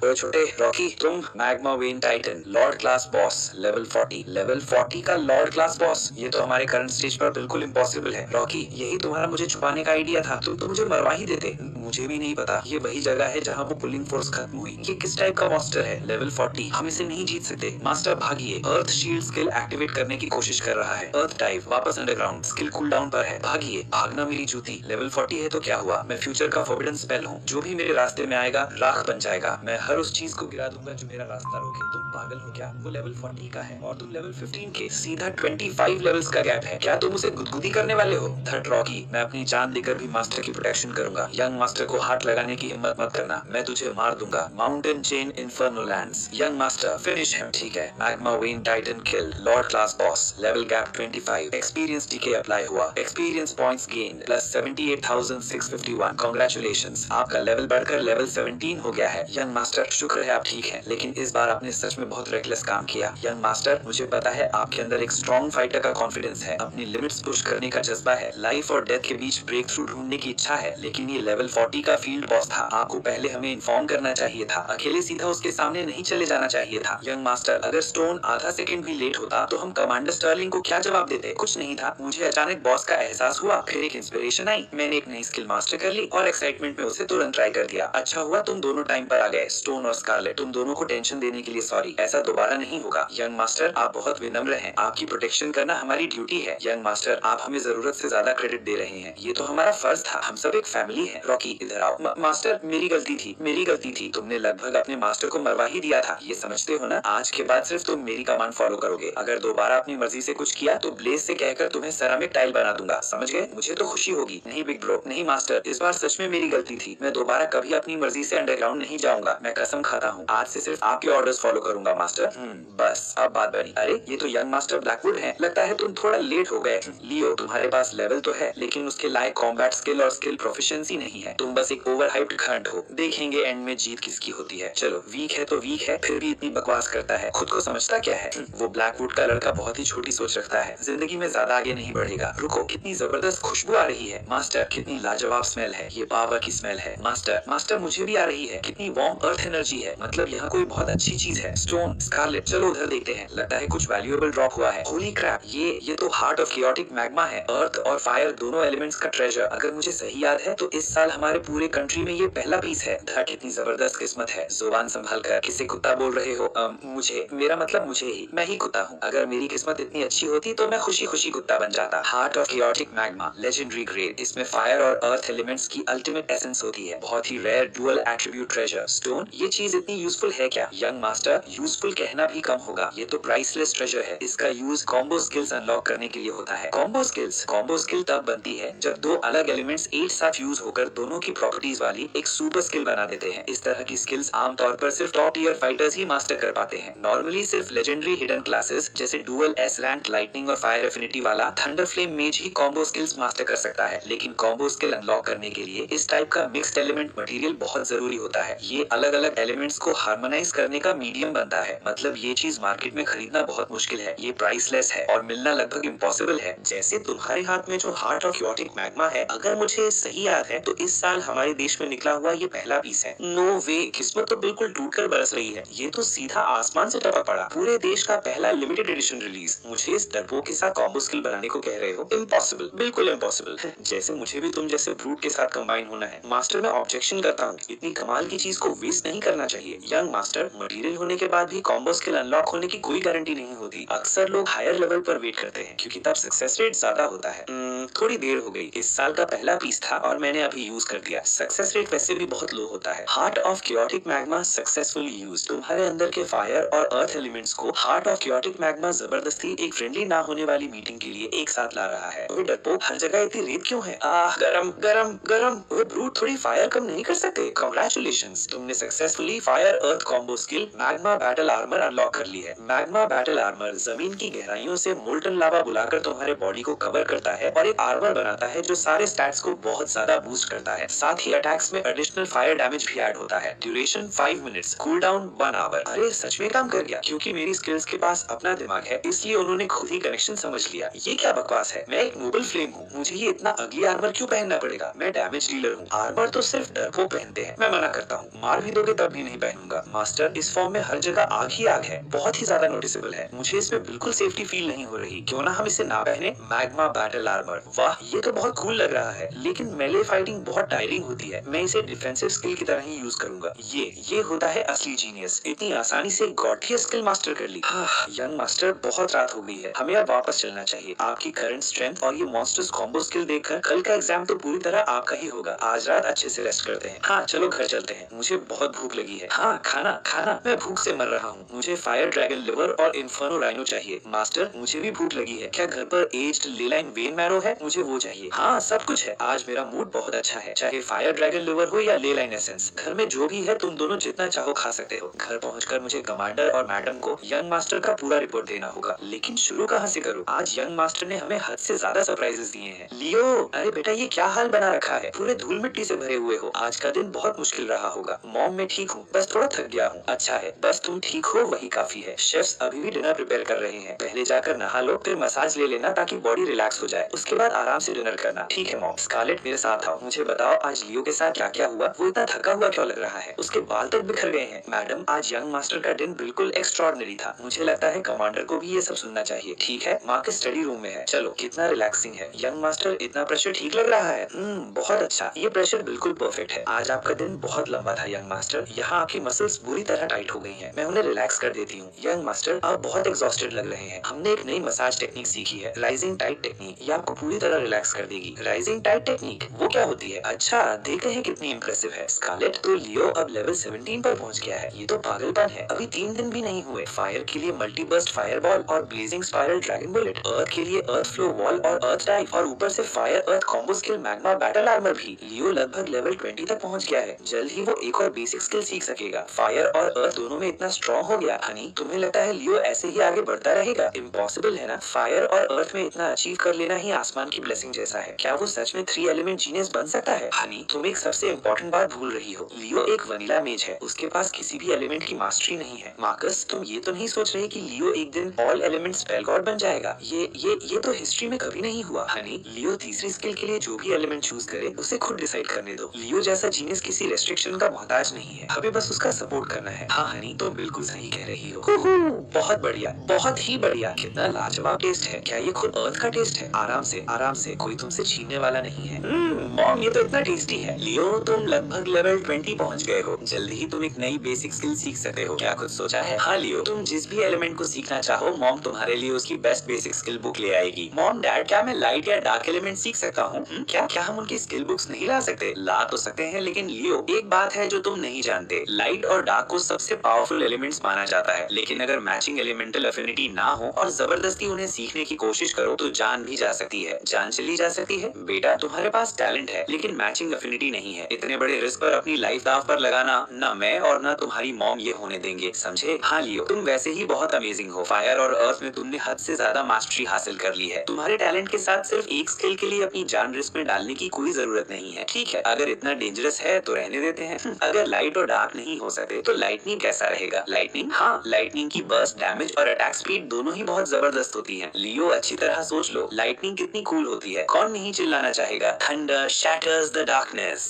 तो छोटे रॉकी, तुम magma vein Titan Lord class boss level 40। Level 40 का लॉर्ड क्लास बॉस? ये तो हमारे करंट स्टेज पर बिल्कुल इम्पॉसिबल है। रॉकी, यही तुम्हारा मुझे छुपाने का आइडिया था। तुम तो मुझे मरवा ही देते। मुझे भी नहीं पता ये वही जगह है जहाँ वो पुलिंग फोर्स खत्म हुई। ये किस टाइप का मॉन्स्टर है? लेवल 40, हम इसे नहीं जीत सकते। मास्टर भागिए। अर्थ शील्ड स्किल एक्टिवेट करने की कोशिश कर रहा है। अर्थ टाइप वापस अंडरग्राउंड, स्किल कूल डाउन पर है। भागिए। भागना मेरी जूती। लेवल 40 है तो क्या हुआ? मैं फ्यूचर का फॉरबिडन स्पेल हूँ। जो भी मेरे रास्ते में आएगा राख बन जाएगा। मैं हर उस चीज को गिरा दूंगा जो मेरा रास्ता रोके। तुम पागल हो क्या? वो लेवल 40 का है और तुम लेवल 15 के। सीधा 25 लेवल्स का गैप है। क्या तुम उसे गुदगुदी करने वाले हो? थर्ड रॉकी, मैं अपनी जान देकर भी मास्टर की प्रोटेक्शन करूंगा। यंग मास्टर को हाथ लगाने की हिम्मत मत करना, मैं तुझे मार दूंगा। Mountain chain inferno lands. Young master, finish him. ठीक है। Magma vein titan kill, lord class boss, level gap 25। Experience decay apply हुआ। Experience points gain plus 78,651। Congratulations, आपका लेवल बढ़कर लेवल 17 हो गया है। यंग मास्टर, शुक्र है आप ठीक हैं, लेकिन इस बार आपने सच में बहुत रेकलेस काम किया। यंग मास्टर, मुझे पता है आपके अंदर एक स्ट्रॉन्ग फाइटर का कॉन्फिडेंस है, अपनी लिमिट्स पुश करने का जज्बा है, लाइफ और डेथ के बीच ब्रेक थ्रू ढूंढने की इच्छा है, लेकिन ये लेवल 40 का फील्ड बॉस था। आपको पहले हमें इन्फॉर्म करना चाहिए था। अकेले सीधा उसके सामने नहीं चले जाना चाहिए था। यंग मास्टर, अगर स्टोन आधा सेकंड भी लेट होता तो हम कमांडर स्टर्लिंग को क्या जवाब देते? कुछ नहीं था। मुझे अचानक बॉस का एहसास हुआ, फिर एक इंस्पिरेशन आई। मैंने एक नई स्किल मास्टर कर ली और एक्साइटमेंट में उसे तुरंत ट्राई कर दिया। अच्छा हुआ तुम दोनों टाइम पर आ गए। स्टोन और स्कारलेट, तुम दोनों को टेंशन देने के लिए सॉरी। ऐसा दोबारा नहीं होगा। यंग मास्टर, आप बहुत विनम्र हैं। आपकी प्रोटेक्शन करना हमारी ड्यूटी है। यंग मास्टर, आप हमें जरूरत से ज्यादा क्रेडिट दे रहे हैं। ये तो हमारा फर्ज था, हम सब एक फैमिली है। रॉकी, इधर आओ। मास्टर, मेरी गलती थी। तुमने लगभग अपने मास्टर को मरवा ही दिया था, ये समझते हो ना? आज के बाद सिर्फ तुम मेरी कमांड फॉलो करोगे। अगर दोबारा अपनी मर्जी से कुछ किया तो ब्लेज से कहकर तुम्हें सेरामिक टाइल बना दूंगा, समझ गए? मुझे तो खुशी होगी। नहीं बिग ब्रो, नहीं मास्टर, इस बार सच में मेरी गलती थी। मैं दोबारा कभी अपनी मर्जी से अंडरग्राउंड नहीं जाऊंगा। मैं कसम खाता हूँ, आज से सिर्फ आपके ऑर्डर्स फॉलो करूंगा मास्टर। बस बस अब बात बनी। अरे ये तो यंग मास्टर ब्लैकवुड हैं। लगता है तुम थोड़ा लेट हो गए। लियो तुम्हारे पास लेवल तो है लेकिन उसके लायक कॉम्बैट स्किल और स्किल प्रोफिशिएंसी नहीं है। तुम बस एक ओवरहाइप्ड घंट हो। देखेंगे एंड में जीत किसकी होती है। चलो वीक है तो वीक है, फिर भी इतनी बकवास करता है। खुद को समझता क्या है? वो ब्लैकवुड का लड़का बहुत ही छोटी सोच रखता है। जिंदगी में ज्यादा आगे नहीं बढ़ेगा। रुको, कितनी जबरदस्त खुशबू आ रही है। मास्टर कितनी लाजवाब स्मेल है। ये पावर की स्मेल है। मास्टर मास्टर मुझे भी आ रही है। कितनी वार्म अर्थ एनर्जी है। मतलब यहाँ कोई बहुत अच्छी चीज है। स्टोन, स्कारलेट, चलो उधर देखते हैं। लगता है कुछ वैल्यूएबल ड्रॉप हुआ है। होली क्रैप, ये तो हार्ट ऑफ कियोटिक मैग्मा है। अर्थ और फायर दोनों एलिमेंट्स का ट्रेजर। अगर मुझे सही याद है तो इस साल हमारे पूरे कंट्री में ये पहला पीस है। कितनी जबरदस्त किस्मत है। जुबान संभाल कर। किसे कुत्ता बोल रहे हो? मुझे, मेरा मतलब मुझे ही। मैं ही कुत्ता हूँ। अगर मेरी किस्मत इतनी अच्छी होती तो मैं खुशी खुशी कुत्ता बन जाता। Heart of chaotic magma, legendary grade. इसमें फायर और अर्थ एलिमेंट्स की अल्टीमेट एसेंस होती है। बहुत ही rare dual attribute treasure. Stone, ये चीज इतनी यूजफुल है क्या? यंग मास्टर, यूजफुल कहना भी कम होगा। ये तो प्राइसलेस ट्रेजर है। इसका यूज कॉम्बो स्किल्स अनलॉक करने के लिए होता है। कॉम्बो स्किल तब बनती है जब दो अलग एलिमेंट्स एक साथ यूज होकर दोनों की प्रॉपर्टीज वाली एक सुपर स्किल बना देते हैं। इस तरह की स्किल्स आमतौर पर सिर्फ टॉप टीयर फाइटर्स ही मास्टर कर पाते हैं। नॉर्मली सिर्फ लेजेंडरी हिडन क्लासेस जैसे डुअल एस रैंक लाइटनिंग और फायर एफिनिटी वाला थंडर फ्लेम मेज ही कॉम्बो स्किल्स मास्टर कर सकता है। लेकिन कॉम्बो स्किल अनलॉक करने के लिए इस टाइप का मिक्स्ड एलिमेंट मटेरियल बहुत जरूरी होता है। ये अलग अलग एलिमेंट्स को हार्मोनाइज करने का मीडियम बनता है। मतलब ये चीज मार्केट में खरीदना बहुत मुश्किल है। ये प्राइसलेस है और मिलना लगभग इम्पॉसिबल है। जैसे तुम्हारे हाथ में जो हार्ट ऑफ कियोटिक मैग्मा है, अगर मुझे सही याद है तो इस साल हमारे देश में निकला हुआ ये पहला पीस है। नो वे, किस्मत तो बिल्कुल टूटकर बरस रही है। ये तो सीधा आसमान से टपक पड़ा। पूरे देश का पहला लिमिटेड एडिशन रिलीज। मुझे इस डरपोक के साथ कॉम्बो स्किल बनाने को कह रहे हो? इम्पॉसिबल, बिल्कुल इम्पॉसिबल। जैसे मुझे भी तुम जैसे ब्रूट के साथ कंबाइन होना है। मास्टर, मैं ऑब्जेक्शन करता हूँ। इतनी कमाल की चीज को वेस्ट नहीं करना चाहिए। यंग मास्टर, मटेरियल होने के बाद भी कॉम्बो स्किल अनलॉक होने की कोई गारंटी नहीं होती। अक्सर लोग हायर लेवल पर वेट करते हैं क्योंकि तब सक्सेस रेट ज्यादा होता है। थोड़ी देर हो गई। इस साल का पहला पीस था और मैंने अभी यूज कर दिया। सक्सेस रेट वैसे भी बहुत लो होता है। Heart of chaotic magma successfully use. तुम्हारे अंदर के फायर और अर्थ एलिमेंट्स को हार्ट ऑफ कियोटिक मैग्मा जबरदस्ती एक फ्रेंडली ना होने वाली मीटिंग के लिए एक साथ ला रहा है। वो डरपोक, हर जगह इतनी रेत क्यों है? गरम गरम गरम। वो ब्रूट थोड़ी फायर कम नहीं कर सकते? कांग्रेचुलेशंस, तुमने successfully fire earth combo skill magma battle armour unlock कर ली है। मैग्मा बैटल आर्मर जमीन की गहराइयों से मोल्टन लावा बुलाकर तुम्हारे बॉडी को कवर करता है और एक आर्मर बनाता है जो सारे स्टैट्स को बहुत ज्यादा बूस्ट करता है। साथ ही अटैक्स में एडिशनल फायर डैमेज भी ऐड होता है। Duration 5 minutes, cool down 1 hour. अरे सच में काम कर गया। क्योंकि मेरी स्किल्स के पास अपना दिमाग है इसलिए उन्होंने खुद ही कनेक्शन समझ लिया। ये क्या बकवास है? मैं एक नोबल फ्लेम हूँ, मुझे ये इतना अगली आर्मर क्यों पहनना पड़ेगा? मैं डैमेज डीलर हूँ। आर्मर तो सिर्फ डरपोक पहनते हैं। मैं मना करता हूँ। मार भी दोगे तब भी नहीं पहनूंगा। मास्टर, इस फॉर्म में हर जगह आग ही आग है। बहुत ही ज्यादा नोटिसेबल है। मुझे इसमें बिल्कुल सेफ्टी फील नहीं हो रही। क्यों ना हम इसे ना पहने? मैग्मा बैटल आर्मर, वाह ये तो बहुत कूल लग रहा है। लेकिन मेले फाइटिंग बहुत टायरिंग होती है। मैं इसे डिफेंसिव स्किल की तरह ही यूज करूंगा। ये होता है असली जीनियस। इतनी आसानी से गॉडलियस स्किल मास्टर कर ली। यंग मास्टर, बहुत रात हो गई है। हमें अब वापस चलना चाहिए। आपकी करंट स्ट्रेंथ और ये मॉन्स्टर्स कॉम्बो स्किल देखकर कल का एग्जाम तो पूरी तरह आपका ही होगा। आज रात अच्छे से रेस्ट करते हैं। हाँ चलो घर चलते हैं। मुझे बहुत भूख लगी है। हाँ खाना खाना, मैं भूख से मर रहा हूँ। मुझे फायर ड्रैगन लिवर और इन्फर्नो राइनो चाहिए। मास्टर, मुझे भी भूख लगी है। क्या घर पर एज्ड लेलाइन वेन मैरो है? मुझे वो चाहिए। हाँ सब कुछ है। आज मेरा मूड बहुत अच्छा है। चाहे फायर ड्रैगन लिवर हो या लेलाइन एसेंस, घर में जो भी है तुम दोनों जितना चाहो खा सकते हो। घर पहुंचकर मुझे कमांडर और मैडम को यंग मास्टर का पूरा रिपोर्ट देना होगा। लेकिन शुरू कहाँ से करूँ? आज यंग मास्टर ने हमें हद से ज्यादा सरप्राइजेस दिए हैं। लियो, अरे बेटा ये क्या हाल बना रखा है? पूरे धूल मिट्टी से भरे हुए हो। आज का दिन बहुत मुश्किल रहा होगा। मॉम, मैं ठीक हूँ, बस थोड़ा थक गया हूँ। अच्छा है, बस तुम ठीक हो वही काफी है। शेफ्स अभी भी डिनर प्रिपेयर कर रहे हैं। पहले जाकर नहा लो, फिर मसाज ले लेना ताकि बॉडी रिलैक्स हो जाए। उसके बाद आराम से डिनर करना। ठीक है मॉम। स्कारलेट, मेरे साथ आओ। मुझे बताओ आज लियो के साथ क्या क्या हुआ? वो इतना थका हुआ क्यों लग रहा है? उसके बाल तक बिखर गए हैं। मैडम, आज यंग मास्टर का दिन बिल्कुल एक्स्ट्राऑर्डिनरी था। मुझे लगता है कमांडर को भी ये सब सुनना चाहिए। ठीक है, माँ के स्टडी रूम में है। चलो, कितना रिलैक्सिंग है। यंग मास्टर, इतना प्रेशर ठीक लग रहा है? बहुत अच्छा। ये प्रेशर बिल्कुल परफेक्ट है। आज आपका दिन बहुत लंबा था यंग मास्टर। यहाँ आपकी मसल्स बुरी तरह टाइट हो गई हैं। मैं उन्हें रिलैक्स कर देती हूँ। यंग मास्टर, आप बहुत एग्जॉस्टेड लग रहे हैं। हमने एक नई मसाज टेक्निक सीखी है, राइजिंग टाइट टेक्निक। ये आपको पूरी तरह रिलैक्स कर देगी। राइजिंग टाइड टेक्निक वो क्या होती है? अच्छा देखते हैं कितनी इंप्रेसिव है। स्कारलेट, तो लियो अब लेवल 17 पर पहुंच गया है। ये तो पागलपन है, अभी 3 दिन भी नहीं हुए। फायर के लिए मल्टी बर्स्ट फायर बॉल और ब्लेजिंग स्पाइरल ड्रैगन बुलेट, अर्थ के लिए अर्थ फ्लो वॉल और अर्थ डाइव, और ऊपर से fire earth combo skill magma battle armour भी। लियो लगभग लेवल 20 तक पहुंच गया है। जल्द ही वो एक और बेसिक स्किल सीख सकेगा। फायर और अर्थ दोनों में इतना स्ट्रॉन्ग हो गया। हनी, तुम्हें लगता है लियो ऐसे ही आगे बढ़ता रहेगा? इम्पॉसिबल है ना। फायर और अर्थ में इतना अचीव कर लेना ही आसमान की ब्लेसिंग जैसा है। क्या वो सच में 3 एलिमेंट जीनियस बन सकता है? हनी, तुम एक सबसे इम्पोर्टेंट बात भूल रही हो। लियो एक वनीला मेज है, उसके पास किसी भी एलिमेंट की मास्टरी नहीं है। मार्कस, तुम ये तो नहीं सोच रहे कि लियो एक दिन ऑल एलिमेंट स्पेल गॉड बन जाएगा? ये तो हिस्ट्री में कभी नहीं हुआ। हनी, लियो तीसरी स्किल के लिए जो भी एलिमेंट चूज करे उसे खुद डिसाइड करने दो। लियो जैसा जीनियस किसी रेस्ट्रिक्शन का मोहताज नहीं है, हमें बस उसका सपोर्ट करना है। हाँ हनी, तुम बिल्कुल सही कह रही हो। बहुत बढ़िया, बहुत ही बढ़िया। कितना लाजवाब टेस्ट है। क्या ये खुद अर्थ का टेस्ट है? आराम से, कोई तुमसे छीनने वाला नहीं है। मॉम, ये तो इतना टेस्टी है। लियो, तुम लगभग लेवल 20 पहुंच गए हो। जल्दी ही तुम एक नई बेसिक स्किल सीख सकते हो। क्या कुछ सोचा है? हाँ लियो, तुम जिस भी एलिमेंट को सीखना चाहो, मॉम तुम्हारे लिए उसकी बेस्ट बेसिक स्किल बुक ले आएगी। मॉम, डैड, क्या मैं लाइट या डार्क एलिमेंट सीख सकता हूँ? क्या हम उनकी स्किल बुक्स नहीं ला सकते? ला तो सकते हैं, लेकिन लियो एक बात है जो तुम नहीं जानते। लाइट और डार्क को सबसे पावरफुल एलिमेंट्स माना जाता है, लेकिन अगर मैचिंग एलिमेंटल एफिनिटी ना हो और जबरदस्ती उन्हें सीखने की कोशिश करो तो जान भी जा सकती है। जान चली जा सकती है। बेटा, तुम्हारे पास टैलेंट है लेकिन मैचिंग एफिनिटी नहीं है। इतने बड़े रिस्क पर अपनी लाइफ दांव पर लगाना ना मैं और ना तुम्हारी मॉम ये होने देंगे, समझे? हाँ लियो, तुम वैसे ही बहुत अमेजिंग हो। फायर और अर्थ में तुमने हद से ज्यादा मास्टरी हासिल कर ली है। तुम्हारे टैलेंट के साथ सिर्फ एक स्किल के लिए अपनी जान रिस्क में डालने की कोई जरूरत नहीं है। ठीक है, अगर इतना डेंजरस है तो रहने देते हैं। अगर लाइट और डार्क नहीं हो सकते तो लाइटनिंग कैसा रहेगा? लाइटनिंग, हाँ, लाइटनिंग की बर्स्ट, डैमेज और अटैक स्पीड दोनों ही बहुत जबरदस्त होती है। लियो, अच्छी तरह सोच लो, लाइटनिंग कितनी कूल होती है। कौन नहीं चिल्लाना चाहेगा? Thunder shatters the darkness.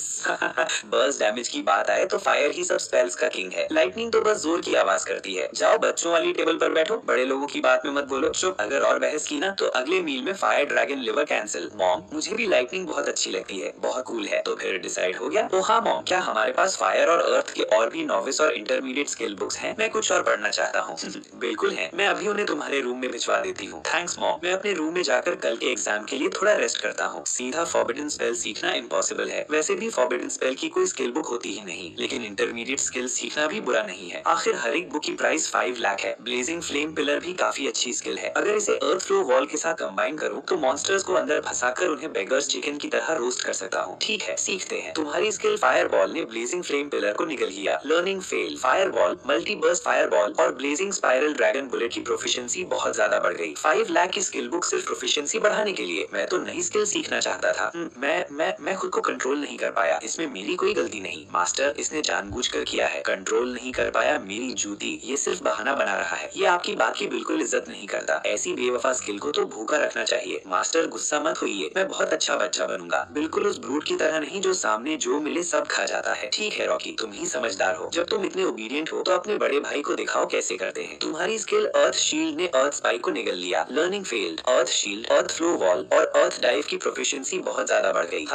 Burst damage की बात आए तो फायर ही सब स्पेल्स का किंग है। लाइटनिंग तो बस जोर की आवाज करती है। जाओ बच्चों वाली टेबल पर बैठो, बड़े लोगों की बात में मत बोलो। चुप, अगर और बहस की ना तो अगले मील में fire dragon liver cancel. Mom, मुझे भी लाइटनिंग बहुत अच्छी लगती है, बहुत कूल है। तो फिर डिसाइड हो गया? ओ हाँ मॉम, क्या हमारे पास फायर और अर्थ के और भी नोविस और इंटरमीडिएट स्किल बुक्स हैं? मैं कुछ और पढ़ना चाहता हूँ। बिल्कुल है, मैं अभी उन्हें तुम्हारे रूम में भिजवा देती हूँ। थैंक्स मॉम, मैं अपने रूम में जाकर कल के एग्जाम के लिए थोड़ा रेस्ट करता हूँ। सीधा फॉरबिडन स्पेल सीखना इम्पॉसिबल है। वैसे भी फॉरबिडन स्पेल की कोई स्किल बुक होती ही नहीं, लेकिन इंटरमीडिएट स्किल सीखना भी बुरा नहीं है। आखिर हर एक बुक की प्राइस 5 लाख है। ब्लेजिंग फ्लेम पिलर भी काफी अच्छी स्किल है। अगर इसे अर्थ फ्लो वॉल के साथ कंबाइन करूँ तो मॉन्स्टर्स को अंदर फंसाकर उन्हें बेगर्स चिकन की तरह रोस्ट कर सकता हूँ। ठीक है, सीखते हैं। तुम्हारी स्किल फायर बॉल ने ब्लेजिंग फ्लेम पिलर को निगल लिया। Learning fail. Fire ball, multi burst fire ball और ब्लेजिंग स्पाइरल ड्रैगन बुलेट की प्रोफिशिएंसी बहुत ज्यादा बढ़ गई। 5 लाख की स्किल बुक सिर्फ प्रोफिशिएंसी बढ़ाने के लिए? मैं तो नई स्किल सीखना चाहता था। मैं खुद को कंट्रोल नहीं कर पाया। इसमें मेरी कोई गलती नहीं मास्टर, इसने जानबूझकर किया है। कंट्रोल नहीं कर पाया मेरी जूती, ये सिर्फ बहाना बना रहा है। ये आपकी बात की बिल्कुल इज्जत नहीं करता। ऐसी बेवफा स्किल को तो भूखा रखना चाहिए। मास्टर गुस्सा मत होइए, मैं बहुत अच्छा बच्चा बनूंगा। बिल्कुल उस ब्रूट की तरह नहीं जो सामने जो मिले सब खा जाता है। ठीक है रॉकी, तुम ही समझदार हो। जब तुम इतने ओबीडियंट हो तो अपने बड़े भाई को दिखाओ कैसे करते हैं। तुम्हारी स्किल अर्थ शील्ड ने अर्थ स्पाइक को निगल लिया। Learning failed. Earth shield, earth flow wall और अर्थ डाइव की प्रोफिशिएंसी बहुत ज्यादा बढ़ गई।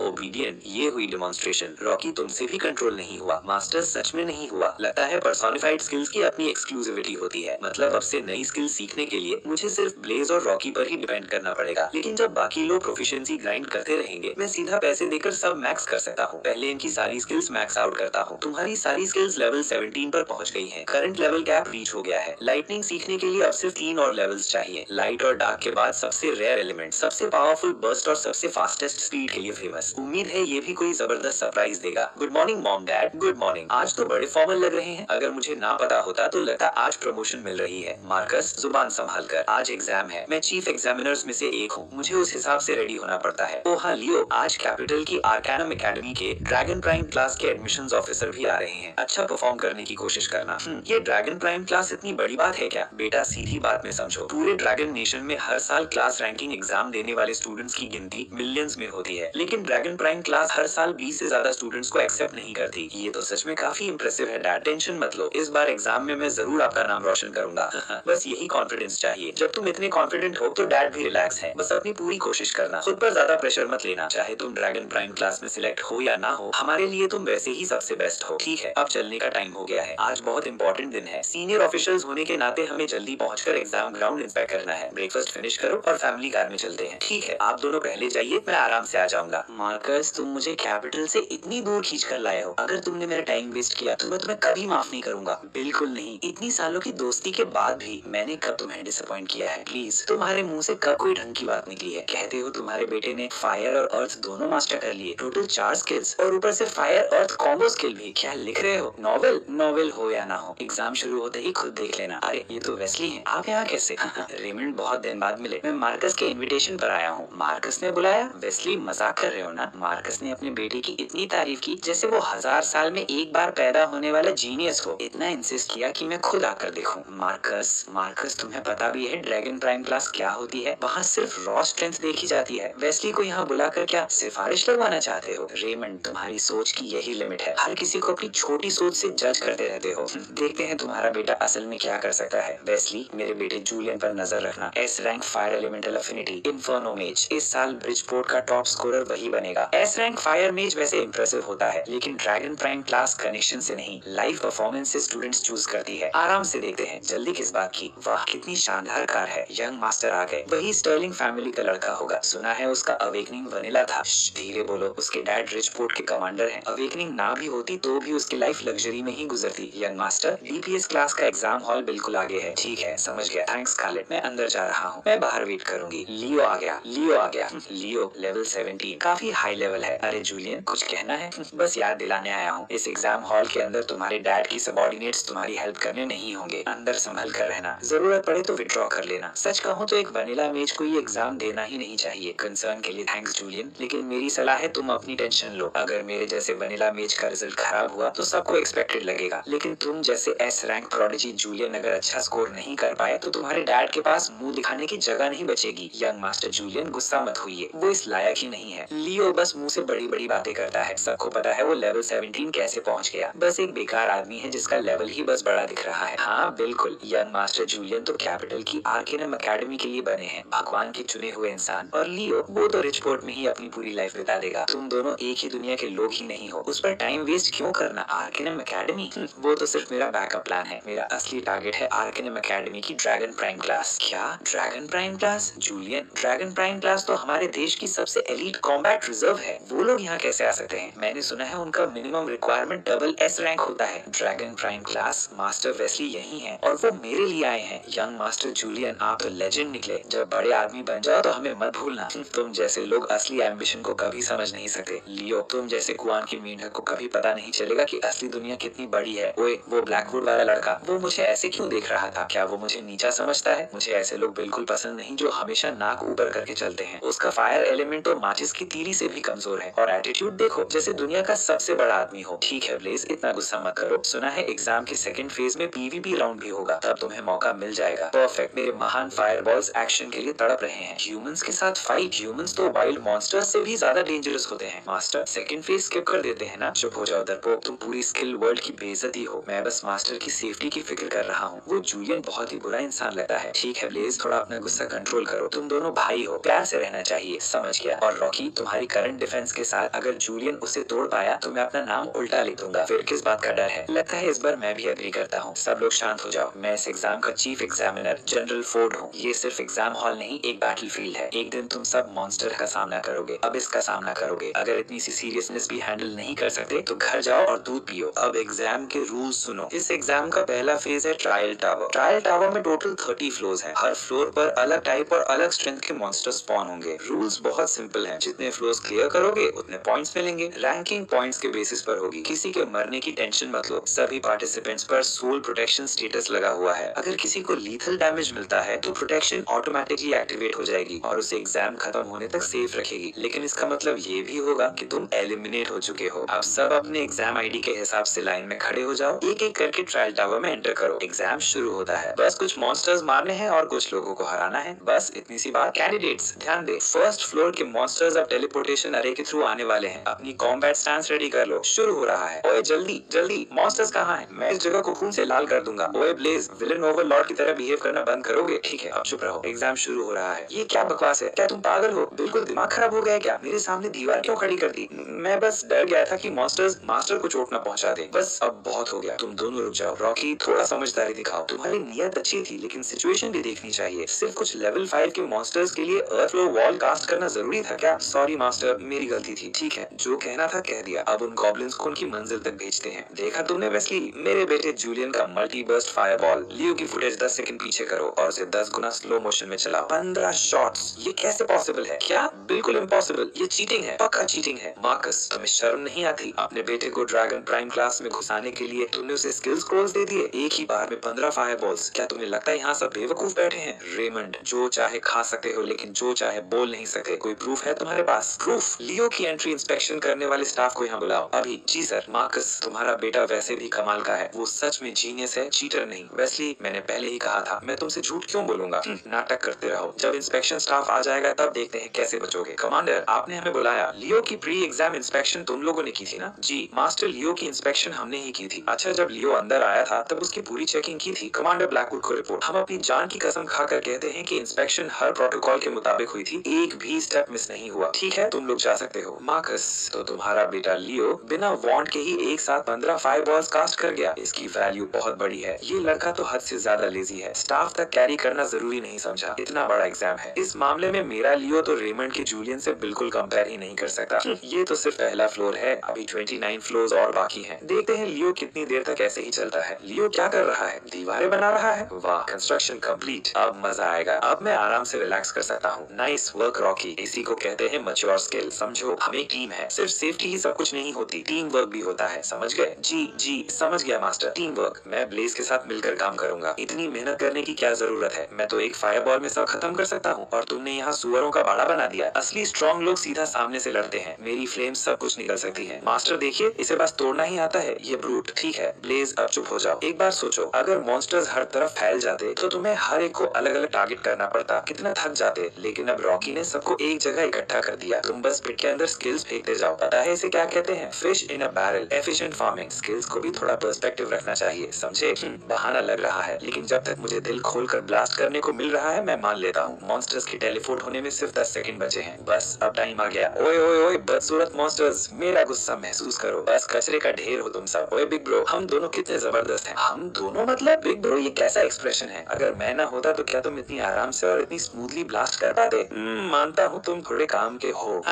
ओबीडियंट, ये हुई डेमोन्स्ट्रेशन। रॉकी, तुमसे भी कंट्रोल नहीं हुआ। मास्टर, सच में नहीं हुआ। लगता है पर्सोनिफाइड स्किल्स की अपनी एक्सक्लूसिविटी होती है। मतलब अब से नई स्किल सीखने के लिए मुझे सिर्फ ब्लेज और रॉकी पर ही डिपेंड करना पड़ेगा। लेकिन जब बाकी लोग प्रोफिशिएंसी ग्राइंड करते रहेंगे, मैं सीधा पैसे देकर सब मैक्स कर सकता हूँ। पहले इनकी सारी स्किल्स मैक्स आउट करता हूँ। तुम्हारी सारी स्किल्स लेवल 17 पर पहुँच गई है। करंट लेवल कैप रीच हो गया है। लाइटनिंग सीखने के लिए अब सिर्फ 3 और लेवल्स चाहिए। लाइट और डार्क के बाद सबसे रेयर एलिमेंट, सबसे पावरफुल बर्स्ट और सबसे फास्टेस्ट स्पीड के लिए फेमस। उम्मीद है ये भी कोई जबरदस्त सरप्राइज देगा। Good morning mom dad. Good morning. आज तो बड़े फॉर्मल लग रहे हैं। अगर मुझे ना पता होता तो लगता आज प्रमोशन मिल रही है। मार्कस, जुबान संभाल कर, आज एग्जाम है। मैं चीफ एग्जामिनर्स में से एक हूँ, मुझे उस हिसाब से रेडी होना पड़ता है। ओ हाँ लियो, आज कैपिटल की आर्कानम एकेडमी के ड्रैगन प्राइम क्लास के एडमिशंस ऑफिसर भी आ रहे हैं। अच्छा परफॉर्म करने की कोशिश करना। ये ड्रैगन प्राइम क्लास इतनी बड़ी बात है क्या? बेटा सीधी बात में समझो, पूरे ड्रैगन नेशन में हर साल क्लास रैंकिंग एग्जाम देने वाले स्टूडेंट्स की गिनती मिलियंस में होती है, लेकिन ड्रैगन प्राइम क्लास हर साल 20 से ज्यादा स्टूडेंट्स को एक्सेप्ट नहीं करती। ये तो सच में काफी इंप्रेसिव है डैड। टेंशन मत लो, इस बार एग्जाम में मैं जरूर आपका नाम रोशन करूंगा। बस यही कॉन्फिडेंस चाहिए। जब तुम इतने कॉन्फिडेंट हो तो डैड भी रिलैक्स है। बस अपनी पूरी कोशिश करना, खुद पर ज्यादा प्रेशर मत लेना। चाहे तुम ड्रैगन प्राइम क्लास में सिलेक्ट हो या ना हो, हमारे लिए तुम वैसे ही सबसे बेस्ट हो। ठीक है, अब चलने का टाइम हो गया है। आज बहुत इंपॉर्टेंट दिन है। सीनियर ऑफिशियल्स होने के नाते हमें जल्दी पहुंचकर एग्जाम ग्राउंड इंस्पेक्ट करना है। ब्रेकफास्ट फिनिश करो और फैमिली कार में चलते हैं। ठीक है, आप दोनों पहले जाइए, मैं आराम से आ जाऊंगा। मार्कस, तुम मुझे कैपिटल से इतनी दूर खींच कर लाए हो। अगर तुमने मेरा टाइम वेस्ट किया तो मैं तुम्हें कभी माफ नहीं करूंगा। बिल्कुल नहीं, इतनी सालों की दोस्ती के बाद भी मैंने कब तुम्हें डिसअपॉइंट किया है? प्लीज, तुम्हारे मुंह से कब कोई ढंग की बात निकली है? कहते हो तुम्हारे बेटे ने फायर और अर्थ दोनों मास्टर कर लिए, टोटल 4 स्किल्स, और ऊपर से फायर अर्थ कॉम्बो स्किल भी। क्या लिख रहे हो? नॉवेल? नॉवेल हो या ना हो, एग्जाम शुरू होते ही खुद देख लेना। अरे ये तो वेस्ली है, आप यहाँ कैसे? रेमंड, बहुत दिन बाद मिले। मैं मार्कस के इनविटेशन पर आया हूँ। मार्कस ने बुलाया? वेस्ली, मजाक कर रहे हो ना? मार्कस ने अपने बेटे की इतनी तारीफ की जैसे वो 1000 साल में एक बार पैदा होने वाला जीनियस हो। इतना इंसिस्ट किया कि मैं खुद आकर देखूं। मार्कस, तुम्हें पता भी है ड्रैगन प्राइम क्लास क्या होती है? वहाँ सिर्फ रॉ स्ट्रेंथ देखी जाती है। वेस्ली को यहाँ बुलाकर क्या सिफारिश लगवाना चाहते हो? रेमंड, तुम्हारी सोच की यही लिमिट है। हर किसी को अपनी छोटी सोच से जज करते रहते हो। देखते हैं तुम्हारा बेटा असल में क्या कर सकता है। वेस्ली, मेरे बेटे जूलियन पर नजर रखना। S rank fire elemental affinity, inferno मेज। इस साल ब्रिजपोर्ट का टॉप स्कोरर वही बनेगा। एस रैंक फायर मेज वैसे इंप्रेसिव होता है, लेकिन ड्रैगन प्राइम क्लास कनेक्शन से नहीं, लाइव परफॉर्मेंस से स्टूडेंट्स चूज करती है। आराम से देखते हैं, जल्दी किस बात की? वाह, कितनी शानदार कार है। यंग मास्टर आ गए। वही स्टर्लिंग फैमिली का लड़का होगा। सुना है उसका अवेकनिंग वनीला था। धीरे बोलो, उसके डैड रिचपोर्ट के कमांडर हैं। अवेकनिंग ना भी होती तो भी उसकी लाइफ लग्जरी में ही गुजरती। यंग मास्टर, डीपीएस क्लास का एग्जाम हॉल बिल्कुल आगे है। ठीक है, समझ गया। थैंक्स खालिद, मैं अंदर जा रहा हूँ। मैं बाहर वेट करूंगी। लियो आ गया। लियो लेवल 17, काफी हाई लेवल है। अरे जूलियन, कुछ कहना है? बस याद दिलाने आया हूँ, इस एग्जाम हॉल के अंदर तुम्हारे डैड की सबॉर्डिनेट्स तुम्हारी हेल्प करने नहीं होंगे। अंदर संभल कर रहना, जरूरत पड़े तो विड्रॉ कर लेना। सच कहूँ तो एक वनीला मेज को ये एग्जाम देना ही नहीं चाहिए। कंसर्न के लिए थैंक्स जूलियन, लेकिन मेरी सलाह है तुम अपनी टेंशन लो। अगर मेरे जैसे वनीला मेज का रिजल्ट खराब हुआ तो सबको एक्सपेक्टेड लगेगा, लेकिन तुम जैसे एस रैंक प्रोडिजी जूलियन अगर अच्छा स्कोर नहीं कर पाए तो तुम्हारे डैड के पास मुंह दिखाने की जगह नहीं बचेगी। यंग मास्टर जूलियन, गुस्सा मत होइए, वो इस लायक ही नहीं है। लियो बस मुंह से बड़ी बड़ी बातें करता है। सबको पता है वो लेवल 17 कैसे पहुंच गया। बस एक बेकार आदमी है जिसका लेवल ही बस बड़ा दिख रहा है। हाँ बिल्कुल, यंग मास्टर जूलियन तो कैपिटल की आर्केनम एकेडमी के लिए बने हैं, भगवान के चुने हुए इंसान। और लियो, वो तो रिचपोर्ट में ही अपनी पूरी लाइफ बिता देगा। तुम दोनों एक ही दुनिया के लोग ही नहीं हो, उस पर टाइम वेस्ट क्यों करना? आर्केनम एकेडमी, वो तो सिर्फ मेरा बैकअप प्लान है। मेरा असली टारगेट है आर्केनम एकेडमी की ड्रैगन प्राइम क्लास। क्या dragon prime class? Julian, dragon prime class तो हमारे देश की सबसे एलीट कॉम्बैट रिजर्व है। वो लोग यहाँ कैसे आ सकते हैं? मैंने सुना है उनका minimum requirement double S rank होता है। Dragon prime class master Wesley यही हैं और वो मेरे लिए आए हैं। यंग मास्टर जूलियन, आप तो लेजेंड निकले। जब बड़े आदमी बन जाओ तो हमें मत भूलना। तुम जैसे लोग असली एम्बिशन को कभी समझ नहीं सकते। लियो, तुम जैसे कुआन की मेंढक को कभी पता नहीं चलेगा कि असली दुनिया कितनी बड़ी है। ओए, वो ब्लैकवुड वाला लड़का, वो मुझे ऐसे क्यों देख रहा था? क्या वो मुझे नीचा समझता है? मुझे ऐसे लोग बिल्कुल पसंद नहीं जो हमेशा नाक ऊपर करके चलते हैं। उसका फायर एलिमेंट तो माचिस की तीली से भी कमजोर है, और एटीट्यूड देखो, जैसे दुनिया का सबसे बड़ा आदमी हो। ठीक है ब्लेज, इतना गुस्सा मत करो। सुना है एग्जाम के सेकंड फेज में पीवीपी राउंड भी होगा, तब तुम्हें मौका मिल जाएगा। परफेक्ट, मेरे महान फायरबॉल्स एक्शन के लिए तड़प रहे हैं। ह्यूमंस के साथ फाइट? ह्यूमंस तो वाइल्ड मॉन्स्टर्स से भी ज्यादा डेंजरस होते हैं। मास्टर, सेकंड फेज स्किप कर देते हैं ना? चुप हो जाओ दरपोक, तुम पूरी स्किल वर्ल्ड की बेइज्जती हो। मैं बस मास्टर की सेफ्टी की फिक्र कर रहा हूँ। वो जूलियन बहुत ही बुरा इंसान लगता है। ठीक है ब्लेज, थोड़ा अपना गुस्सा कंट्रोल करो। तुम दोनों भाई हो, प्यार से रहना चाहिए। समझ गया। और रॉकी, तुम्हारी करंट डिफेंस के साथ अगर जूलियन उसे तोड़ पाया तो मैं अपना नाम उल्टा लिख दूंगा। फिर किस बात का डर है? लगता है इस बार मैं भी एग्री करता हूँ। सब लोग शांत हो जाओ। मैं इस एग्जाम का चीफ एग्जामिनर जनरल फोर्ड हूँ। ये सिर्फ एग्जाम हॉल नहीं, एक बैटलफील्ड है। एक दिन तुम सब मॉन्स्टर का सामना करोगे। अब इसका सामना करोगे। अगर इतनी सी सीरियसनेस भी हैंडल नहीं कर सकते तो घर जाओ और दूध पियो। अब एग्जाम के रूल्स सुनो। इस एग्जाम का पहला फेज है ट्रायल टावर। ट्रायल टावर में टोटल 30 फ्लोर्स हैं। हर फ्लोर पर अलग टाइप और अलग स्ट्रेंथ के मॉन्स्टर स्पॉन होंगे। रूल्स बहुत सिंपल हैं। जितने फ्लोर्स क्लियर करोगे उतने पॉइंट्स मिलेंगे। रैंकिंग पॉइंट्स के बेसिस पर होगी। किसी के मरने की टेंशन मत लो। सभी पार्टिसिपेंट्स पर सोल प्रोटेक्शन स्टेटस लगा हुआ है। अगर किसी को लीथल डैमेज मिलता है तो प्रोटेक्शन ऑटोमेटिकली एक्टिवेट हो जाएगी और उसे एग्जाम खत्म होने तक सेफ रखेगी। लेकिन इसका मतलब ये भी होगा कि तुम एलिमिनेट हो चुके हो। अब सब अपने एग्जाम आईडी के हिसाब से लाइन में खड़े हो जाओ। एक एक करके ट्रायल टावर में एंटर करो। एग्जाम शुरू होता है। बस कुछ मॉन्स्टर्स मारने हैं और कुछ लोगों को हराना है, बस इतनी सी बात। कैंडिडेट्स ध्यान दे, फर्स्ट फ्लोर के मॉन्स्टर्स अब टेलीपोर्टेशन अरे के थ्रू आने वाले हैं। अपनी कॉम्बैट स्टैंस रेडी कर लो, शुरू हो रहा है। ओए जल्दी जल्दी, मॉन्स्टर्स कहाँ हैं? मैं इस जगह को खून से लाल कर दूंगा। ओए ब्लेज, विलन ओवरलॉर्ड की तरह बिहेव करना बंद करोगे? ठीक है, अब चुप रहो। एग्जाम शुरू हो रहा है। ये क्या बकवास है? क्या तुम पागल हो? बिल्कुल दिमाग खराब हो गया क्या? मेरे सामने दीवार क्यों खड़ी कर दी? मैं बस डर गया था कि मॉन्स्टर्स मास्टर को चोट न पहुंचा दे। बस अब बहुत हो गया, तुम दोनों रुक जाओ। रॉकी, थोड़ा समझदारी दिखाओ। तुम्हारी नियत अच्छी थी लेकिन सिचुएशन भी देखनी चाहिए। सिर्फ कुछ लेवल 5 के मॉन्स्टर मॉन्स्टर्स के लिए अर्थ फ्लो वॉल कास्ट करना जरूरी था क्या? सॉरी मास्टर, मेरी गलती थी। ठीक है, जो कहना था कह दिया। अब उन गॉब्लिन्स को उनकी मंजिल तक भेजते हैं। देखा तुमने वेस्ली, मेरे बेटे जूलियन का मल्टी बर्स्ट फायरबॉल। लियो की फुटेज 10 सेकंड पीछे करो और उसे 10 गुना स्लो मोशन में चलाओ। 15 शॉट्स, ये कैसे पॉसिबल है? क्या? बिल्कुल इम्पॉसिबल, ये चीटिंग है, पक्का चीटिंग है। मार्कस, तुम्हें शर्म नहीं आती? अपने बेटे को ड्रैगन प्राइम क्लास में घुसाने के लिए तुमने उसे स्किल स्क्रॉल्स दे दिए, एक ही बार में 15 फायरबॉल्स। क्या तुम्हें लगता है यहाँ सब बेवकूफ बैठे हैं? रेमंड, जो चाहे खा सकते हो लेकिन जो चाहे बोल नहीं सकते। कोई प्रूफ है तुम्हारे पास? प्रूफ? लियो की एंट्री इंस्पेक्शन करने वाले स्टाफ को यहाँ बुलाओ अभी। जी सर। मार्कस, तुम्हारा बेटा वैसे भी कमाल का है, वो सच में जीनियस है, चीटर नहीं। वेस्ली, मैंने पहले ही कहा था, मैं तुमसे झूठ क्यों बोलूंगा? नाटक करते रहो, जब इंस्पेक्शन स्टाफ आ जाएगा तब देखते हैं कैसे बचोगे। कमांडर, आपने हमें बुलाया। लियो की प्री एग्जाम इंस्पेक्शन तुम लोगों ने की थी ना? जी मास्टर, लियो की इंस्पेक्शन हमने ही की थी। अच्छा, जब लियो अंदर आया था तब उसकी पूरी चेकिंग की थी? कमांडर ब्लैकवुड को रिपोर्ट। हम अपनी जान की कसम खाकर कहते हैं कि इंस्पेक्शन हर प्रोटोकॉल के मुताबिक हुई थी, एक भी स्टेप मिस नहीं हुआ। ठीक है, तुम लोग जा सकते हो। मार्कस, तो तुम्हारा बेटा लियो बिना वांट के ही एक साथ 15 फायरबॉल्स कास्ट कर गया। इसकी वैल्यू बहुत बड़ी है। ये लड़का तो हद से ज्यादा लेजी है, स्टाफ तक कैरी करना जरूरी नहीं समझा। इतना बड़ा एग्जाम है, इस मामले में मेरा लियो तो रेमंड के जूलियन से बिल्कुल कंपेयर ही नहीं कर सकता। ये तो सिर्फ पहला फ्लोर है, अभी 29 फ्लोर्स और बाकी हैं। देखते हैं लियो कितनी देर तक ऐसे ही चलता है। लियो क्या कर रहा है? दीवारें बना रहा है। वाह, कंस्ट्रक्शन कंप्लीट। अब मजा आएगा, अब मैं आराम से रिलैक्स कर सकता हूँ। नाइस वर्क रॉकी, इसी को कहते हैं मैच्योर स्किल। समझो, हम एक टीम है, सिर्फ सेफ्टी ही सब कुछ नहीं होती, टीम वर्क भी होता है, समझ गए? जी जी समझ गया मास्टर। टीम वर्क, मैं ब्लेज के साथ मिलकर काम करूंगा। इतनी मेहनत करने की क्या जरूरत है? मैं तो एक फायरबॉल में सब खत्म कर सकता हूँ और तुमने यहाँ सुअरों का बाड़ा बना दिया। असली स्ट्रॉन्ग लोग सीधा सामने से लड़ते हैं, मेरी फ्लेम सब कुछ निकल सकती है। मास्टर देखिए, इसे बस तोड़ना ही आता है, ये ब्रूट। ठीक है ब्लेज, अब चुप हो जाओ। एक बार सोचो, अगर मॉन्स्टर्स हर तरफ फैल जाते तो तुम्हें हर एक को अलग अलग टारगेट करना पड़ता, कितना थक जाते। लेकिन अब रॉकी ने सबको एक जगह इकट्ठा कर दिया, तुम बस पिट के अंदर स्किल्स फेंकते जाओ। पता है इसे क्या कहते हैं? Fish in a barrel, efficient farming. Skills को भी थोड़ा पर्सपेक्टिव रखना चाहिए, समझे? बहाना लग रहा है, लेकिन जब तक मुझे दिल खोलकर ब्लास्ट करने को मिल रहा है मैं मान लेता हूँ। मॉन्स्टर्स के टेलीपोर्ट होने में सिर्फ 10 सेकंड बचे हैं, बस अब टाइम आ गया। ओए ओए ओए बदसूरत मॉन्स्टर्स, मेरा गुस्सा महसूस करो, बस कचरे का ढेर हो तुम सब। ओए बिग ब्रो, हम दोनों कितने जबरदस्त हैं। हम दोनों मतलब? बिग ब्रो, ये कैसा एक्सप्रेशन है? अगर मैं ना होता तो क्या तुम इतनी आराम से और इतनी स्मूथली ब्लास्ट कर पाते? मानता हूँ तुम थोड़े काम के हो।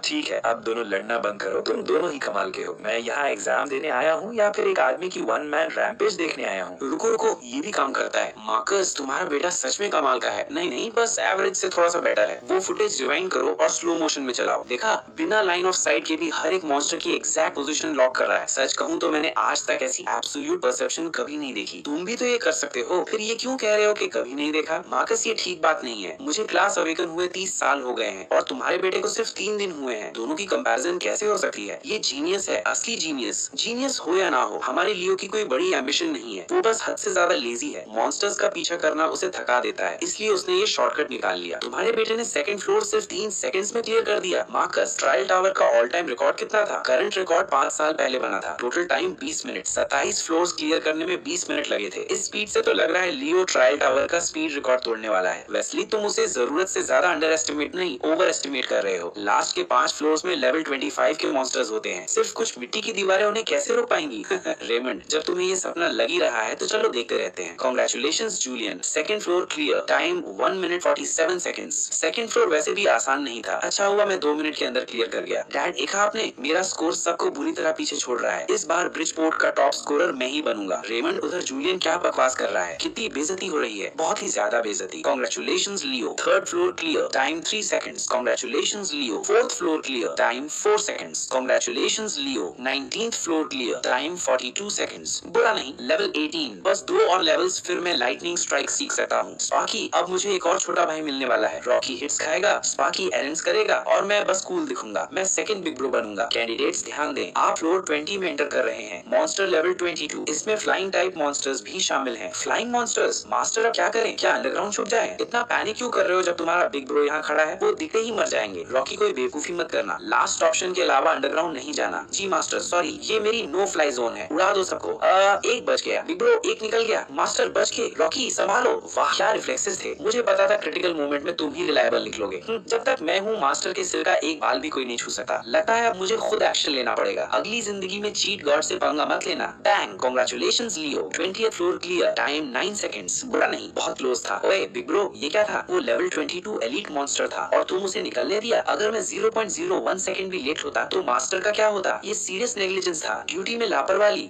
ठीक है, अब दोनों लड़ना बंद करो, तुम दोनों ही कमाल के हो। मैं यहाँ एग्जाम देने आया हूँ या फिर एक आदमी की वन मैन रैम्पेज देखने आया हूँ? रुको रुको, ये भी काम करता है। मार्कस, तुम्हारा बेटा सच में कमाल का है। नहीं नहीं, बस एवरेज से थोड़ा सा बेटर है। वो फुटेज रिवाइंड करो और स्लो मोशन में चलाओ। देखा, बिना लाइन ऑफ साइट के भी हर एक मॉन्स्टर की एग्जैक्ट पोजीशन लॉक कर रहा है। सच कहूँ तो मैंने आज तक ऐसी एब्सोल्यूट परसेप्शन कभी नहीं देखी। तुम भी तो ये कर सकते हो, फिर ये क्यों कह रहे हो कि कभी नहीं देखा? मार्कस, ये ठीक बात नहीं है। मुझे क्लास अवेकन हुए 30 साल हो गए हैं और तुम्हारे बेटे को सिर्फ 3 दिन हुए हैं। दोनों की कंपैरिजन कैसे हो सकती है? ये जीनियस है, असली जीनियस। जीनियस हो या ना हो, हमारे लियो की कोई बड़ी एम्बिशन नहीं है, वो बस हद से ज्यादा लेजी है। मॉन्स्टर्स का पीछा करना उसे थका देता है, इसलिए उसने ये शॉर्टकट निकाल लिया। तुम्हारे बेटे ने सेकंड फ्लोर सिर्फ 3 सेकंड्स में क्लियर कर दिया। मार्कस, ट्रायल टावर का ऑल टाइम रिकॉर्ड कितना था? करंट रिकॉर्ड 5 साल पहले बना था। Total time 20 minute, 27 floors clear करने में 20 मिनट लगे थे। इस स्पीड से तो लग रहा है लियो ट्रायल टावर का स्पीड रिकॉर्ड तोड़ने वाला है। वेस्ली, तुम उसे जरूरत से ज्यादा अंडर एस्टिमेट नहीं, ओवर एस्टिमेट कर रहे हो। लास्ट के 5 फ्लोर्स में लेवल 25 के मॉन्स्टर्स होते हैं, सिर्फ कुछ मिट्टी की दीवारें उन्हें कैसे रोक पाएंगी? रेमंड, जब तुम्हें ये सपना लग ही रहा है तो चलो देखते रहते हैं। Congratulations Julian, second floor clear, time 1 minute 47 seconds. Second floor वैसे भी आसान नहीं था, अच्छा हुआ मैं 2 मिनट के अंदर क्लियर कर गया। डैड, देखा आपने, मेरा स्कोर सबको बुरी तरह पीछे छोड़ रहा है। इस बार ब्रिजपोर्ट का टॉप स्कोरर मैं ही बनूंगा। रेमंड, उधर जूलियन क्या बकवास कर रहा है? कितनी बेइज्जती हो रही है, बहुत ही ज्यादा बेइज्जती। Congratulations Leo, third floor clear, time 3 seconds. Congratulations Leo, fourth floor clear, time 4 seconds. Congratulations Leo, 19th floor clear, time 42 seconds. बुरा नहीं, लेवल 18, बस 2 और लेवल्स फिर मैं लाइटनिंग स्ट्राइक सीख सकता हूँ। स्पार्की, अब मुझे एक और छोटा भाई मिलने वाला है। रॉकी हिट्स खाएगा, स्पार्की एरेंस करेगा और मैं बस कूल दिखूंगा। मैं सेकंड बिग ब्रो बनूंगा। कैंडिडेट्स ध्यान दें, आप फ्लोर 20 में एंटर कर रहे हैं। मॉन्स्टर लेवल 22, इसमें फ्लाइंग टाइप मॉन्स्टर्स भी शामिल हैं। Flying monsters? मास्टर, अब क्या करें? क्या अंडरग्राउंड छुप जाए? इतना पैनिक क्यों कर रहे हो जब तुम्हारा बिग ब्रो यहाँ खड़ा है? वो दिखते ही मर जाएंगे। रॉकी, कोई बेवकूफी मत करना, लास्ट ऑप्शन के अलावा अंडरग्राउंड नहीं जाना। जी मास्टर, सॉरी, ये मेरी नो फ्लाई जोन है, उड़ा दो सबको। एक बच गया। बिग ब्रो, एक निकल गया। मास्टर बच के। रॉकी संभालो। वाह, क्या रिफ्लेक्सेस थे, मुझे पता था क्रिटिकल मोमेंट में तुम ही रिलायबल निकलोगे। जब तक मैं हूँ मास्टर के सिर का एक बाल भी कोई नहीं छू सकता। लगता है अब मुझे खुद एक्शन लेना पड़ेगा। अगली जिंदगी में चीट गॉड से पंगा मत लेना। बैंग, कांग्रेचुलेशंस लियो, 20th floor clear, time 9 seconds. बुरा नहीं, बहुत क्लोज था। ओए बिग ब्रो, ये क्या था? वो लेवल 22 एलीट मॉन्स्टर था और तुम उसे निकलने दिया। अगर मैं 0.01 सेकंड भी लेट होता तो मास्टर का क्या होता? ये सीरियस नेग्लिजेंस था, ड्यूटी में लापरवाही।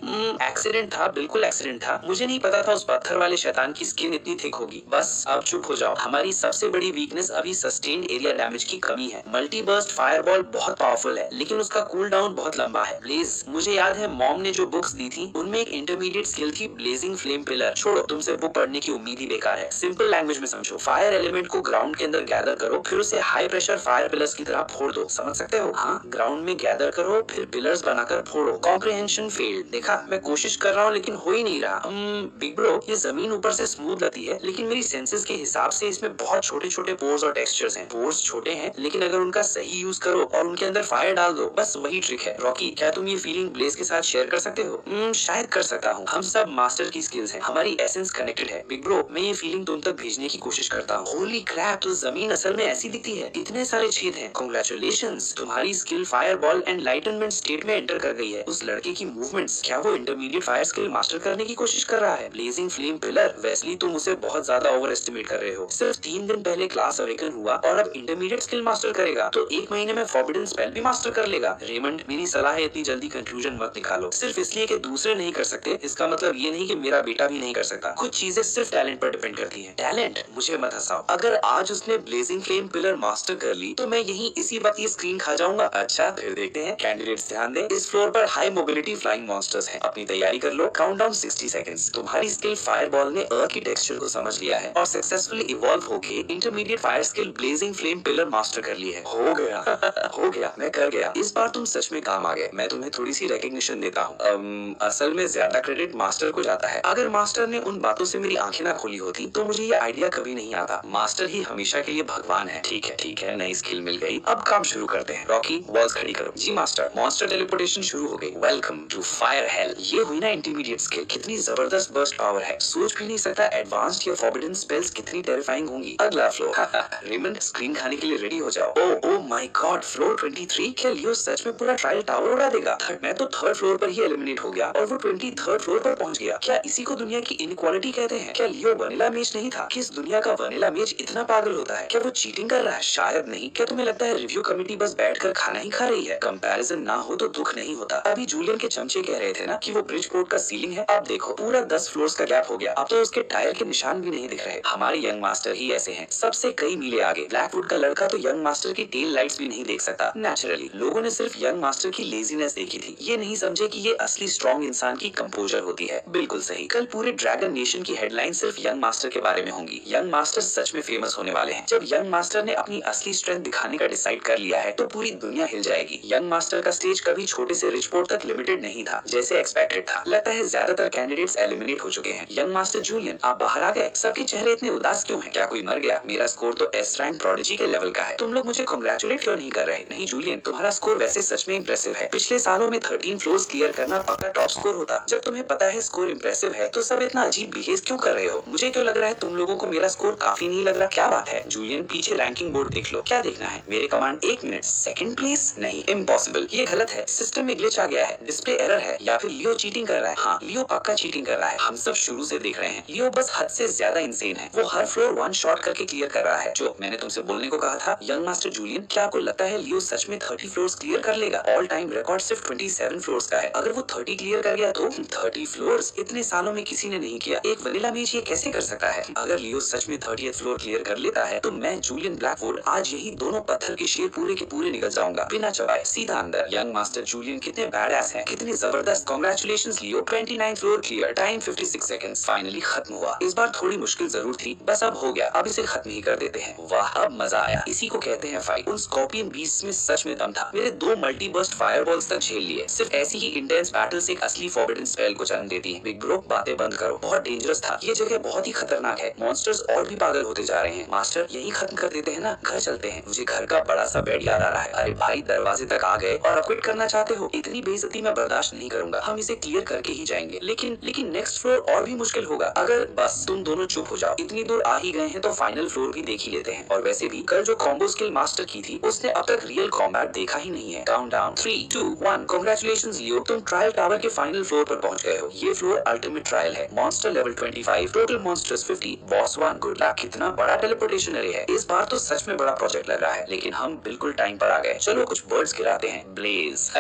एक्सीडेंट था, बिल्कुल एक्सीडेंट था। मुझे नहीं पता था उस पत्थर वाले शैतान की स्किन इतनी थिक होगी। बस अब चुप हो जाओ। हमारी सबसे बड़ी वीकनेस अभी सस्टेन्ड एरिया डैमेज की कमी है। मल्टी बर्स्ट फायरबॉल बहुत पावरफुल है लेकिन उसका कूल डाउन बहुत लंबा है। ब्लेज, मुझे याद है मॉम ने जो बुक्स दी थी उनमें एक इंटरमीडिएट स्किल थी ब्लेजिंग फ्लेम पिलर। छोड़ो, तुमसे बुक पढ़ने की उम्मीद ही बेकार है। सिंपल लैंग्वेज में समझो, फायर एलिमेंट को ग्राउंड के अंदर गैदर करो, फिर उसे हाई प्रेशर फायर पिलर्स की तरह फोड़ दो। समझ सकते हो? हाँ, ग्राउंड में गैदर करो फिर पिलर्स बनाकर फोड़ो। Comprehension failed. देखा, मैं कोशिश कर रहा हूँ लेकिन हो ही नहीं रहा। बिग ब्रो, ये जमीन ऊपर से स्मूथ लगती है लेकिन मेरी सेंसेस के हिसाब से इसमें बहुत छोटे छोटे पोर्स और टेक्सचर्स हैं। पोर्स छोटे हैं लेकिन अगर उनका सही यूज करो और उनके अंदर फायर डाल दो, बस वही ट्रिक है। रॉकी, क्या तुम ये फीलिंग ब्लेज के साथ शेयर कर सकते हो? शायद कर सकता हूँ। हम सब मास्टर की स्किल्स हैं, हमारी एसेंस कनेक्टेड है। बिग ब्रो, मैं ये फीलिंग तुम तक भेजने की कोशिश करता हूँ। होली क्रैप, तो जमीन असल में ऐसी दिखती है, इतने सारे छेद हैं। कांग्रेचुलेशंस, तुम्हारी skill fire ball and enlightenment state में एंटर कर गई है। उस लड़के की मूवमेंट्स, क्या वो इंटरमीडिएट फायर स्किल मास्टर करने की कोशिश कर रहा है? ब्लेजिंग फ्लेम पिलर, वेस्ली तुम उसे बहुत ज्यादा ओवर एस्टिमेट कर रहे हो। सिर्फ 3 दिन पहले क्लास अवेकन हुआ और अब इंटरमीडिएट स्किल मास्टर करेगा तो 1 महीने में फॉरबिडन स्पेल भी मास्टर कर लेगा। रेमंड, मेरी सलाह है इतनी जल्दी कंक्लूजन मत निकालो। सिर्फ इसलिए कि दूसरे नहीं कर सकते इसका मतलब ये नहीं कि मेरा बेटा भी नहीं कर सकता। कुछ चीजें सिर्फ टैलेंट पर डिपेंड करती हैं। टैलेंट? मुझे मत हंसाओ। अगर आज उसने ब्लेजिंग फ्लेम पिलर मास्टर कर ली तो मैं यहीं इसी वक्त ये स्क्रीन खा जाऊंगा। अच्छा, फिर देखते हैं। कैंडिडेट्स ध्यान दें, इस फ्लोर पर हाई मोबिलिटी फ्लाइंग मॉन्स्टर्स हैं। अपनी तैयारी कर लो। Countdown 60 seconds. तुम्हारी स्किल फायरबॉल ने अर्थ की टेक्सचर को समझ लिया है और सक्सेसफुली इवॉल्व होके intermediate fire skill blazing flame pillar master कर ली है। हो गया हो गया, मैं कर गया। इस बार तुम सच में काम आ गए। मैं तुम्हें थोड़ी सी रिकॉग्निशन देता हूँ। असल में ज्यादा क्रेडिट मास्टर को जाता है। अगर मास्टर ने उन बातों से मेरी आंखें ना खोली होती तो मुझे ये आइडिया कभी नहीं आता। मास्टर ही हमेशा के लिए भगवान है। ठीक है, नई स्किल मिल गई। अब काम शुरू करते हैं। रॉकी, वॉल्स खड़ी करो। जी मास्टर। मॉन्स्टर टेलीपोर्टेशन शुरू हो गई। Welcome to fire hell. ये हुई ना इंटरमीडिएट स्किल। कितनी जबरदस्त बर्स्ट पावर है, सोच भी नहीं सकता एडवांस्ड या फॉरबिडन स्पेल्स कितनी टेरिफाइंग होंगी। अगला फ्लोर। रेमंड, स्क्रीन खाने के लिए रेडी हो जाओ। Oh my God, floor 23। क्या लियो सच में पूरा ट्रायल टावर उड़ा देगा? मैं तो 3rd फ्लोर पर ही एलिमिनेट हो गया और वो 23rd फ्लोर पर पहुंच गया। क्या इसी को दुनिया की इनइक्वालिटी कहते हैं? क्या लियो वनीला मेज नहीं था? किस दुनिया का वनीला मेज इतना पागल होता है? क्या वो चीटिंग कर रहा है? शायद नहीं। क्या तुम्हें लगता है रिव्यू कमेटी बस बैठकर खाना ही खा रही है? कंपैरिजन ना हो तो दुख नहीं होता। अभी जूलियन के चमचे कह रहे थे ना कि वो ब्रिजपोर्ट का सीलिंग है। अब देखो, पूरा 10 फ्लोर्स का गैप हो गया। अब तो उसके टायर के निशान भी नहीं दिख रहे। हमारे यंग मास्टर ही ऐसे हैं, सबसे कई मीले आगे। ब्लैकवुड का लड़का तो यंग मास्टर की टेल लाइट्स भी नहीं देख सकता। नेचुरली लोगों ने सिर्फ यंग मास्टर की लेजीनेस देखी थी, ये नहीं समझे कि ये असली स्ट्रॉन्ग इंसान की कंपोजर होती है। बिल्कुल सही। कल पूरे ड्रैगन नेशन की हेडलाइन सिर्फ यंग मास्टर के बारे में होंगी। यंग मास्टर सच में फेमस होने वाले हैं। जब यंग मास्टर ने अपनी असली स्ट्रेंथ दिखाने का डिसाइड कर लिया है तो पूरी दुनिया हिल जाएगी। यंग मास्टर का स्टेज कभी छोटे से रिचपोर्ट तक लिमिटेड नहीं था जैसे एक्सपेक्टेड था। लगता है ज्यादातर कैंडिडेट्स एलिमिनेट हो चुके हैं। यंग मास्टर जूलियन, आप बाहर आ गए। सबके चेहरे इतने उदास क्यों हैं? क्या कोई मर गया? मेरा स्कोर तो एस रैंक प्रोडिजी के लेवल का है। तुम लोग मुझे कांग्रेचुलेट क्यों नहीं कर रहे? नहीं जूलियन, तुम्हारा स्कोर वैसे सच में इंप्रेसिव है। पिछले सालों में 13 फ्लोर्स क्लियर करना पक्का टॉप स्कोर होता। जब तुम्हें पता है स्कोर इंप्रेसिव है तो सब इतना अजीब बिहेव क्यों कर रहे हो? मुझे क्यों लग रहा है तुम लोगों को मेरा स्कोर काफी नहीं लग रहा? क्या बात है? जूलियन, पीछे रैंकिंग बोर्ड देख लो। क्या देखना है? मेरे कमांड 1 मिनट। 2nd place? नहीं, इम्पॉसिबल। ये गलत है। सिस्टम में ग्लिच आ गया है, डिस्प्ले एरर है, या फिर लियो चीटिंग कर रहा है। हाँ, लियो पक्का चीटिंग कर रहा है। हम सब शुरू से देख रहे हैं। लियो बस हद से ज्यादा इंसेन है। वो हर फ्लोर 1 शॉट करके क्लियर कर रहा है। जो मैंने तुमसे बोलने को कहा था। यंग मास्टर जूलियन, क्या आपको लगता है लियो सच में 30 फ्लोर्स क्लियर कर लेगा? ऑल टाइम रिकॉर्ड सिर्फ 27 फ्लोर्स का है। अगर वो 30 क्लियर कर गया तो 30 फ्लोर्स इतने सालों में किसी ने नहीं किया। एक वनीला मेज ये कैसे कर सकता है? अगर लियो सच में 30th फ्लोर क्लियर कर लेता है तो मैं जूलियन ब्लैकवुड आज यही दोनों पत्थर के शेर पूरे के पूरे निकल जाऊंगा बिना चबाए सीधा अंदर। यंग मास्टर जूलियन कितने बैडएस हैं, कितने जबरदस्त। कांग्रेचुलेशंस लियो, 29th floor clear, time 56 seconds. Finally खत्म हुआ। इस बार थोड़ी मुश्किल जरूर थी, बस अब हो गया। अब इसे खत्म ही कर देते हैं। वाह, अब मजा आया। इसी को कहते हैं फाइट। उन स्कॉर्पियन बीस्ट में सच में दम था। मेरे 2 मल्टी बर्स्ट फायरबॉल्स तक झेल लिए। सिर्फ ऐसी ही इंटेंस बैटल्स एक असली फॉरबिडन स्पेल को जन्म देती हैं। बिग ब्रो, बातें बंद करो। बहुत डेंजरस था। ये जगह बहुत ही खतरनाक है। मॉन्स्टर्स और भी पागल होते जा रहे हैं। मास्टर, यही खत्म कर देते हैं ना? घर चलते हैं। मुझे घर का बड़ा सा बेड याद आ रहा है। अरे भाई, दरवाजे तक आ गए और अब क्विट करना चाहते हो? इतनी बेइज्जती मैं बर्दाश्त नहीं करूंगा। हम इसे क्लियर करके ही जाएंगे। लेकिन नेक्स्ट फ्लोर और भी मुश्किल होगा। अगर बस तुम दोनों चुप हो जाओ। इतनी दूर आ ही गए हैं तो फाइनल फ्लोर भी देख ही लेते हैं। और वैसे भी कल जो कॉम्बो स्किल मास्टर की थी उसने अब तक रियल कॉम्बैट देखा ही नहीं है। काउंटडाउन 3, 2, 1। कांग्रेचुलेशंस लियो, तुम ट्रायल टावर के फाइनल फ्लोर पर पहुंच गए हो। ये फ्लोर अल्टीमेट ट्रायल है। Monster level 25, total monsters 50, boss 1। Good luck. कितना बड़ा टेलीपोर्टेशन एरे है। इस बार तो सच में बड़ा प्रोजेक्ट लग रहा है, लेकिन हम बिल्कुल टाइम पर आ गए। चलो कुछ बर्ड्स गिराते हैं। ब्लेज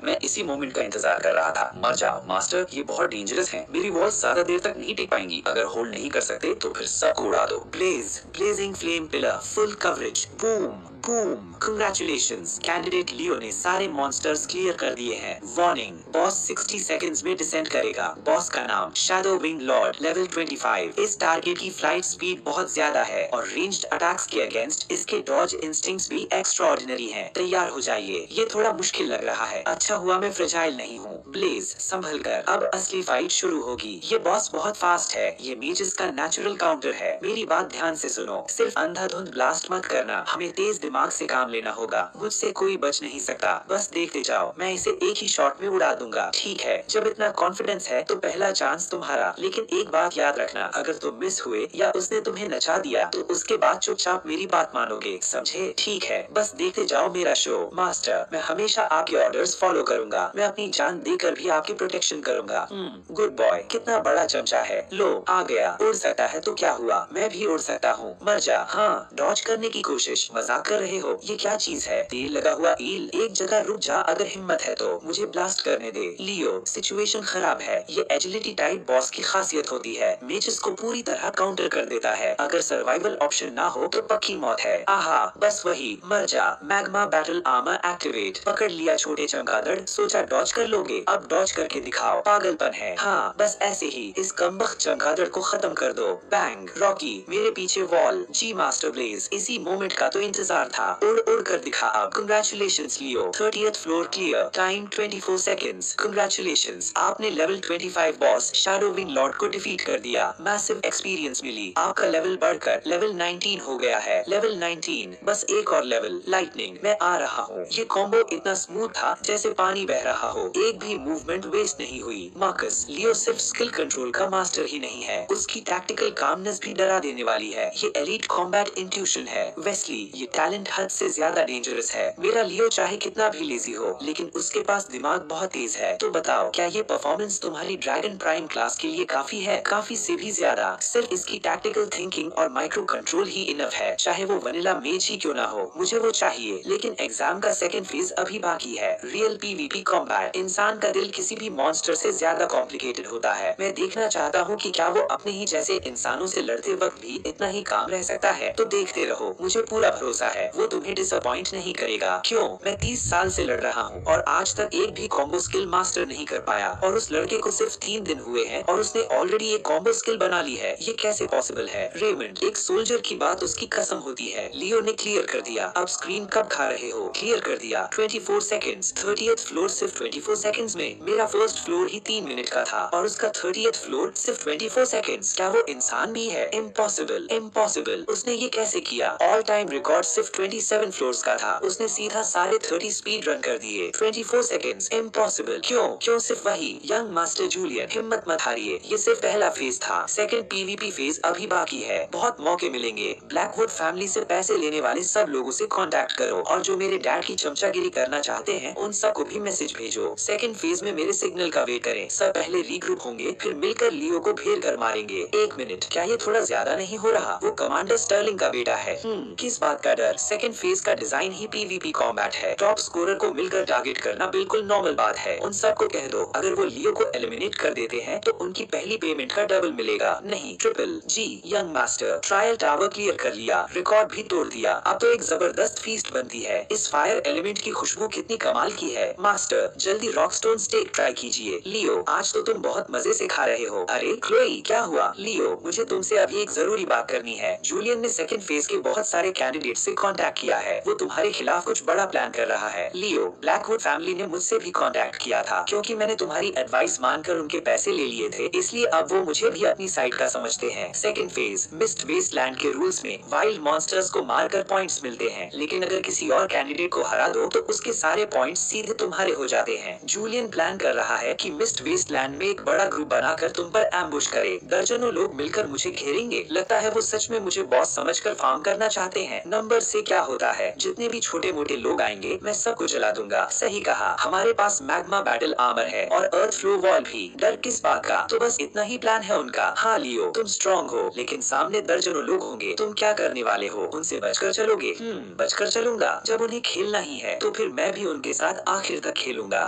मैं इसी मोमेंट का इंतजार कर रहा था। मर जाओ मास्टर, ये बहुत डेंजरस है। मेरी वॉल्स ज्यादा देर तक नहीं टिक पाएंगी। अगर होल्ड नहीं कर सकते तो फिर सबको उड़ा दो। Blaze, blazing flame pillar, full coverage, boom boom. Congratulations, candidate Leo ने सारे मॉन्स्टर्स क्लियर कर दिए हैं। वार्निंग, बॉस 60 सेकंड्स में डिसेंड करेगा। बॉस का नाम शैडो विंग लॉर्ड, लेवल 25। इस टारगेट की फ्लाइट स्पीड बहुत ज्यादा है और रेंज्ड अटैक्स के अगेंस्ट इसके डॉज इंस्टिंक्ट्स भी एक्स्ट्राऑर्डिनरी हैं। तैयार हो जाइए, ये थोड़ा मुश्किल लग रहा है। अच्छा हुआ मैं फ्रेजाइल नहीं हूँ। ब्लेज संभल कर, अब असली फाइट शुरू होगी। ये बॉस बहुत फास्ट है, ये मेजेस का नेचुरल काउंटर है। मेरी बात ध्यान से सुनो, सिर्फ अंधाधुंध ब्लास्ट मत करना, हमें तेज दिमाग से काम लेना होगा। मुझसे कोई बच नहीं सकता, बस देखते जाओ, मैं इसे एक ही शॉट में उड़ा दूंगा। ठीक है, जब इतना कॉन्फिडेंस है तो पहला चांस तुम्हारा। लेकिन एक बात याद रखना, अगर तुम मिस हुए या उसने तुम्हें नचा दिया तो उसके बाद चुपचाप मेरी बात मानोगे, समझे? ठीक है, बस देखते जाओ मेरा शो। मास्टर, मैं हमेशा आपके ऑर्डर्स फॉलो करूंगा। मैं अपनी जान देकर भी आपकी प्रोटेक्शन करूंगा। गुड बॉय, कितना बड़ा चमचा है। लो आ गया। उड़ सकता है तो क्या हुआ, मैं भी उड़ सकता हूँ। मर जा। हाँ, डॉज करने की कोशिश, मजाक कर रहे हो? ये क्या चीज है? तेल लगा हुआ ईल। एक जगह रुक जा, अगर हिम्मत है तो मुझे ब्लास्ट करने दे। लियो, सिचुएशन खराब है। ये एजिलिटी टाइप बॉस की खासियत होती है, मेजेस को पूरी तरह काउंटर कर देता है। अगर सर्वाइवल ऑप्शन ना हो तो पक्की मौत है। आहा, बस वही, मर जा। Magma battle armour activate. पकड़ लिया छोटे चमगादड़, सोचा डॉज कर लोगे, अब डॉज करके दिखाओ। पागलपन है। हाँ, बस ऐसे ही इस कमबख्त चमगादड़ को खत्म कर दो। बैंग। रॉकी मेरे पीछे वॉल। जी मास्टर ब्लेज, इसी मोमेंट का तो इंतजार था। उड़ उड़ कर दिखा अब। Congratulations Leo, 30th floor clear. Time 24 seconds. Congratulations, आपने level 25 boss shadow wing lord को डिफीट कर दिया। मैसिव एक्सपीरियंस मिली। आपका लेवल बढ़कर लेवल 19 हो गया है। लेवल 19, बस एक और लेवल। लाइटनिंग, मैं आ रहा हूँ। ये कॉम्बो इतना स्मूथ था जैसे पानी बह रहा हो, एक भी मूवमेंट वेस्ट नहीं हुई। मार्कस, लियो सिर्फ स्किल कंट्रोल का मास्टर ही नहीं है, उसकी टैक्टिकल कामनेस भी डरा देने वाली है। ये एलीट कॉम्बैट इंट्यूशन है। वेस्ली, ये टैलेंट हद से ज्यादा डेंजरस है। मेरा लियो चाहे कितना भी लेजी हो, लेकिन उसके पास दिमाग बहुत तेज है। तो बताओ, क्या ये परफॉर्मेंस तुम्हारी ड्रैगन प्राइम क्लास के लिए काफी है? काफी से भी ज्यादा। सिर्फ इसकी टैक्टिकल थिंकिंग और माइक्रो कंट्रोल ही इनफ है। चाहे वो वनीला मेज ही क्यों ना हो, मुझे वो चाहिए। लेकिन एग्जाम का सेकंड फेज अभी बाकी है। Real PVP combat. इंसान का दिल किसी भी मॉन्स्टर से ज्यादा कॉम्प्लिकेटेड होता है। मैं देखना चाहता हूँ कि क्या वो अपने ही जैसे इंसानों से लड़ते वक्त भी इतना ही काम रह सकता है। तो देखते रहो, मुझे पूरा भरोसा है वो तुम्हें डिसअपॉइंट नहीं करेगा। क्यों? मैं 30 साल से लड़ रहा हूँ और आज तक एक भी कॉम्बो स्किल मास्टर नहीं कर पाया, और उस लड़के को सिर्फ 3 दिन हुए हैं और उसने ऑलरेडी एक कॉम्बो स्किल बना ली है। ये कैसे पॉसिबल है? रेमंड, एक सोल्जर की बात उसकी कसम होती है। लियो ने क्लियर कर दिया। अब स्क्रीन कब खा रहे हो? क्लियर कर दिया। 24 सेकंड्स। 30th फ्लोर सिर्फ 24 सेकंड्स में। मेरा फर्स्ट फ्लोर ही 3 मिनट का था और उसका 30th फ्लोर सिर्फ 24 सेकंड्स। क्या वो इंसान भी है? Impossible, impossible. उसने ये कैसे किया? ऑल टाइम रिकॉर्ड सिर्फ 27 फ्लोर्स का था, उसने सीधा सारे 30 स्पीड रन कर दिए। 24 सेकंड्स। इम्पॉसिबल। क्यों? क्यों सिर्फ वही? यंग मास्टर जूलियन, हिम्मत मत हारिए, ये सिर्फ पहला फेज था। सेकंड पीवीपी फेज अभी बाकी है, बहुत मौके मिलेंगे। ब्लैकवुड फैमिली से पैसे लेने वाले सब लोगों से कांटेक्ट करो, और जो मेरे डैड की चमचागिरी करना चाहते हैं उन सबको भी मैसेज भेजो। सेकंड फेज में मेरे सिग्नल का वेट करें। सब पहले रीग्रुप होंगे, फिर मिलकर लियो को घेर कर मारेंगे। 1 मिनट, क्या ये थोड़ा ज्यादा नहीं हो रहा? वो कमांडर स्टर्लिंग का बेटा है। किस बात का डर? सेकंड फेज का डिजाइन ही पीवीपी कॉम्बैट है। टॉप स्कोरर को मिलकर टारगेट करना बिल्कुल नॉर्मल बात है। उन सबको कह दो, अगर वो लियो को एलिमिनेट कर देते हैं तो उनकी पहली पेमेंट का डबल मिलेगा, नहीं ट्रिपल। जी young master, trial tower clear कर लिया, रिकॉर्ड भी तोड़ दिया। अब तो एक जबरदस्त फीस्ट बनती है। इस फायर एलिमेंट की खुशबू कितनी कमाल की है। मास्टर, जल्दी रॉकस्टोन स्टेक ट्राई कीजिए। लियो, आज तो तुम बहुत मजे से खा रहे हो। अरे क्लोई, क्या हुआ? लियो, मुझे तुमसे अभी एक जरूरी बात करनी है। जूलियन ने सेकंड फेज के बहुत सारे कैंडिडेट से कांटेक्ट किया है, वो तुम्हारे खिलाफ कुछ बड़ा प्लान कर रहा है। लियो, ब्लैकवुड फैमिली ने मुझसे भी कांटेक्ट किया था, क्योंकि मैंने तुम्हारी एडवाइस मानकर उनके पैसे ले लिए थे, इसलिए अब वो मुझे भी अपनी साइड का समझते हैं। सेकंड फेज मिस्ट वेस्टलैंड के रूल्स में वाइल्ड मॉन्स्टर्स को मारकर पॉइंट्स मिलते हैं, लेकिन अगर किसी और कैंडिडेट को हरा दो तो उसके सारे पॉइंट्स सीधे तुम्हारे हो जाते हैं। जूलियन प्लान कर रहा है कि मिस्ट वेस्टलैंड में एक बड़ा ग्रुप बनाकर तुम पर एम्बुश करे। दर्जनों लोग मिलकर मुझे घेरेंगे। लगता है वो सच में मुझे बॉस समझकर फार्म करना चाहते हैं। नंबर से क्या होता है, जितने भी छोटे मोटे लोग आएंगे मैं सबको जला दूंगा। सही कहा, हमारे पास मैग्मा बैटल आर्मर है और अर्थ फ्लो वॉल भी। डर किस बात का? तो बस इतना ही प्लान है उनका। हाँ लियो, तुम स्ट्रॉन्ग हो, लेकिन सामने दर्जन दर्जनों लोग होंगे। तुम क्या करने वाले हो? उनसे बचकर चलोगे? बचकर चलूंगा। जब उन्हें खेलना ही है तो फिर मैं भी उनके साथ आखिर तक खेलूंगा।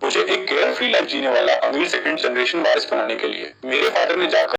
मुझे एक केयर फ्री लाइफ जीने वाला अमीर सेकंड जनरेशन वारिस बनाने के लिए मेरे फादर ने जाकर